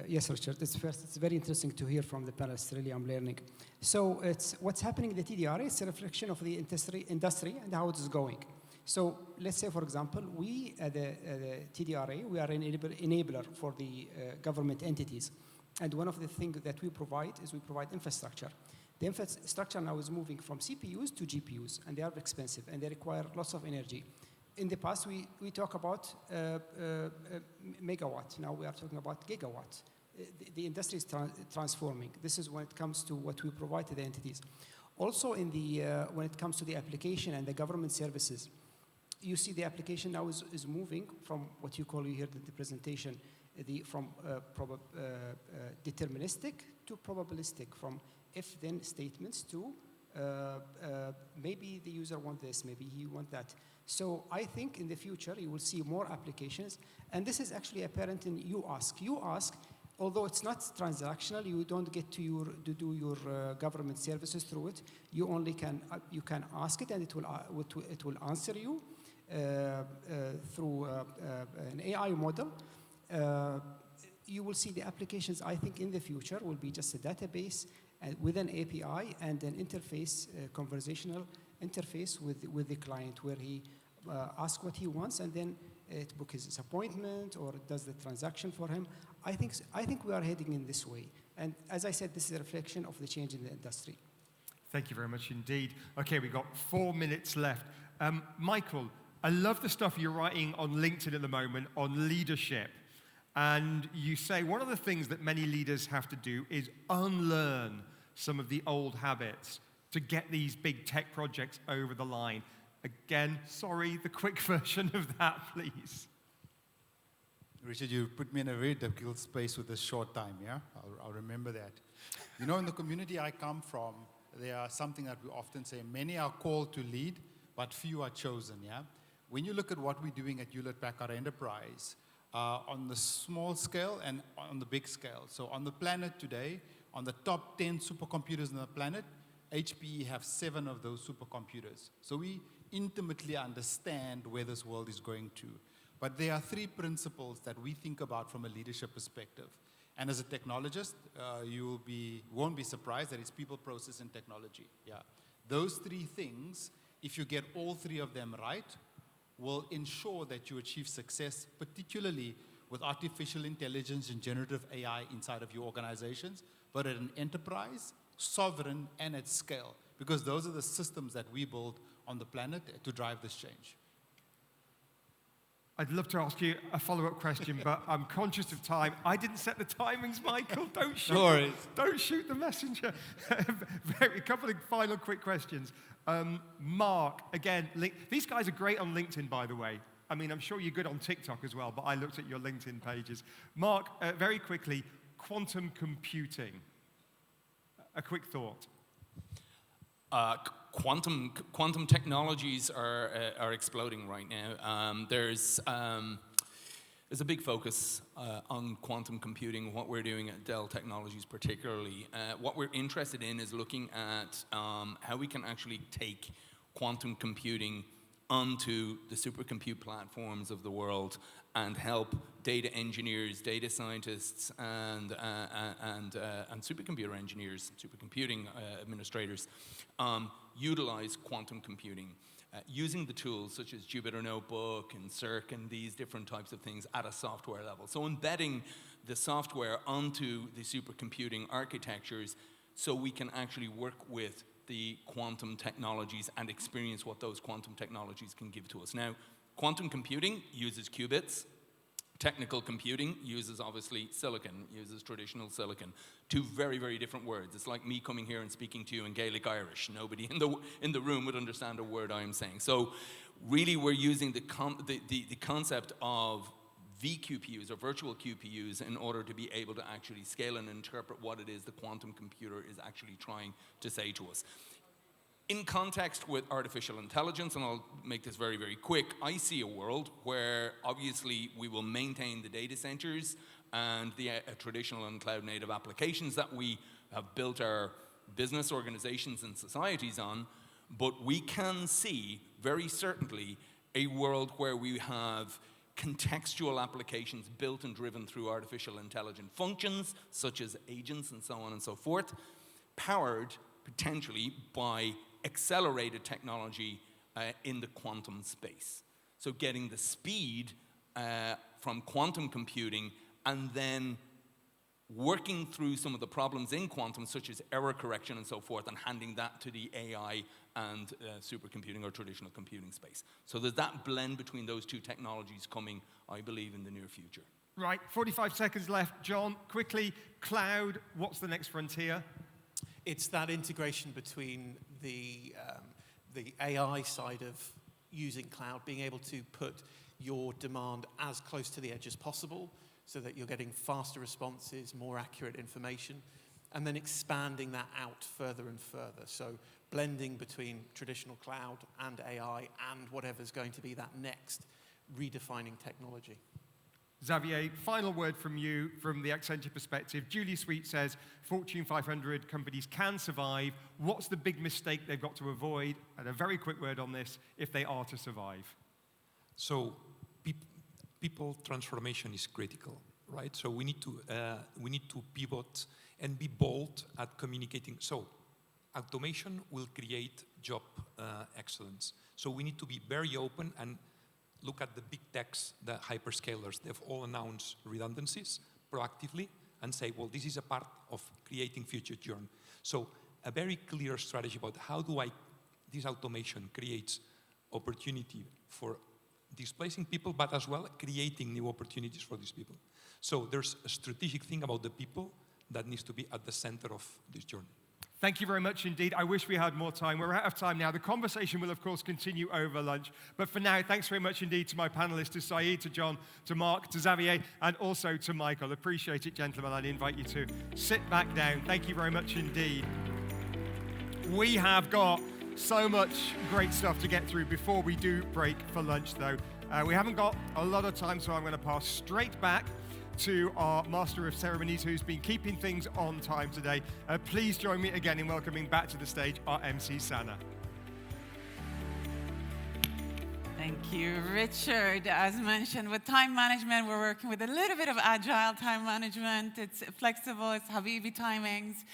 Yes, Richard. It's very interesting to hear from the panelists. Really, I'm learning. So what's happening in the TDRA is a reflection of the industry and how it is going. So let's say, for example, we at the TDRA, we are an enabler for the government entities. And one of the things that we provide is we provide infrastructure. The infrastructure now is moving from CPUs to GPUs, and they are expensive, and they require lots of energy. In the past, we talk about megawatt. Now we are talking about gigawatt. The industry is transforming. This is when it comes to what we provide to the entities. Also, when it comes to the application and the government services, you see the application now is moving from what you heard in the presentation, from deterministic to probabilistic, from if-then statements to maybe the user wants this, maybe he wants that. So I think in the future you will see more applications, and this is actually apparent in you ask. You ask, although it's not transactional, you don't get to do your government services through it. You only can ask it, and it will answer you through an AI model. You will see the applications, I think, in the future will be just a database with an API and an interface, conversational interface with the client, where he asks what he wants, and then it books his appointment or does the transaction for him. I think we are heading in this way. And as I said, this is a reflection of the change in the industry. Thank you very much indeed. Okay, we've got 4 minutes left. Michael, I love the stuff you're writing on LinkedIn at the moment on leadership. And you say one of the things that many leaders have to do is unlearn some of the old habits to get these big tech projects over the line. Again, sorry, the quick version of that, please. Richard, you put me in a very difficult space with this short time, yeah? I'll remember that. You know, in the community I come from, there are something that we often say, many are called to lead, but few are chosen, yeah? When you look at what we're doing at Hewlett-Packard Enterprise, on the small scale and on the big scale. So on the planet today, on the top 10 supercomputers on the planet, HPE have 7 of those supercomputers. So we intimately understand where this world is going to. But there are 3 principles that we think about from a leadership perspective. And as a technologist, you won't be surprised that it's people, process, and technology. Yeah. Those 3 things, if you get all 3 of them right, will ensure that you achieve success, particularly with artificial intelligence and generative AI inside of your organizations, but at an enterprise, sovereign, and at scale, because those are the systems that we build on the planet to drive this change. I'd love to ask you a follow-up question, but I'm conscious of time. I didn't set the timings, Michael. Don't shoot. No worries. Don't shoot the messenger. A couple of final quick questions. Mark, again, these guys are great on LinkedIn, by the way. I mean, I'm sure you're good on TikTok as well, but I looked at your LinkedIn pages. Mark, very quickly, quantum computing. A quick thought. Quantum technologies are exploding right now. There's a big focus on quantum computing, what we're doing at Dell Technologies particularly. What we're interested in is looking at how we can actually take quantum computing onto the supercompute platforms of the world and help data engineers, data scientists, and supercomputer engineers, supercomputing administrators, utilize quantum computing using the tools such as Jupyter Notebook and Circ and these different types of things at a software level. So embedding the software onto the supercomputing architectures so we can actually work with the quantum technologies and experience what those quantum technologies can give to us. Now, quantum computing uses qubits. Technical computing uses, obviously, silicon, uses traditional silicon. 2 very, very different words. It's like me coming here and speaking to you in Gaelic Irish. Nobody in the room would understand a word I am saying. So really we're using the concept of vQPUs or virtual QPUs in order to be able to actually scale and interpret what it is the quantum computer is actually trying to say to us. In context with artificial intelligence, and I'll make this very, very quick, I see a world where obviously we will maintain the data centers and the traditional and cloud-native applications that we have built our business organizations and societies on, but we can see very certainly a world where we have contextual applications built and driven through artificial intelligent functions, such as agents and so on and so forth, powered potentially by accelerated technology in the quantum space. So getting the speed from quantum computing and then working through some of the problems in quantum, such as error correction and so forth, and handing that to the AI and supercomputing or traditional computing space. So there's that blend between those 2 technologies coming, I believe, in the near future. Right, 45 seconds left. John, quickly, cloud, what's the next frontier? It's that integration between the AI side of using cloud, being able to put your demand as close to the edge as possible, so that you're getting faster responses, more accurate information, and then expanding that out further and further. So blending between traditional cloud and AI and whatever's going to be that next redefining technology. Xavier, final word from you from the Accenture perspective. Julie Sweet says Fortune 500 companies can survive. What's the big mistake they've got to avoid? And a very quick word on this, if they are to survive. So people transformation is critical, right? So we need to pivot and be bold at communicating. So automation will create job excellence. So we need to be very open and look at the big techs, the hyperscalers. They've all announced redundancies proactively and say, well, this is a part of creating future churn. So a very clear strategy about how this automation creates opportunity for displacing people, but as well creating new opportunities for these people. So there's a strategic thing about the people that needs to be at the center of this journey. Thank you very much indeed. I wish we had more time. We're out of time now. The conversation will, of course, continue over lunch. But for now, thanks very much indeed to my panelists, to Saeed, to John, to Mark, to Xavier, and also to Michael. Appreciate it, gentlemen. I'd invite you to sit back down. Thank you very much indeed. We have got so much great stuff to get through before we do break for lunch, though. We haven't got a lot of time, so I'm going to pass straight back to our Master of Ceremonies, who's been keeping things on time today. Please join me again in welcoming back to the stage our MC, Sana. Thank you, Richard. As mentioned, with time management, we're working with a little bit of agile time management. It's flexible, it's Habibi timings.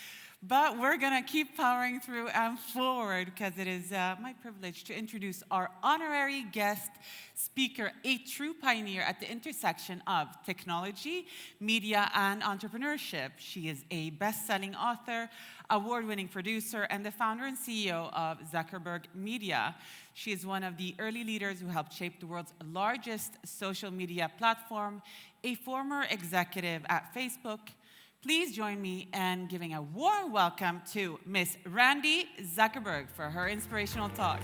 But we're going to keep powering through and forward because it is my privilege to introduce our honorary guest speaker, a true pioneer at the intersection of technology, media, and entrepreneurship. She is a best-selling author, award-winning producer, and the founder and CEO of Zuckerberg Media. She is one of the early leaders who helped shape the world's largest social media platform, a former executive at Facebook. Please join me in giving a warm welcome to Miss Randi Zuckerberg for her inspirational talk.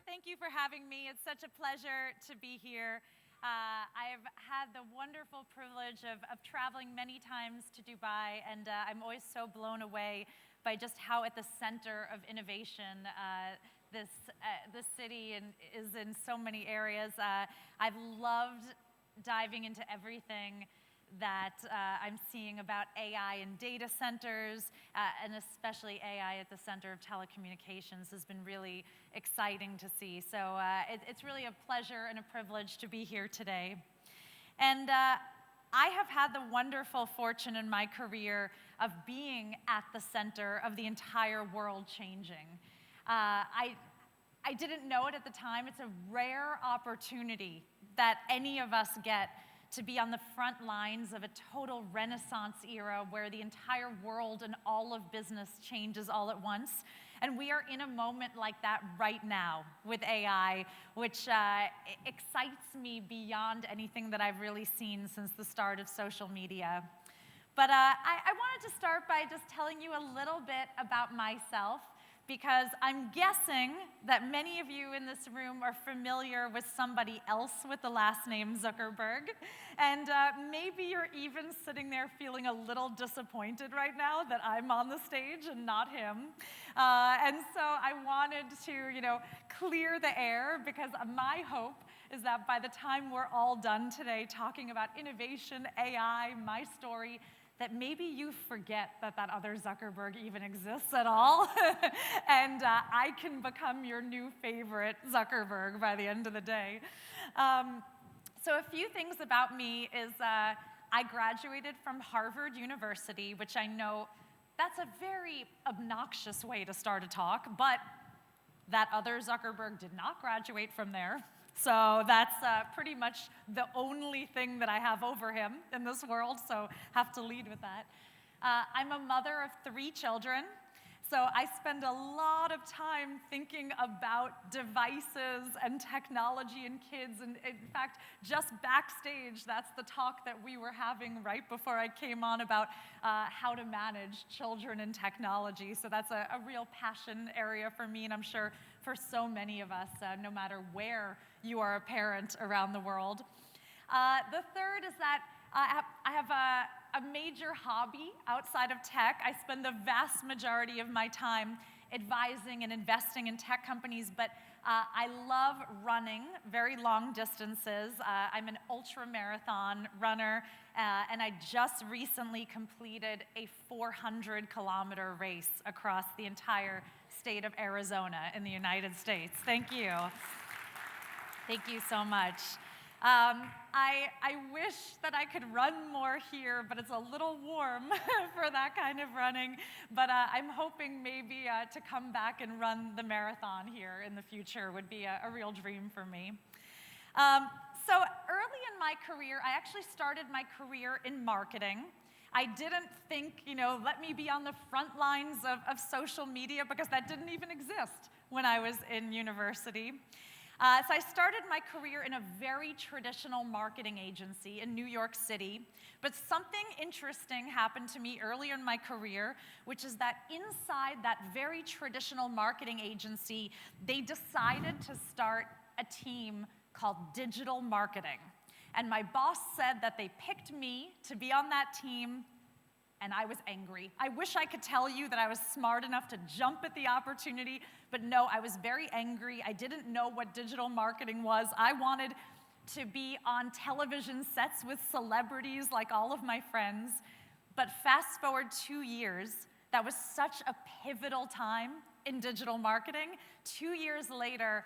Thank you for having me. It's such a pleasure to be here. I've had the wonderful privilege of traveling many times to Dubai, and I'm always so blown away by just how at the center of innovation this city is in so many areas. I've loved diving into everything that I'm seeing about AI in data centers, and especially AI at the center of telecommunications has been really exciting to see. So it's really a pleasure and a privilege to be here today. And I have had the wonderful fortune in my career of being at the center of the entire world changing. I didn't know it at the time. It's a rare opportunity that any of us get to be on the front lines of a total Renaissance era where the entire world and all of business changes all at once. And we are in a moment like that right now with AI, which excites me beyond anything that I've really seen since the start of social media. But I wanted to start by just telling you a little bit about myself, because I'm guessing that many of you in this room are familiar with somebody else with the last name Zuckerberg. And maybe you're even sitting there feeling a little disappointed right now that I'm on the stage and not him. And so I wanted to, clear the air, because my hope is that by the time we're all done today talking about innovation, AI, my story, that maybe you forget that other Zuckerberg even exists at all, and I can become your new favorite Zuckerberg by the end of the day. So a few things about me is I graduated from Harvard University, which I know that's a very obnoxious way to start a talk, but that other Zuckerberg did not graduate from there. So that's pretty much the only thing that I have over him in this world, so have to lead with that. I'm a mother of 3 children. So I spend a lot of time thinking about devices and technology and kids. And in fact, just backstage, that's the talk that we were having right before I came on about how to manage children and technology. So that's a real passion area for me, and I'm sure for so many of us, no matter where you are a parent around the world. The third is that I have a major hobby outside of tech. I spend the vast majority of my time advising and investing in tech companies, but I love running very long distances. I'm an ultra marathon runner, and I just recently completed a 400-kilometer race across the entire state of Arizona in the United States. Thank you. Thank you so much. I wish that I could run more here, but it's a little warm for that kind of running. But I'm hoping maybe to come back and run the marathon here in the future would be a real dream for me. So early in my career, I actually started my career in marketing. I didn't think, let me be on the front lines of social media, because that didn't even exist when I was in university. So I started my career in a very traditional marketing agency in New York City, but something interesting happened to me earlier in my career, which is that inside that very traditional marketing agency, they decided to start a team called digital marketing. And my boss said that they picked me to be on that team, and I was angry. I wish I could tell you that I was smart enough to jump at the opportunity, but no, I was very angry. I didn't know what digital marketing was. I wanted to be on television sets with celebrities like all of my friends. But fast forward 2 years, that was such a pivotal time in digital marketing. 2 years later,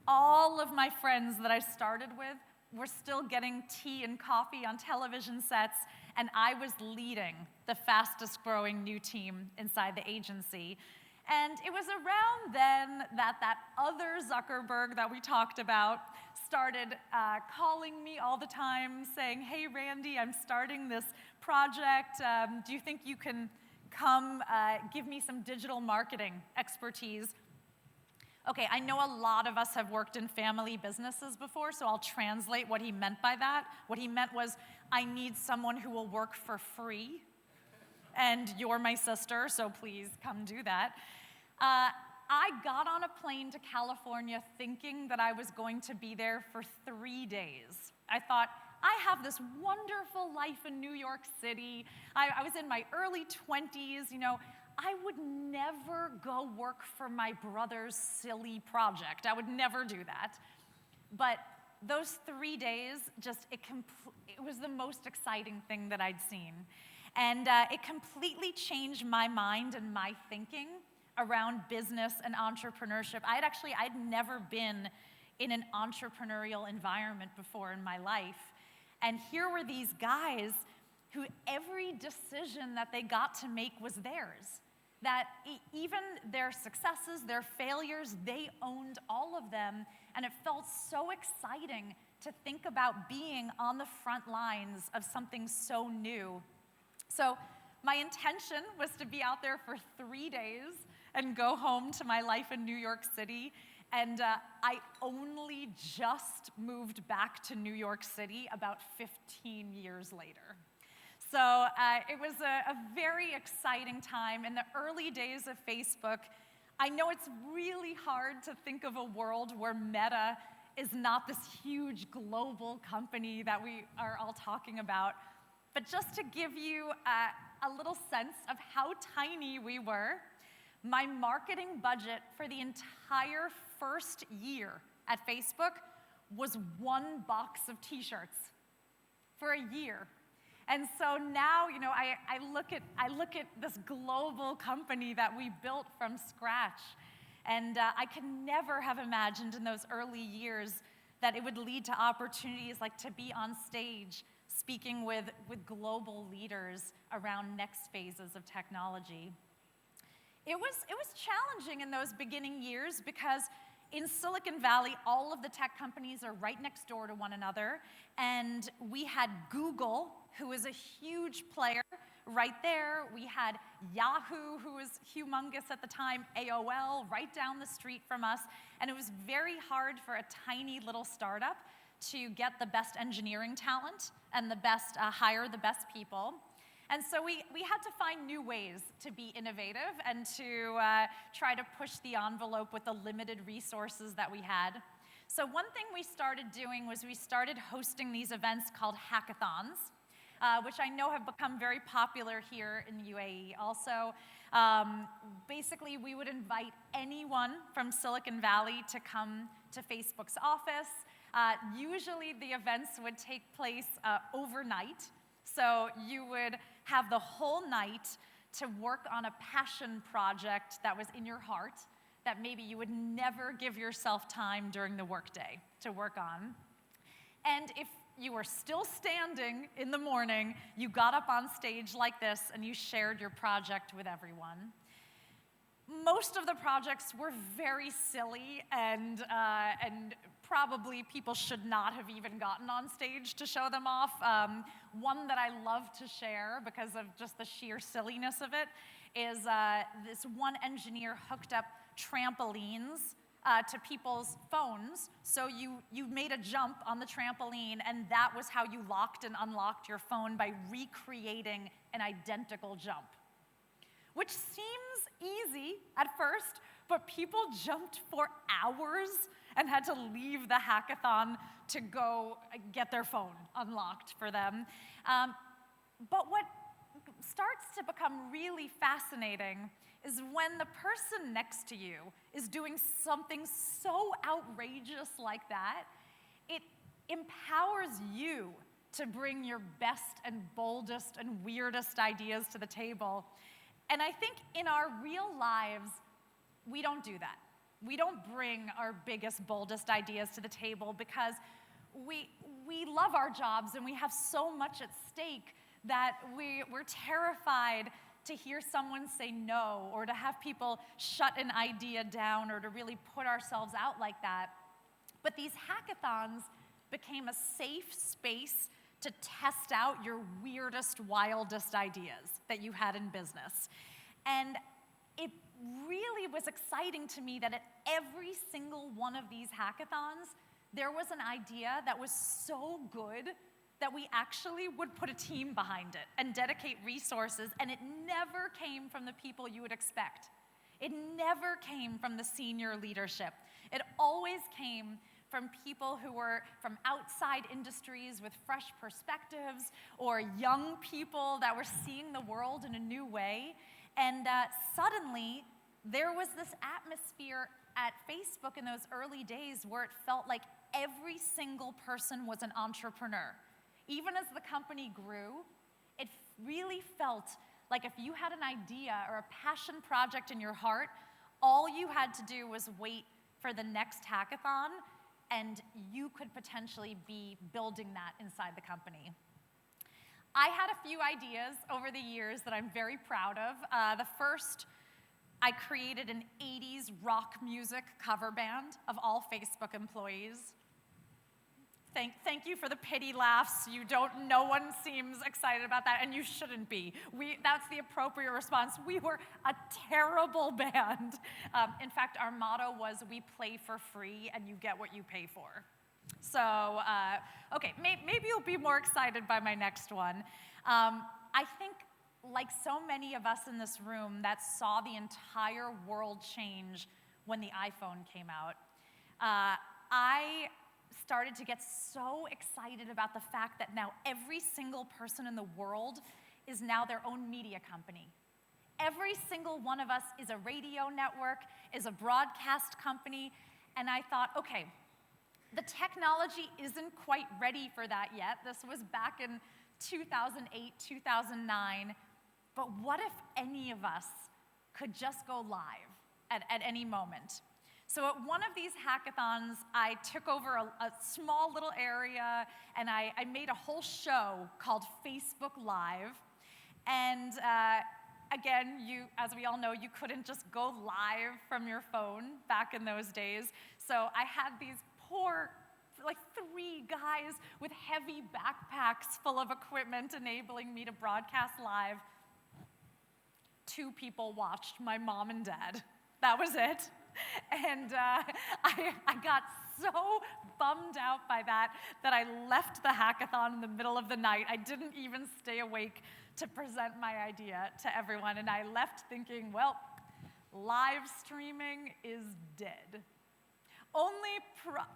all of my friends that I started with were still getting tea and coffee on television sets, and I was leading the fastest growing new team inside the agency. And it was around then that other Zuckerberg that we talked about started calling me all the time saying, hey, Randy, I'm starting this project. Do you think you can come give me some digital marketing expertise? Okay, I know a lot of us have worked in family businesses before, so I'll translate what he meant by that. What he meant was, I need someone who will work for free, and you're my sister, so please come do that. I got on a plane to California thinking that I was going to be there for 3 days. I thought, I have this wonderful life in New York City. I was in my early 20s, I would never go work for my brother's silly project. I would never do that. But those 3 days, it was the most exciting thing that I'd seen. And it completely changed my mind and my thinking around business and entrepreneurship. I'd never been in an entrepreneurial environment before in my life. And here were these guys who every decision that they got to make was theirs. That even their successes, their failures, they owned all of them. And it felt so exciting to think about being on the front lines of something so new. So my intention was to be out there for 3 days and go home to my life in New York City. And I only just moved back to New York City about 15 years later. So it was a very exciting time. In the early days of Facebook, I know it's really hard to think of a world where Meta is not this huge global company that we are all talking about. But just to give you a little sense of how tiny we were, my marketing budget for the entire first year at Facebook was 1 box of t-shirts for a year. And so now, I look at this global company that we built from scratch, and I could never have imagined in those early years that it would lead to opportunities like to be on stage speaking with global leaders around next phases of technology. It was challenging in those beginning years because in Silicon Valley, all of the tech companies are right next door to one another, and we had Google, who is a huge player right there. We had Yahoo, who was humongous at the time, AOL, right down the street from us. And it was very hard for a tiny little startup to get the best engineering talent and hire the best people. And so we had to find new ways to be innovative and to try to push the envelope with the limited resources that we had. So one thing we started doing was we started hosting these events called hackathons, which I know have become very popular here in the UAE also. Basically, we would invite anyone from Silicon Valley to come to Facebook's office. Usually the events would take place overnight. So you would have the whole night to work on a passion project that was in your heart that maybe you would never give yourself time during the workday to work on. And if you were still standing in the morning, you got up on stage like this and you shared your project with everyone. Most of the projects were very silly and probably people should not have even gotten on stage to show them off. One that I love to share because of just the sheer silliness of it is this one engineer hooked up trampolines to people's phones. So you made a jump on the trampoline, and that was how you locked and unlocked your phone by recreating an identical jump. Which seems easy at first, but people jumped for hours and had to leave the hackathon to go get their phone unlocked for them. But what starts to become really fascinating is when the person next to you is doing something so outrageous like that, it empowers you to bring your best and boldest and weirdest ideas to the table. And I think in our real lives, we don't do that. We don't bring our biggest, boldest ideas to the table because we love our jobs and we have so much at stake that we're terrified to hear someone say no or to have people shut an idea down or to really put ourselves out like that. But these hackathons became a safe space to test out your weirdest, wildest ideas that you had in business. And it really was exciting to me that at every single one of these hackathons, there was an idea that was so good that we actually would put a team behind it and dedicate resources, and it never came from the people you would expect. It never came from the senior leadership. It always came from people who were from outside industries with fresh perspectives or young people that were seeing the world in a new way. And suddenly, there was this atmosphere at Facebook in those early days where it felt like every single person was an entrepreneur. Even as the company grew, it really felt like if you had an idea or a passion project in your heart, all you had to do was wait for the next hackathon, and you could potentially be building that inside the company. I had a few ideas over the years that I'm very proud of. The first, I created an 80s rock music cover band of all Facebook employees. Thank you for the pity laughs. No one seems excited about that, and you shouldn't be. That's the appropriate response. We were a terrible band. In fact, our motto was, we play for free and you get what you pay for. So, okay, maybe you'll be more excited by my next one. I think, like so many of us in this room, that saw the entire world change when the iPhone came out. I started to get so excited about the fact that now every single person in the world is now their own media company. Every single one of us is a radio network, is a broadcast company, and I thought, okay, the technology isn't quite ready for that yet. This was back in 2008, 2009, but what if any of us could just go live at any moment? So at one of these hackathons, I took over a small little area, and I made a whole show called Facebook Live. And again, as we all know, you couldn't just go live from your phone back in those days. So I had these poor, like 3 guys with heavy backpacks full of equipment enabling me to broadcast live. 2 people watched, my mom and dad. That was it. And I got so bummed out by that I left the hackathon in the middle of the night. I didn't even stay awake to present my idea to everyone. And I left thinking, well, live streaming is dead. Only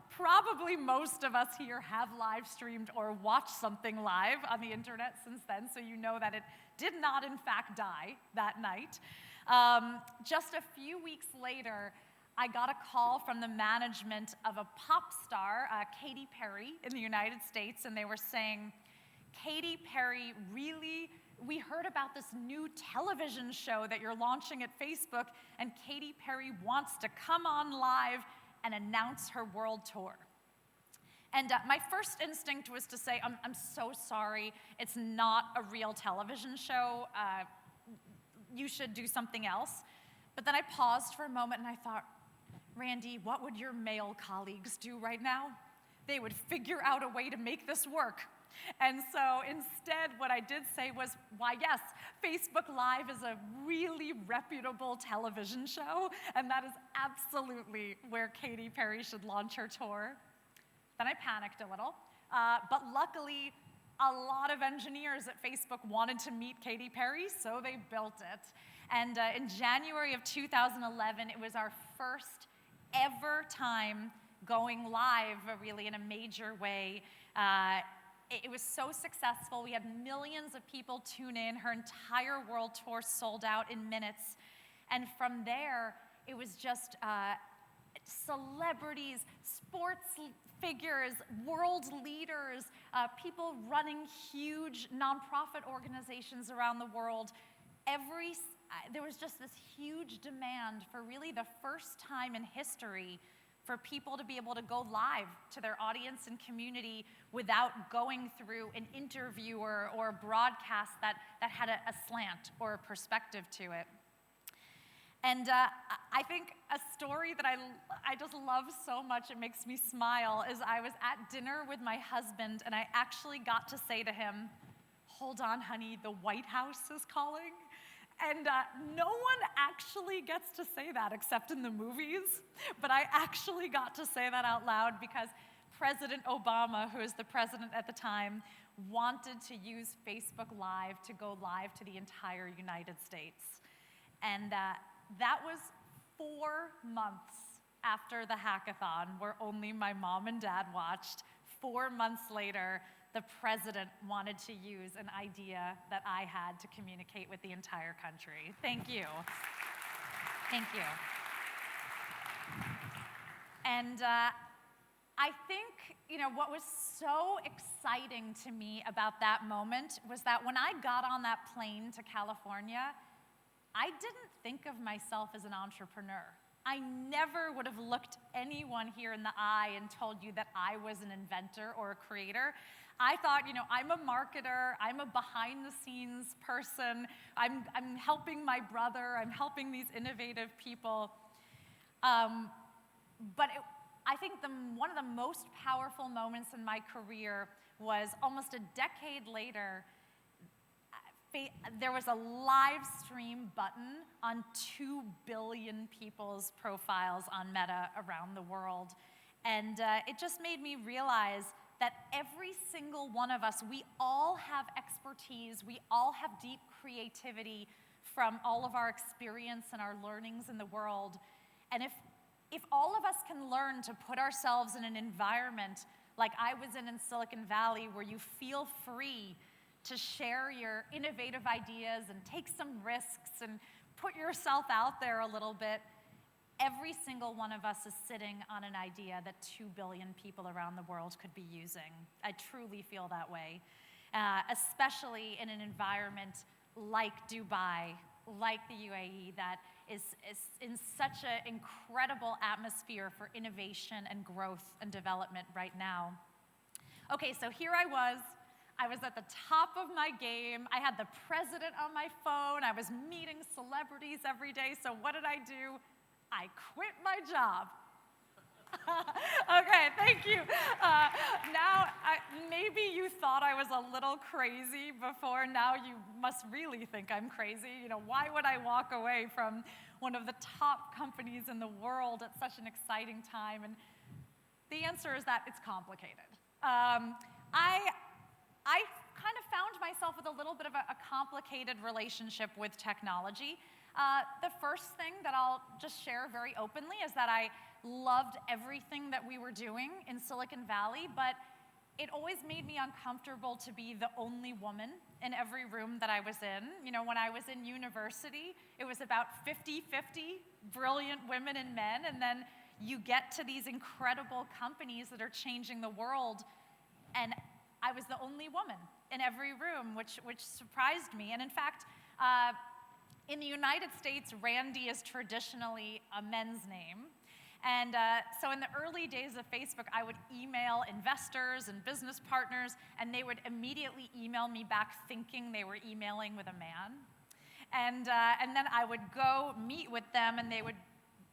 probably most of us here have live streamed or watched something live on the internet since then, so you know that it did not in fact die that night. Just a few weeks later, I got a call from the management of a pop star, Katy Perry, in the United States, and they were saying, Katy Perry, really, we heard about this new television show that you're launching at Facebook, and Katy Perry wants to come on live and announce her world tour. And my first instinct was to say, I'm so sorry, it's not a real television show. You should do something else. But then I paused for a moment and I thought, Randy, what would your male colleagues do right now? They would figure out a way to make this work. And so instead, what I did say was, why, yes, Facebook Live is a really reputable television show, and that is absolutely where Katy Perry should launch her tour. Then I panicked a little, but luckily, a lot of engineers at Facebook wanted to meet Katy Perry, so they built it. And in January of 2011, it was our first ever time going live, really in a major way. It was so successful. We had millions of people tune in. Her entire world tour sold out in minutes. And from there, it was just celebrities, sports figures, world leaders, people running huge nonprofit organizations around the world. There was just this huge demand for really the first time in history for people to be able to go live to their audience and community without going through an interview or a broadcast that had a slant or a perspective to it. And I think a story that I just love so much, it makes me smile, is I was at dinner with my husband and I actually got to say to him, hold on, honey, the White House is calling. And no one actually gets to say that except in the movies, but I actually got to say that out loud because President Obama, who was the president at the time, wanted to use Facebook Live to go live to the entire United States. And that was 4 months after the hackathon, where only my mom and dad watched. 4 months later, the president wanted to use an idea that I had to communicate with the entire country. Thank you. Thank you. And I think, what was so exciting to me about that moment was that when I got on that plane to California, I didn't think of myself as an entrepreneur. I never would have looked anyone here in the eye and told you that I was an inventor or a creator. I thought, I'm a marketer, I'm a behind-the-scenes person, I'm helping my brother, I'm helping these innovative people. But I think one of the most powerful moments in my career was almost a decade later. There was a live stream button on 2 billion people's profiles on Meta around the world. And it just made me realize that every single one of us, we all have expertise, we all have deep creativity from all of our experience and our learnings in the world. And if all of us can learn to put ourselves in an environment like I was in Silicon Valley, where you feel free to share your innovative ideas and take some risks and put yourself out there a little bit, every single one of us is sitting on an idea that 2 billion people around the world could be using. I truly feel that way, especially in an environment like Dubai, like the UAE, that is in such an incredible atmosphere for innovation and growth and development right now. Okay, so here I was at the top of my game. I had the president on my phone. I was meeting celebrities every day. So what did I do? I quit my job. Okay, thank you. Maybe you thought I was a little crazy before. Now you must really think I'm crazy. You know, why would I walk away from one of the top companies in the world at such an exciting time? And the answer is that it's complicated. I kind of found myself with a little bit of a complicated relationship with technology. The first thing that I'll just share very openly is that I loved everything that we were doing in Silicon Valley, but it always made me uncomfortable to be the only woman in every room that I was in. You know, when I was in university, it was about 50-50 brilliant women and men, and then you get to these incredible companies that are changing the world, and I was the only woman in every room, which surprised me. And in fact, in the United States, Randy is traditionally a men's name. And so in the early days of Facebook, I would email investors and business partners, and they would immediately email me back thinking they were emailing with a man. And then I would go meet with them, and they would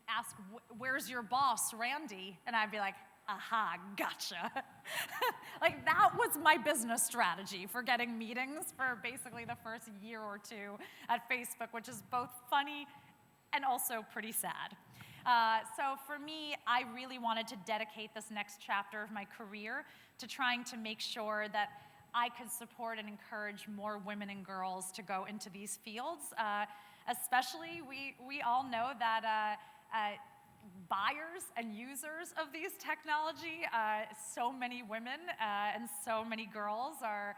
ask, where's your boss, Randy? And I'd be like, aha, gotcha. Like, that was my business strategy for getting meetings for basically the first year or two at Facebook, which is both funny and also pretty sad. So for me, I really wanted to dedicate this next chapter of my career to trying to make sure that I could support and encourage more women and girls to go into these fields. Especially, we all know that buyers and users of these technology, so many women and so many girls are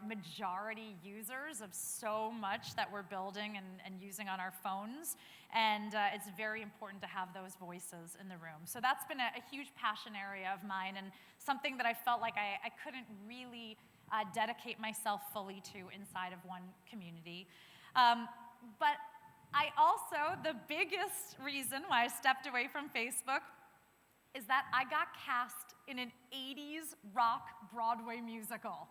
majority users of so much that we're building and using on our phones. And it's very important to have those voices in the room. So that's been a huge passion area of mine, and something that I felt like I couldn't really dedicate myself fully to inside of one community. But I also, the biggest reason why I stepped away from Facebook is that I got cast in an 80s rock Broadway musical.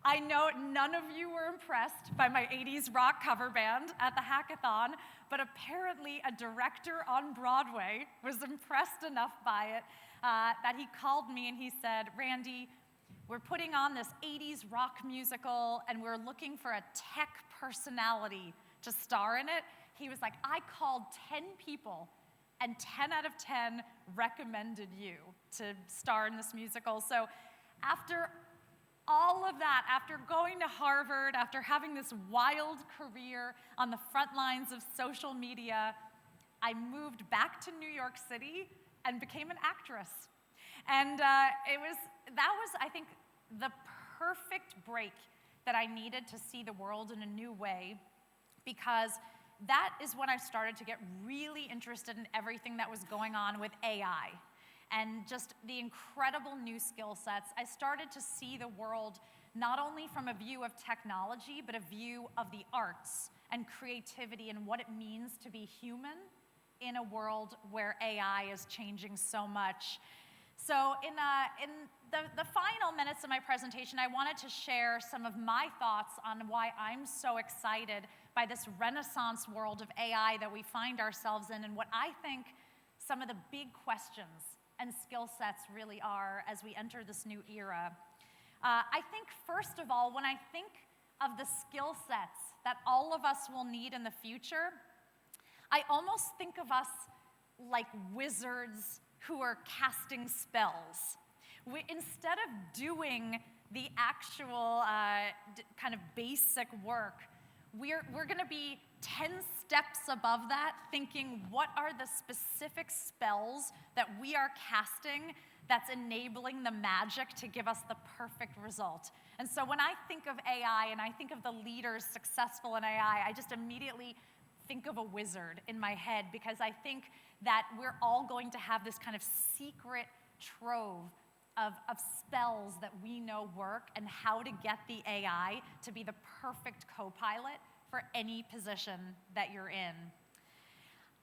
I know none of you were impressed by my 80s rock cover band at the hackathon, but apparently a director on Broadway was impressed enough by it that he called me and he said, Randy, we're putting on this 80s rock musical and we're looking for a tech personality to star in it. He was like, I called 10 people and 10 out of 10 recommended you to star in this musical. So after all of that, after going to Harvard, after having this wild career on the front lines of social media, I moved back to New York City and became an actress. And that was, I think, the perfect break that I needed to see the world in a new way, because that is when I started to get really interested in everything that was going on with AI and just the incredible new skill sets. I started to see the world not only from a view of technology, but a view of the arts and creativity and what it means to be human in a world where AI is changing so much. So in the final minutes of my presentation, I wanted to share some of my thoughts on why I'm so excited by this renaissance world of AI that we find ourselves in, and what I think some of the big questions and skill sets really are as we enter this new era. I think, first of all, when I think of the skill sets that all of us will need in the future, I almost think of us like wizards who are casting spells. Instead of doing the actual kind of basic work, we're going to be 10 steps above that, thinking what are the specific spells that we are casting that's enabling the magic to give us the perfect result. And so when I think of AI and I think of the leaders successful in AI, I just immediately think of a wizard in my head, because I think that we're all going to have this kind of secret trove of spells that we know work, and how to get the AI to be the perfect co-pilot for any position that you're in.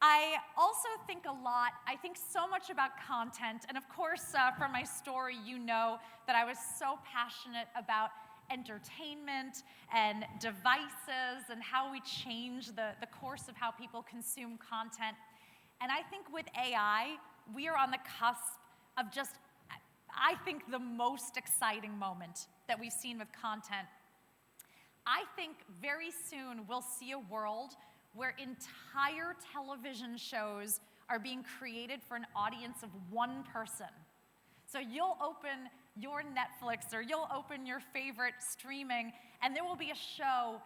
I also think I think so much about content, and of course, from my story, you know that I was so passionate about entertainment and devices and how we change the course of how people consume content. And I think with AI, we are on the cusp of just, I think, the most exciting moment that we've seen with content. I think very soon we'll see a world where entire television shows are being created for an audience of one person. So you'll open your Netflix or you'll open your favorite streaming, and there will be a show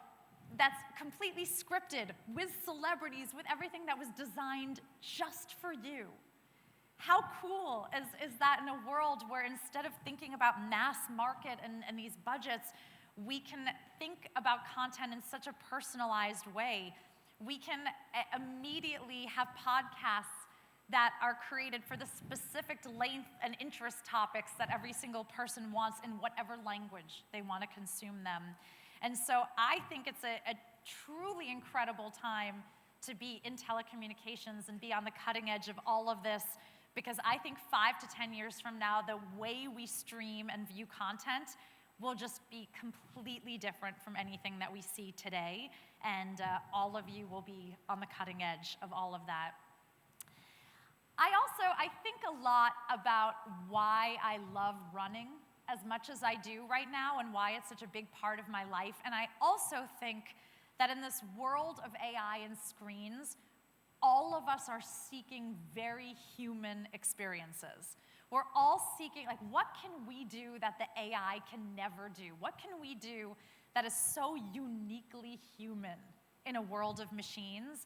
that's completely scripted with celebrities, with everything that was designed just for you. How cool is that in a world where instead of thinking about mass market and these budgets, we can think about content in such a personalized way. We can immediately have podcasts that are created for the specific length and interest topics that every single person wants in whatever language they want to consume them. And so I think it's a truly incredible time to be in telecommunications and be on the cutting edge of all of this, because I think 5 to 10 years from now, the way we stream and view content will just be completely different from anything that we see today, and all of you will be on the cutting edge of all of that. I think a lot about why I love running as much as I do right now and why it's such a big part of my life. And I also think that in this world of AI and screens, all of us are seeking very human experiences. We're all seeking, like, what can we do that the AI can never do? What can we do that is so uniquely human in a world of machines?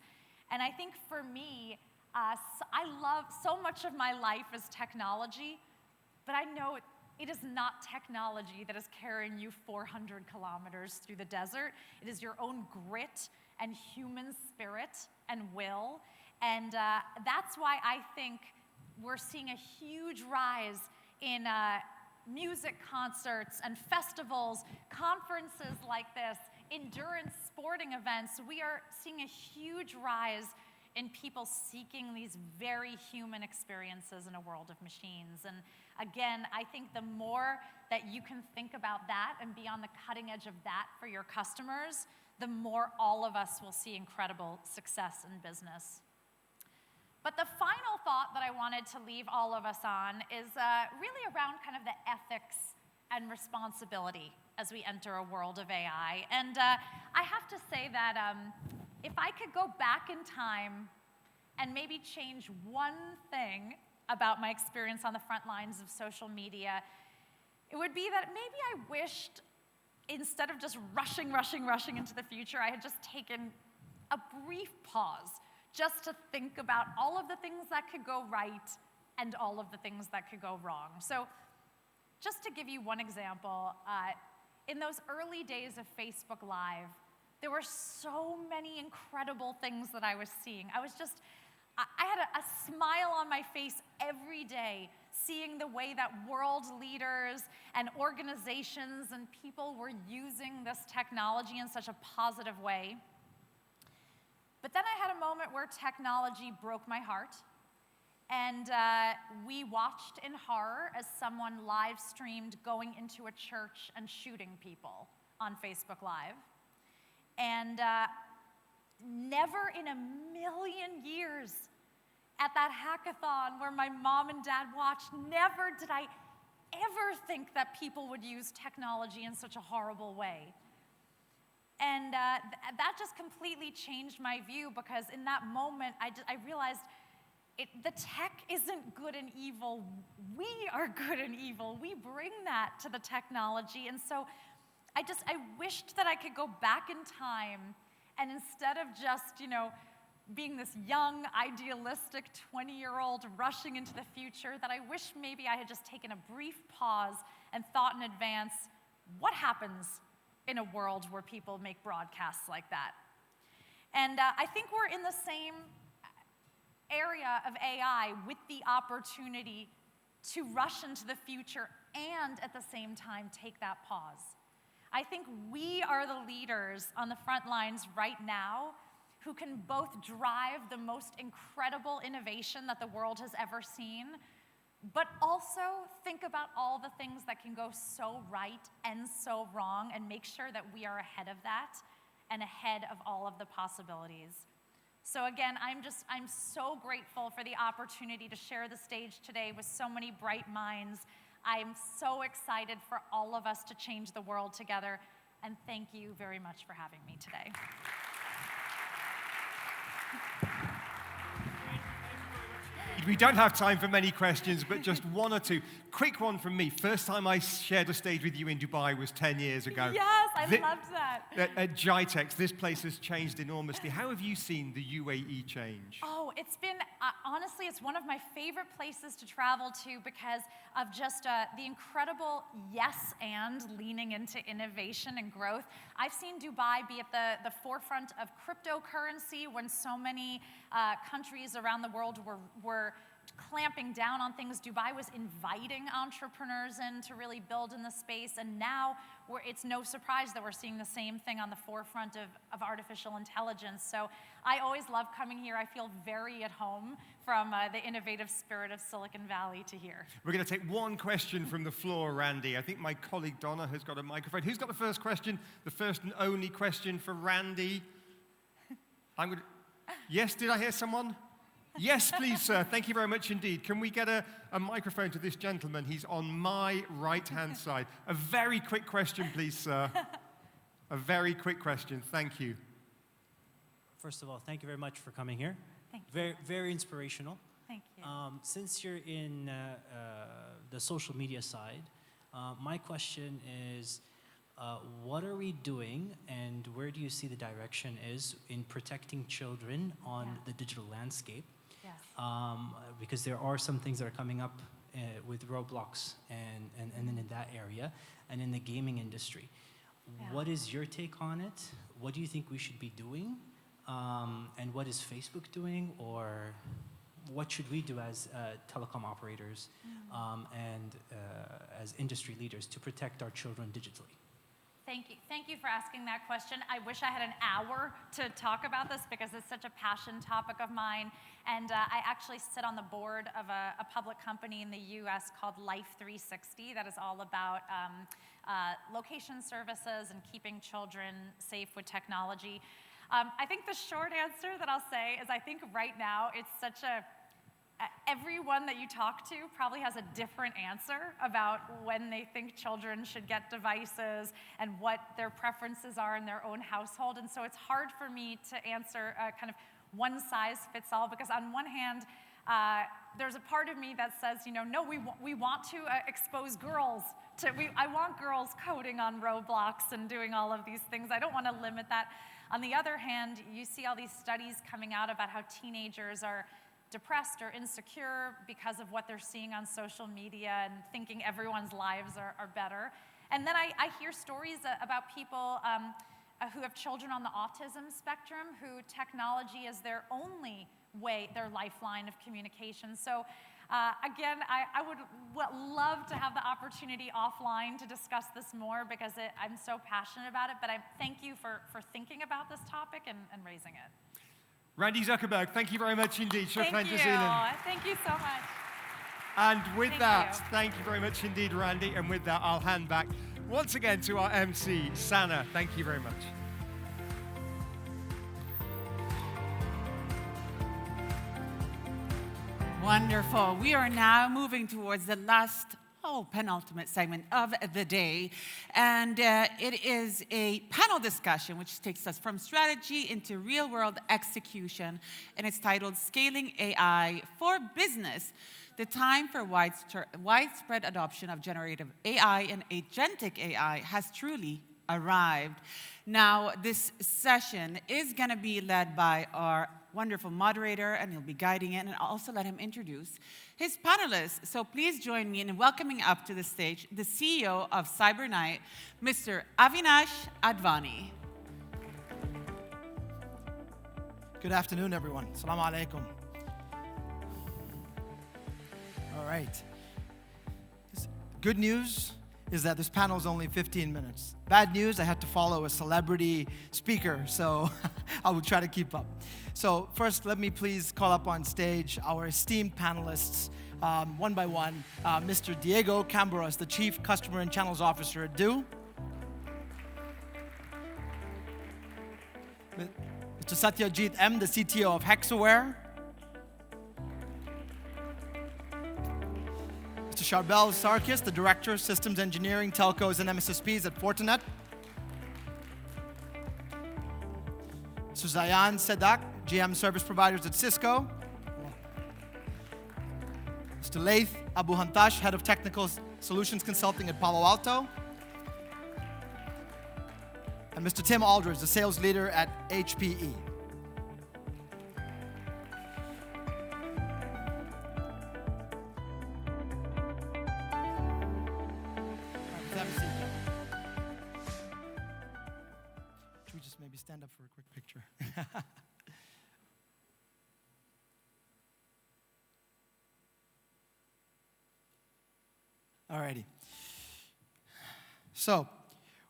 And I think for me, I love, so much of my life is technology, but I know it is not technology that is carrying you 400 kilometers through the desert. It is your own grit and human spirit and will. And that's why I think we're seeing a huge rise in music concerts and festivals, conferences like this, endurance sporting events. We are seeing a huge rise in people seeking these very human experiences in a world of machines. And again, I think the more that you can think about that and be on the cutting edge of that for your customers, the more all of us will see incredible success in business. But the final thought that I wanted to leave all of us on is really around kind of the ethics and responsibility as we enter a world of AI. And I have to say that if I could go back in time and maybe change one thing about my experience on the front lines of social media, it would be that maybe I wished, instead of just rushing into the future, I had just taken a brief pause just to think about all of the things that could go right and all of the things that could go wrong. So just to give you one example, in those early days of Facebook Live, there were so many incredible things that I was seeing. I had a smile on my face every day, seeing the way that world leaders and organizations and people were using this technology in such a positive way. But then I had a moment where technology broke my heart, and we watched in horror as someone live streamed going into a church and shooting people on Facebook Live. And never in a million years at that hackathon where my mom and dad watched, never did I ever think that people would use technology in such a horrible way. And that just completely changed my view, because in that moment, I realized the tech isn't good and evil. We are good and evil. We bring that to the technology. And so I wished that I could go back in time, and instead of just, being this young, idealistic 20-year-old rushing into the future, that I wish maybe I had just taken a brief pause and thought in advance, what happens in a world where people make broadcasts like that? And I think we're in the same area of AI, with the opportunity to rush into the future and at the same time take that pause. I think we are the leaders on the front lines right now who can both drive the most incredible innovation that the world has ever seen, but also think about all the things that can go so right and so wrong, and make sure that we are ahead of that and ahead of all of the possibilities. So again, I'm so grateful for the opportunity to share the stage today with so many bright minds. I'm so excited for all of us to change the world together, and thank you very much for having me today. We don't have time for many questions, but just one or two. Quick one from me. First time I shared a stage with you in Dubai was 10 years ago. Yes, I loved that. At GITEX, this place has changed enormously. How have you seen the UAE change? Oh, it's been, honestly, it's one of my favorite places to travel to because of just the incredible yes and leaning into innovation and growth. I've seen Dubai be at the forefront of cryptocurrency when so many countries around the world were clamping down on things. Dubai was inviting entrepreneurs in to really build in the space, and now it's no surprise that we're seeing the same thing on the forefront of artificial intelligence. So I always love coming here. I feel very at home from the innovative spirit of Silicon Valley to here. We're going to take one question from the floor, Randy. I think my colleague Donna has got a microphone. Who's got the first question? The first and only question for Randy. Yes, did I hear someone? Yes, please, sir. Thank you very much indeed. Can we get a microphone to this gentleman? He's on my right-hand side. A very quick question, please, sir. A very quick question. Thank you. First of all, thank you very much for coming here. Thank you. Very, very inspirational. Thank you. Since you're in the social media side, my question is, what are we doing and where do you see the direction is in protecting children on the digital landscape? Yes. Because there are some things that are coming up with Roblox and then in that area and in the gaming industry. Yeah. What is your take on it? What do you think we should be doing? And what is Facebook doing? Or what should we do as telecom operators and as industry leaders to protect our children digitally? Thank you. Thank you for asking that question. I wish I had an hour to talk about this because it's such a passion topic of mine. And I actually sit on the board of a public company in the US called Life 360 that is all about location services and keeping children safe with technology. I think the short answer that I'll say is I think right now it's such a everyone that you talk to probably has a different answer about when they think children should get devices and what their preferences are in their own household. And so it's hard for me to answer kind of one size fits all because on one hand, there's a part of me that says, no, we want to expose girls to, I want girls coding on Roblox and doing all of these things. I don't want to limit that. On the other hand, you see all these studies coming out about how teenagers are depressed or insecure because of what they're seeing on social media and thinking everyone's lives are better. And then I hear stories about people who have children on the autism spectrum who technology is their only way, their lifeline of communication. So again, I would love to have the opportunity offline to discuss this more because I'm so passionate about it, but I thank you for thinking about this topic and raising it. Randy Zuckerberg, thank you very much indeed. Thank you. Thank you so much. And with thank you very much indeed, Randy. And with that, I'll hand back once again to our MC, Sana. Thank you very much. Wonderful. We are now moving towards the last, penultimate segment of the day. And it is a panel discussion which takes us from strategy into real-world execution. And it's titled Scaling AI for Business. The time for widespread adoption of generative AI and agentic AI has truly arrived. Now, this session is going to be led by our wonderful moderator, and he'll be guiding it, and I'll also let him introduce his panelists. So please join me in welcoming up to the stage the CEO of CyberKnight, Mr. Avinash Advani. Good afternoon, everyone. Assalamu alaikum. All right. Good news is that this panel is only 15 minutes. Bad news, I had to follow a celebrity speaker, so I will try to keep up. So first, let me please call up on stage our esteemed panelists, one by one. Mr. Diego Camberos, the Chief Customer and Channels Officer at DO. Mr. Satyajit M., the CTO of Hexaware. Mr. Charbel Sarkis, the Director of Systems Engineering, Telcos, and MSSPs at Fortinet. Mr. Zayan Sedak, GM Service Providers at Cisco. Mr. Laith Abu Hantash, Head of Technical Solutions Consulting at Palo Alto. And Mr. Tim Aldridge, the Sales Leader at HPE. Should we just maybe stand up for a quick picture? Alrighty. So,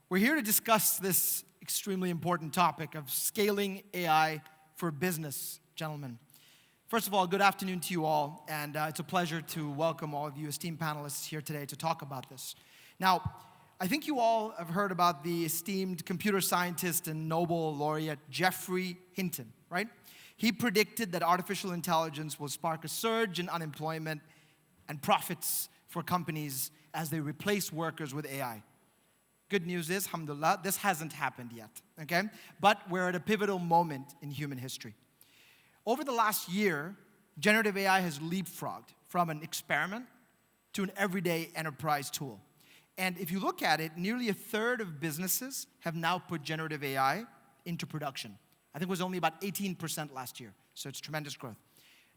we're here to discuss this extremely important topic of scaling AI for business, gentlemen. First of all, good afternoon to you all, and it's a pleasure to welcome all of you esteemed panelists here today to talk about this. Now, I think you all have heard about the esteemed computer scientist and Nobel laureate Geoffrey Hinton, right? He predicted that artificial intelligence will spark a surge in unemployment and profits for companies as they replace workers with AI. Good news is, alhamdulillah, this hasn't happened yet, okay? But we're at a pivotal moment in human history. Over the last year, generative AI has leapfrogged from an experiment to an everyday enterprise tool. And if you look at it, nearly a third of businesses have now put generative AI into production. I think it was only about 18% last year, so it's tremendous growth.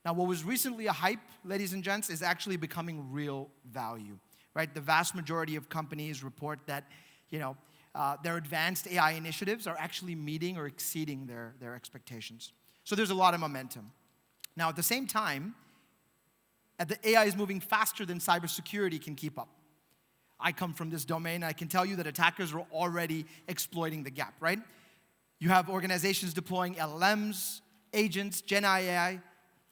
Now, what was recently a hype, ladies and gents, is actually becoming real value, right? The vast majority of companies report that, their advanced AI initiatives are actually meeting or exceeding their expectations. So there's a lot of momentum. Now, at the same time, the AI is moving faster than cybersecurity can keep up. I come from this domain, and I can tell you that attackers are already exploiting the gap, right? You have organizations deploying LLMs, agents, Gen AI,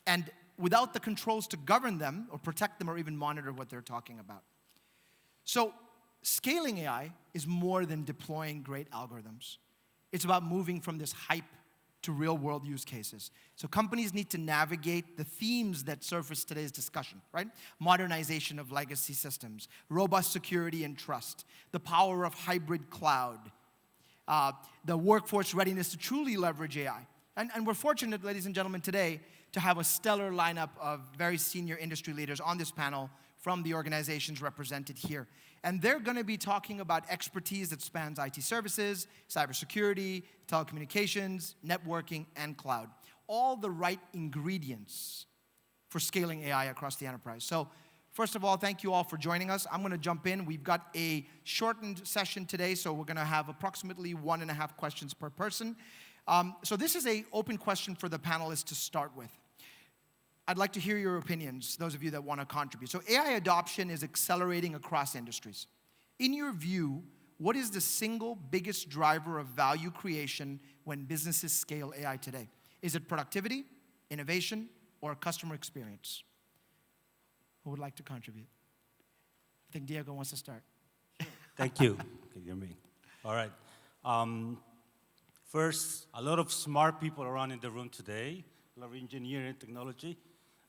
and without the controls to govern them or protect them or even monitor what they're talking about. So scaling AI is more than deploying great algorithms. It's about moving from this hype to real-world use cases. So companies need to navigate the themes that surface today's discussion, right? Modernization of legacy systems, robust security and trust, the power of hybrid cloud, the workforce readiness to truly leverage AI. And we're fortunate, ladies and gentlemen, today to have a stellar lineup of very senior industry leaders on this panel from the organizations represented here. And they're going to be talking about expertise that spans IT services, cybersecurity, telecommunications, networking, and cloud. All the right ingredients for scaling AI across the enterprise. So first of all, thank you all for joining us. I'm going to jump in. We've got a shortened session today, so we're going to have approximately 1.5 questions per person. So this is an open question for the panelists to start with. I'd like to hear your opinions, those of you that want to contribute. So AI adoption is accelerating across industries. In your view, what is the single biggest driver of value creation when businesses scale AI today? Is it productivity, innovation, or customer experience? Who would like to contribute? I think Diego wants to start. Thank you. Can you hear me? All right. First, a lot of smart people around in the room today, a lot of engineering technology.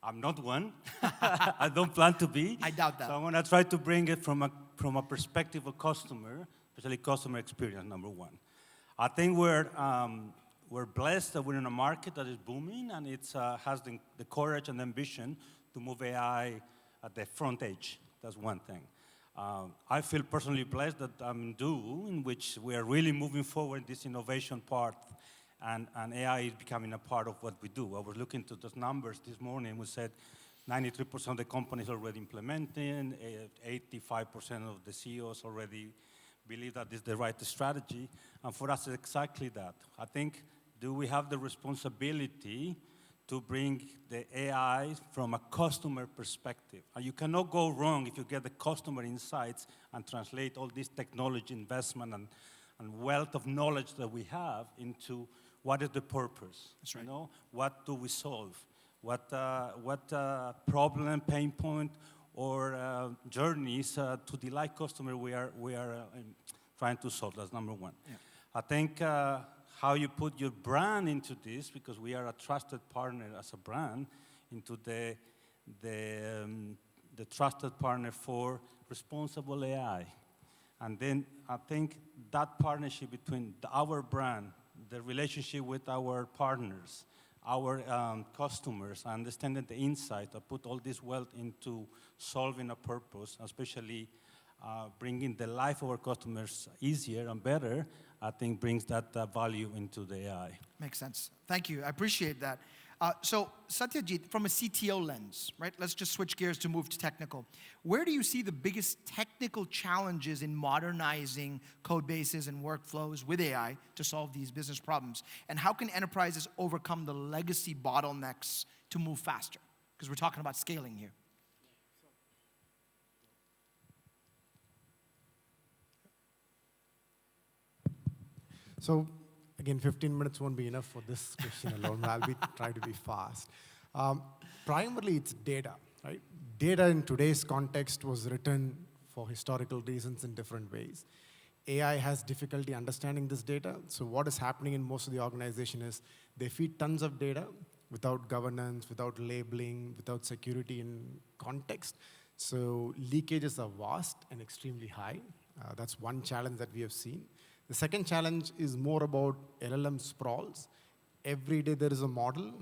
I'm not one. I don't plan to be. I doubt that. So I'm going to try to bring it from a perspective of customer, especially customer experience, number one. I think we're blessed that we're in a market that is booming, and it has the courage and ambition to move AI at the front edge. That's one thing. I feel personally blessed that I'm in DO, in which we are really moving forward this innovation part, and AI is becoming a part of what we do. I was looking to those numbers this morning. We said 93% of the companies already implementing, 85% of the CEOs already believe that this is the right strategy. And for us, it's exactly that. I think, do we have the responsibility to bring the AI from a customer perspective? And you cannot go wrong if you get the customer insights and translate all this technology investment and wealth of knowledge that we have into what is the purpose. That's right. You know? What do we solve? What problem, pain point, or journeys to delight customer we are trying to solve. That's number one. Yeah. I think how you put your brand into this, because we are a trusted partner as a brand, into the trusted partner for responsible AI. And then I think that partnership between our brand, the relationship with our partners, our customers, understanding the insight, I put all this wealth into solving a purpose, especially bringing the life of our customers easier and better, I think brings that value into the AI. Makes sense. Thank you. I appreciate that. So Satyajit, from a CTO lens, right? Let's just switch gears to move to technical. Where do you see the biggest technical challenges in modernizing code bases and workflows with AI to solve these business problems? And how can enterprises overcome the legacy bottlenecks to move faster? Because we're talking about scaling here. So again, 15 minutes won't be enough for this question alone, but I'll try to be fast. Primarily, it's data, right? Data in today's context was written for historical reasons in different ways. AI has difficulty understanding this data, so what is happening in most of the organization is they feed tons of data without governance, without labeling, without security in context. So leakages are vast and extremely high. That's one challenge that we have seen. The second challenge is more about LLM sprawls. Every day there is a model.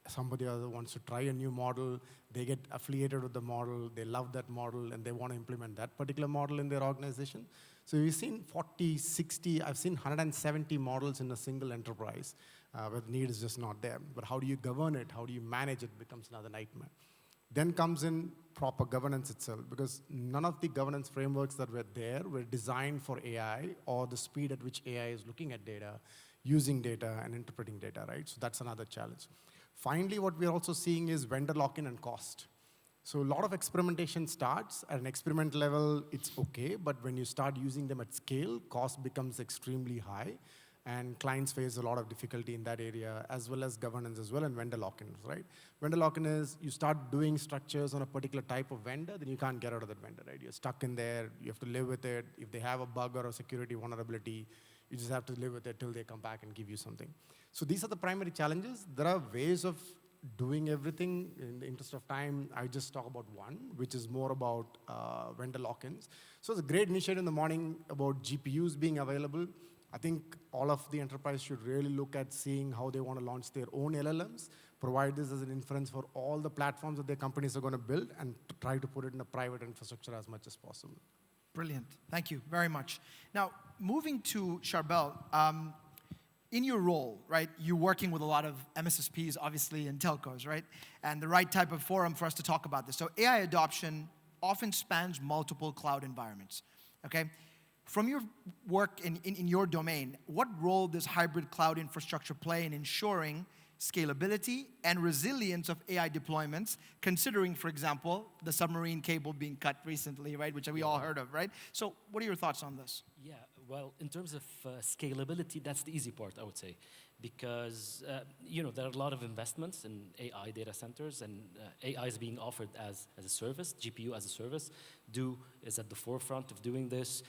Somebody other wants to try a new model. They get affiliated with the model. They love that model, and they want to implement that particular model in their organization. So we've seen 40, 60, I've seen 170 models in a single enterprise, where the need is just not there. But how do you govern it? How do you manage it becomes another nightmare. Then comes in proper governance itself, because none of the governance frameworks that were there were designed for AI or the speed at which AI is looking at data, using data, and interpreting data, right? So that's another challenge. Finally, what we're also seeing is vendor lock-in and cost. So a lot of experimentation starts. At an experiment level, it's okay, but when you start using them at scale, cost becomes extremely high. And clients face a lot of difficulty in that area, as well as governance as well, and vendor lock-ins, right? Vendor lock-in is you start doing structures on a particular type of vendor, then you can't get out of that vendor, right? You're stuck in there, you have to live with it. If they have a bug or a security vulnerability, you just have to live with it till they come back and give you something. So these are the primary challenges. There are ways of doing everything. In the interest of time, I just talk about one, which is more about vendor lock-ins. So it's a great initiative in the morning about GPUs being available. I think all of the enterprise should really look at seeing how they want to launch their own LLMs, provide this as an inference for all the platforms that their companies are going to build, and try to put it in a private infrastructure as much as possible. Brilliant. Thank you very much. Now, moving to Charbel, in your role, right, you're working with a lot of MSSPs, obviously, and telcos, right? And the right type of forum for us to talk about this. So AI adoption often spans multiple cloud environments, okay? From your work in your domain, what role does hybrid cloud infrastructure play in ensuring scalability and resilience of AI deployments, considering, for example, the submarine cable being cut recently, right, which we all heard of, right? So what are your thoughts on this? Yeah, well, in terms of scalability, that's the easy part, I would say, because there are a lot of investments in AI data centers, and AI is being offered as a service. GPU as a service is at the forefront of doing this.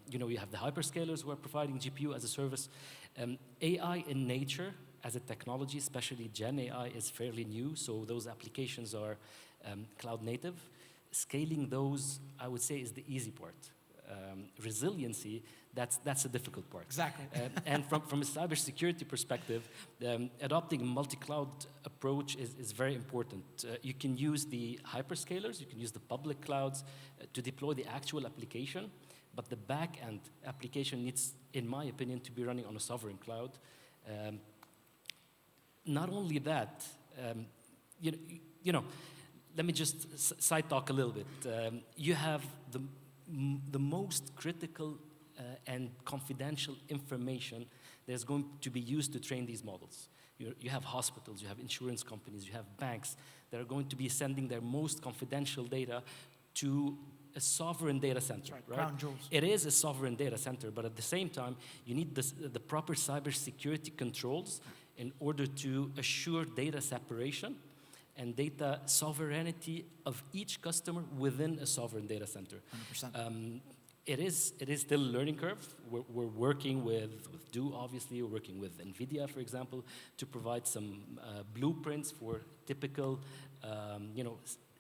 You have the hyperscalers who are providing GPU as a service. AI in nature as a technology, especially Gen AI, is fairly new, so those applications are cloud native. Scaling those, I would say, is the easy part. Resiliency, that's a difficult part. Exactly. And from a cybersecurity perspective, adopting a multi-cloud approach is very important. You can use the hyperscalers, you can use the public clouds to deploy the actual application, but the back-end application needs, in my opinion, to be running on a sovereign cloud. Not only that, let me just side talk a little bit. You have the most critical and confidential information that's going to be used to train these models. You have hospitals, you have insurance companies, you have banks that are going to be sending their most confidential data to a sovereign data center, right? Crown jewels. It is a sovereign data center, but at the same time, you need the proper cybersecurity controls in order to assure data separation and data sovereignty of each customer within a sovereign data center. 100%. it is still a learning curve. We're working with Do, obviously. We're working with NVIDIA, for example, to provide some blueprints for typical,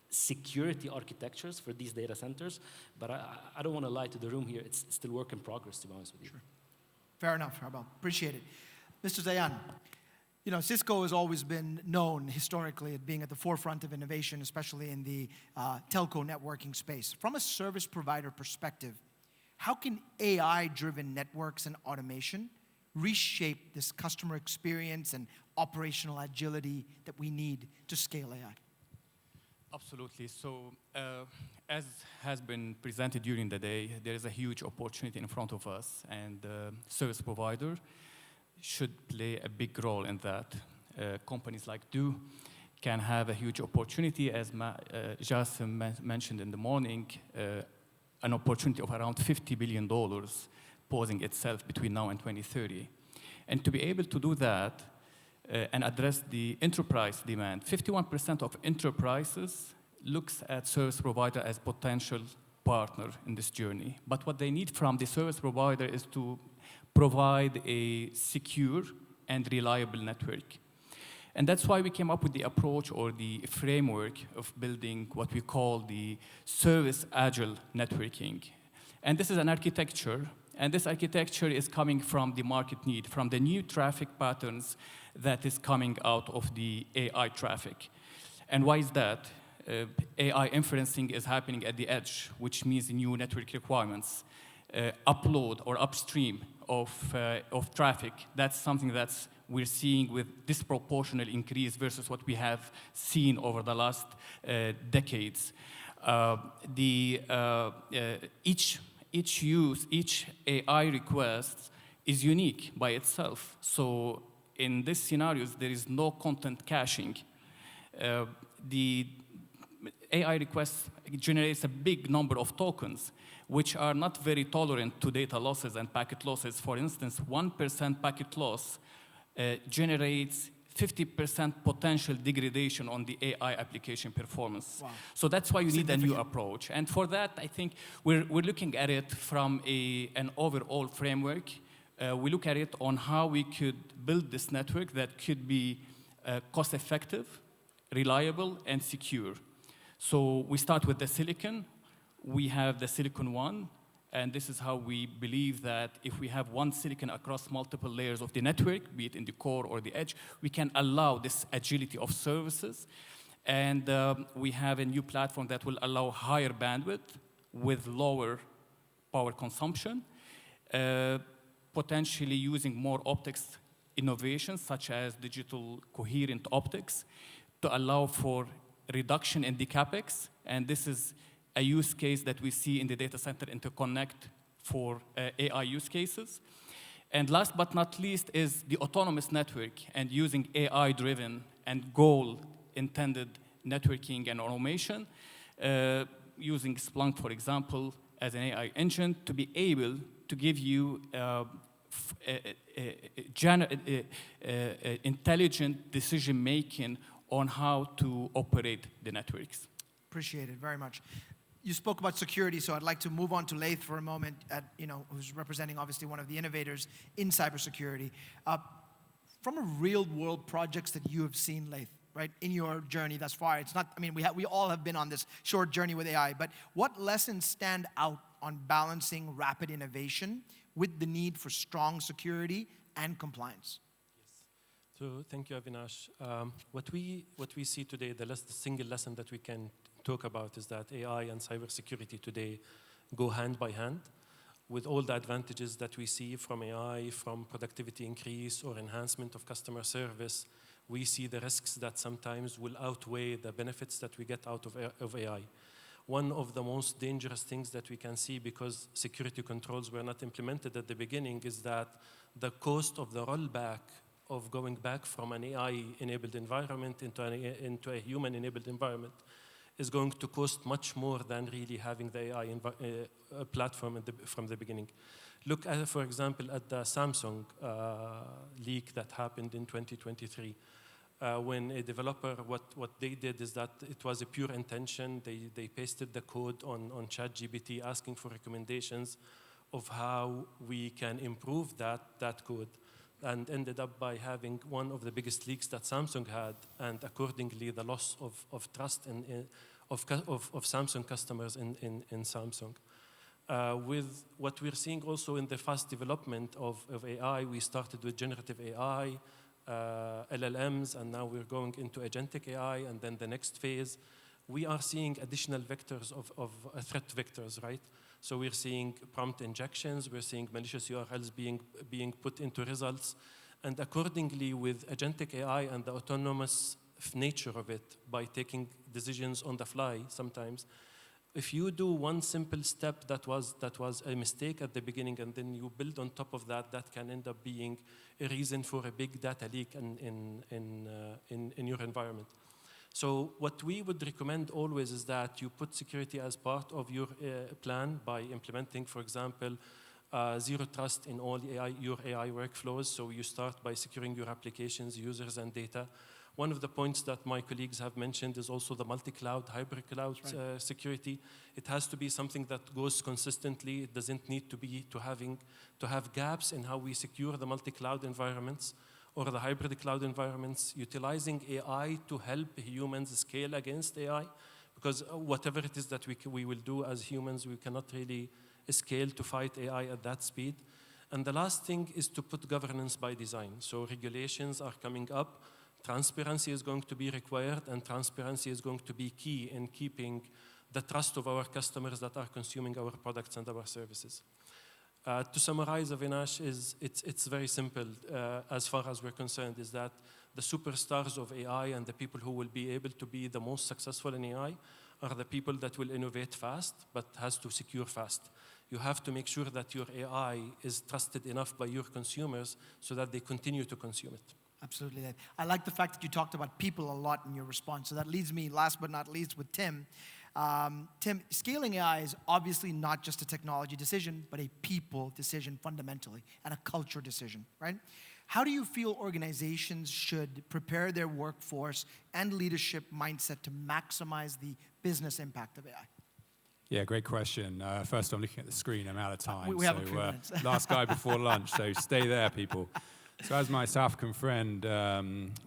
security architectures for these data centers. But I don't want to lie to the room here. It's still work in progress, to be honest with you. Sure. Fair enough, Harbal. Appreciate it. Mr. Zayan, Cisco has always been known historically at being at the forefront of innovation, especially in the telco networking space. From a service provider perspective, how can AI-driven networks and automation reshape this customer experience and operational agility that we need to scale AI? Absolutely. So, as has been presented during the day, there is a huge opportunity in front of us, and service provider should play a big role in that. Companies like Do can have a huge opportunity, as Jassim mentioned in the morning, an opportunity of around $50 billion posing itself between now and 2030. And to be able to do that and address the enterprise demand, 51% of enterprises looks at service provider as potential partner in this journey. But what they need from the service provider is to provide a secure and reliable network. And that's why we came up with the approach or the framework of building what we call the service agile networking. And this is an architecture, and this architecture is coming from the market need, from the new traffic patterns that is coming out of the AI traffic. And why is that? AI inferencing is happening at the edge, which means new network requirements. Upload or upstream of traffic, that's something that's we're seeing with disproportionate increase versus what we have seen over the last decades. Each AI request is unique by itself. So in these scenarios, there is no content caching. The AI request generates a big number of tokens, which are not very tolerant to data losses and packet losses. For instance, 1% packet loss generates 50% potential degradation on the AI application performance. Wow. So that's why you need a new approach. And for that, I think we're looking at it from an overall framework. We look at it on how we could build this network that could be cost-effective, reliable, and secure. So we start with the silicon. We have the Silicon One, and this is how we believe that if we have one silicon across multiple layers of the network, be it in the core or the edge, we can allow this agility of services. And we have a new platform that will allow higher bandwidth with lower power consumption, potentially using more optics innovations, such as digital coherent optics, to allow for reduction in the CapEx. And this is a use case that we see in the data center interconnect for AI use cases. And last but not least is the autonomous network and using AI-driven and goal-intended networking and automation, using Splunk, for example, as an AI engine to be able to give you intelligent decision-making on how to operate the networks. Appreciate it very much. You spoke about security, so I'd like to move on to Laith for a moment, who's representing obviously one of the innovators in cybersecurity. From a real-world projects that you have seen, Laith, right, in your journey thus far, it's not, we all have been on this short journey with AI, but what lessons stand out on balancing rapid innovation with the need for strong security and compliance? So thank you, Avinash. What we see today, the single lesson that we can talk about is that AI and cybersecurity today go hand by hand. With all the advantages that we see from AI, from productivity increase or enhancement of customer service, we see the risks that sometimes will outweigh the benefits that we get out of AI. One of the most dangerous things that we can see, because security controls were not implemented at the beginning, is that the cost of the rollback of going back from an AI-enabled environment into a human-enabled environment is going to cost much more than really having the AI platform from the beginning. Look at, for example, at the Samsung leak that happened in 2023. when a developer, what they did is that it was a pure intention. They pasted the code on ChatGPT asking for recommendations of how we can improve that code, and ended up by having one of the biggest leaks that Samsung had, and accordingly the loss of trust of Samsung customers in Samsung. With what we're seeing also in the fast development of AI, we started with generative AI, LLMs, and now we're going into agentic AI, and then the next phase, we are seeing additional vectors of threat vectors, right? So we're seeing prompt injections, we're seeing malicious URLs being put into results, and accordingly with agentic AI and the autonomous nature of it, by taking decisions on the fly sometimes, if you do one simple step that was a mistake at the beginning, and then you build on top of that, that can end up being a reason for a big data leak in your environment. So what we would recommend always is that you put security as part of your plan by implementing, for example, zero trust in all your AI workflows. So you start by securing your applications, users, and data. One of the points that my colleagues have mentioned is also the multi-cloud, hybrid cloud security. It has to be something that goes consistently. It doesn't need to have gaps in how we secure the multi-cloud environments or the hybrid cloud environments, utilizing AI to help humans scale against AI, because whatever it is that we will do as humans, we cannot really scale to fight AI at that speed. And the last thing is to put governance by design. So regulations are coming up. Transparency is going to be required, and transparency is going to be key in keeping the trust of our customers that are consuming our products and our services. To summarize, Avinash, it's very simple as far as we're concerned, is that the superstars of AI and the people who will be able to be the most successful in AI are the people that will innovate fast, but has to secure fast. You have to make sure that your AI is trusted enough by your consumers so that they continue to consume it. Absolutely. I like the fact that you talked about people a lot in your response. So that leads me, last but not least, with Tim. Tim, scaling AI is obviously not just a technology decision, but a people decision fundamentally, and a culture decision, right? How do you feel organizations should prepare their workforce and leadership mindset to maximize the business impact of AI? Yeah, great question. First, I'm looking at the screen. I'm out of time. We have a few minutes. Last guy before lunch, so stay there, people. So as my South African friend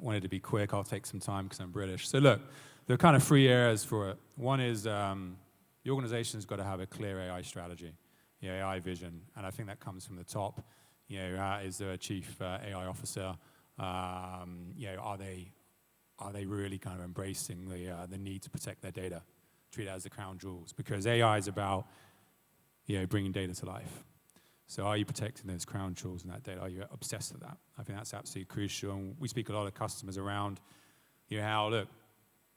wanted to be quick, I'll take some time because I'm British. So look, there are kind of three areas for it. One is the organization's got to have a clear AI strategy, AI vision, and I think that comes from the top. Is there a chief AI officer? Are they really kind of embracing the need to protect their data, treat it as the crown jewels? Because AI is about bringing data to life. So are you protecting those crown jewels and that data? Are you obsessed with that? I think that's absolutely crucial. And we speak a lot of customers around how, look,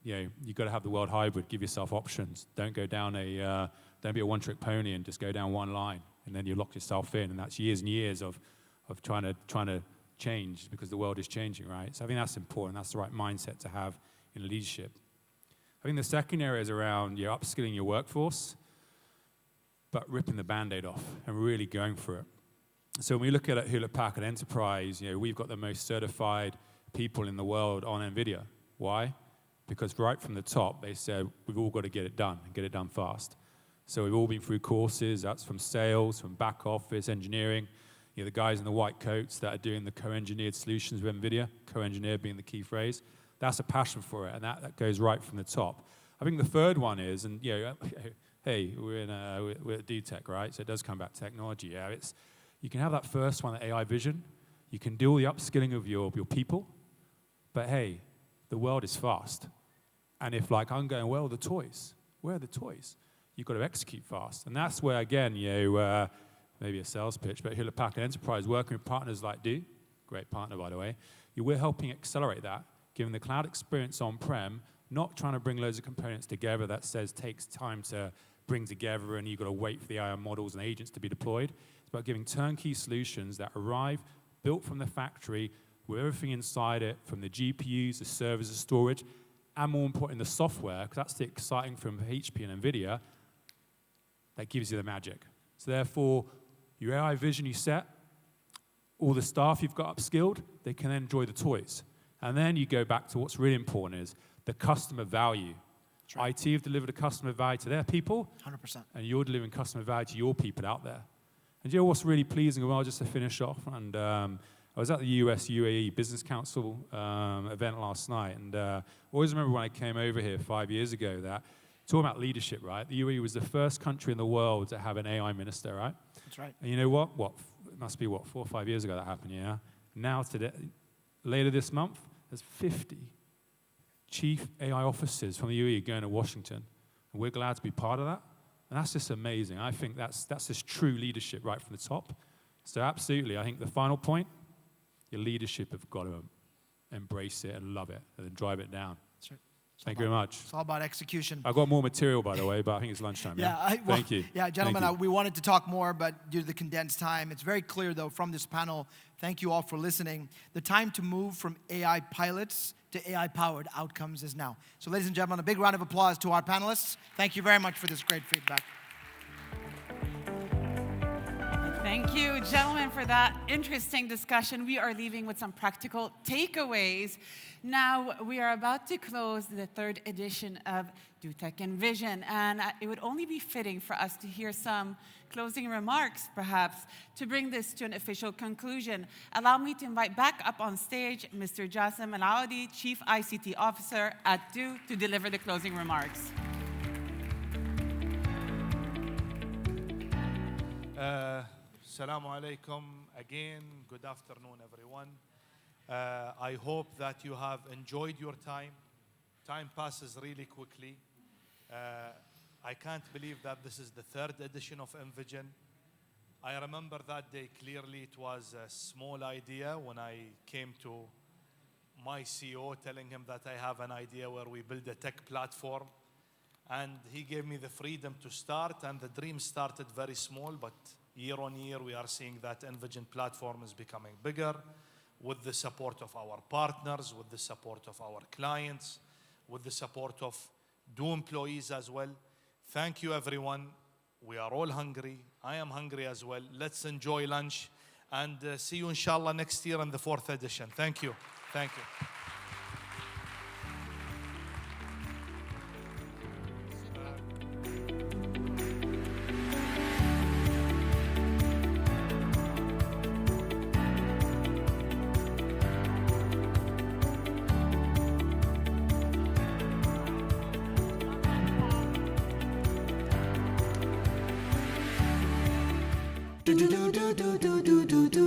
you've got to have the world hybrid. Give yourself options. Don't go down don't be a one-trick pony and just go down one line. And then you lock yourself in. And that's years and years of trying to change because the world is changing, right? So I think that's important. That's the right mindset to have in leadership. I think the second area is around upskilling your workforce, but ripping the Band-Aid off and really going for it. So when we look at Hewlett-Packard Enterprise, we've got the most certified people in the world on NVIDIA. Why? Because right from the top, they said, we've all got to get it done and get it done fast. So we've all been through courses. That's from sales, from back office, engineering. The guys in the white coats that are doing the co-engineered solutions with NVIDIA, co-engineer being the key phrase. That's a passion for it, and that goes right from the top. I think the third one is, and hey, we're at D-Tech, right? So it does come back to technology. Yeah, you can have that first one, the AI vision. You can do all the upskilling of your people, but hey, the world is fast. And if I'm going, where are the toys? Where are the toys? You've got to execute fast. And that's where, again, maybe a sales pitch, but Hewlett-Packard Enterprise, working with partners like Do, great partner, by the way, we're helping accelerate that, giving the cloud experience on-prem, not trying to bring loads of components together that takes time to bring together and you've got to wait for the AI models and agents to be deployed. It's about giving turnkey solutions that arrive, built from the factory, with everything inside it, from the GPUs, the servers, the storage, and more important, the software, because that's the exciting from HP and NVIDIA, that gives you the magic. So therefore, your AI vision you set, all the staff you've got upskilled, they can then enjoy the toys. And then you go back to what's really important is the customer value. Right. IT have delivered a customer value to their people, 100%. and you're delivering customer value to your people out there. And you know what's really pleasing? Well, just to finish off, and I was at the US UAE Business Council event last night, and I always remember when I came over here 5 years ago that, talking about leadership, right? The UAE was the first country in the world to have an AI minister, right? That's right. And you know what? It must be 4 or 5 years ago that happened, yeah? Now, today, later this month, there's 50 chief AI officers from the UAE going to Washington. And we're glad to be part of that. And that's just amazing. I think that's just true leadership right from the top. So absolutely, I think the final point, your leadership have got to embrace it and love it and then drive it down. That's right. Thank you very much. It's all about execution. I've got more material, by the way, but I think it's lunchtime. Thank you. Yeah, gentlemen, Thank you. we wanted to talk more, but due to the condensed time, it's very clear, though, from this panel, thank you all for listening, the time to move from AI pilots to AI-powered outcomes is now. So, ladies and gentlemen, a big round of applause to our panelists. Thank you very much for this great feedback. Thank you, gentlemen, for that interesting discussion. We are leaving with some practical takeaways. Now, we are about to close the 3rd edition of Do Tech Envision, and it would only be fitting for us to hear some closing remarks, perhaps, to bring this to an official conclusion. Allow me to invite back up on stage Mr. Jassim Alaoudi, Chief ICT Officer at Do, to deliver the closing remarks. Assalamu alaikum again. Good afternoon, everyone. I hope that you have enjoyed your time. Time passes really quickly. I can't believe that this is the 3rd edition of Envision. I remember that day clearly. It was a small idea when I came to my CEO telling him that I have an idea where we build a tech platform. And he gave me the freedom to start, and the dream started very small, but year on year, we are seeing that Envision platform is becoming bigger with the support of our partners, with the support of our clients, with the support of Do employees as well. Thank you, everyone. We are all hungry. I am hungry as well. Let's enjoy lunch and see you, inshallah, next year in the 4th edition. Thank you. Thank you. do do do do do do do do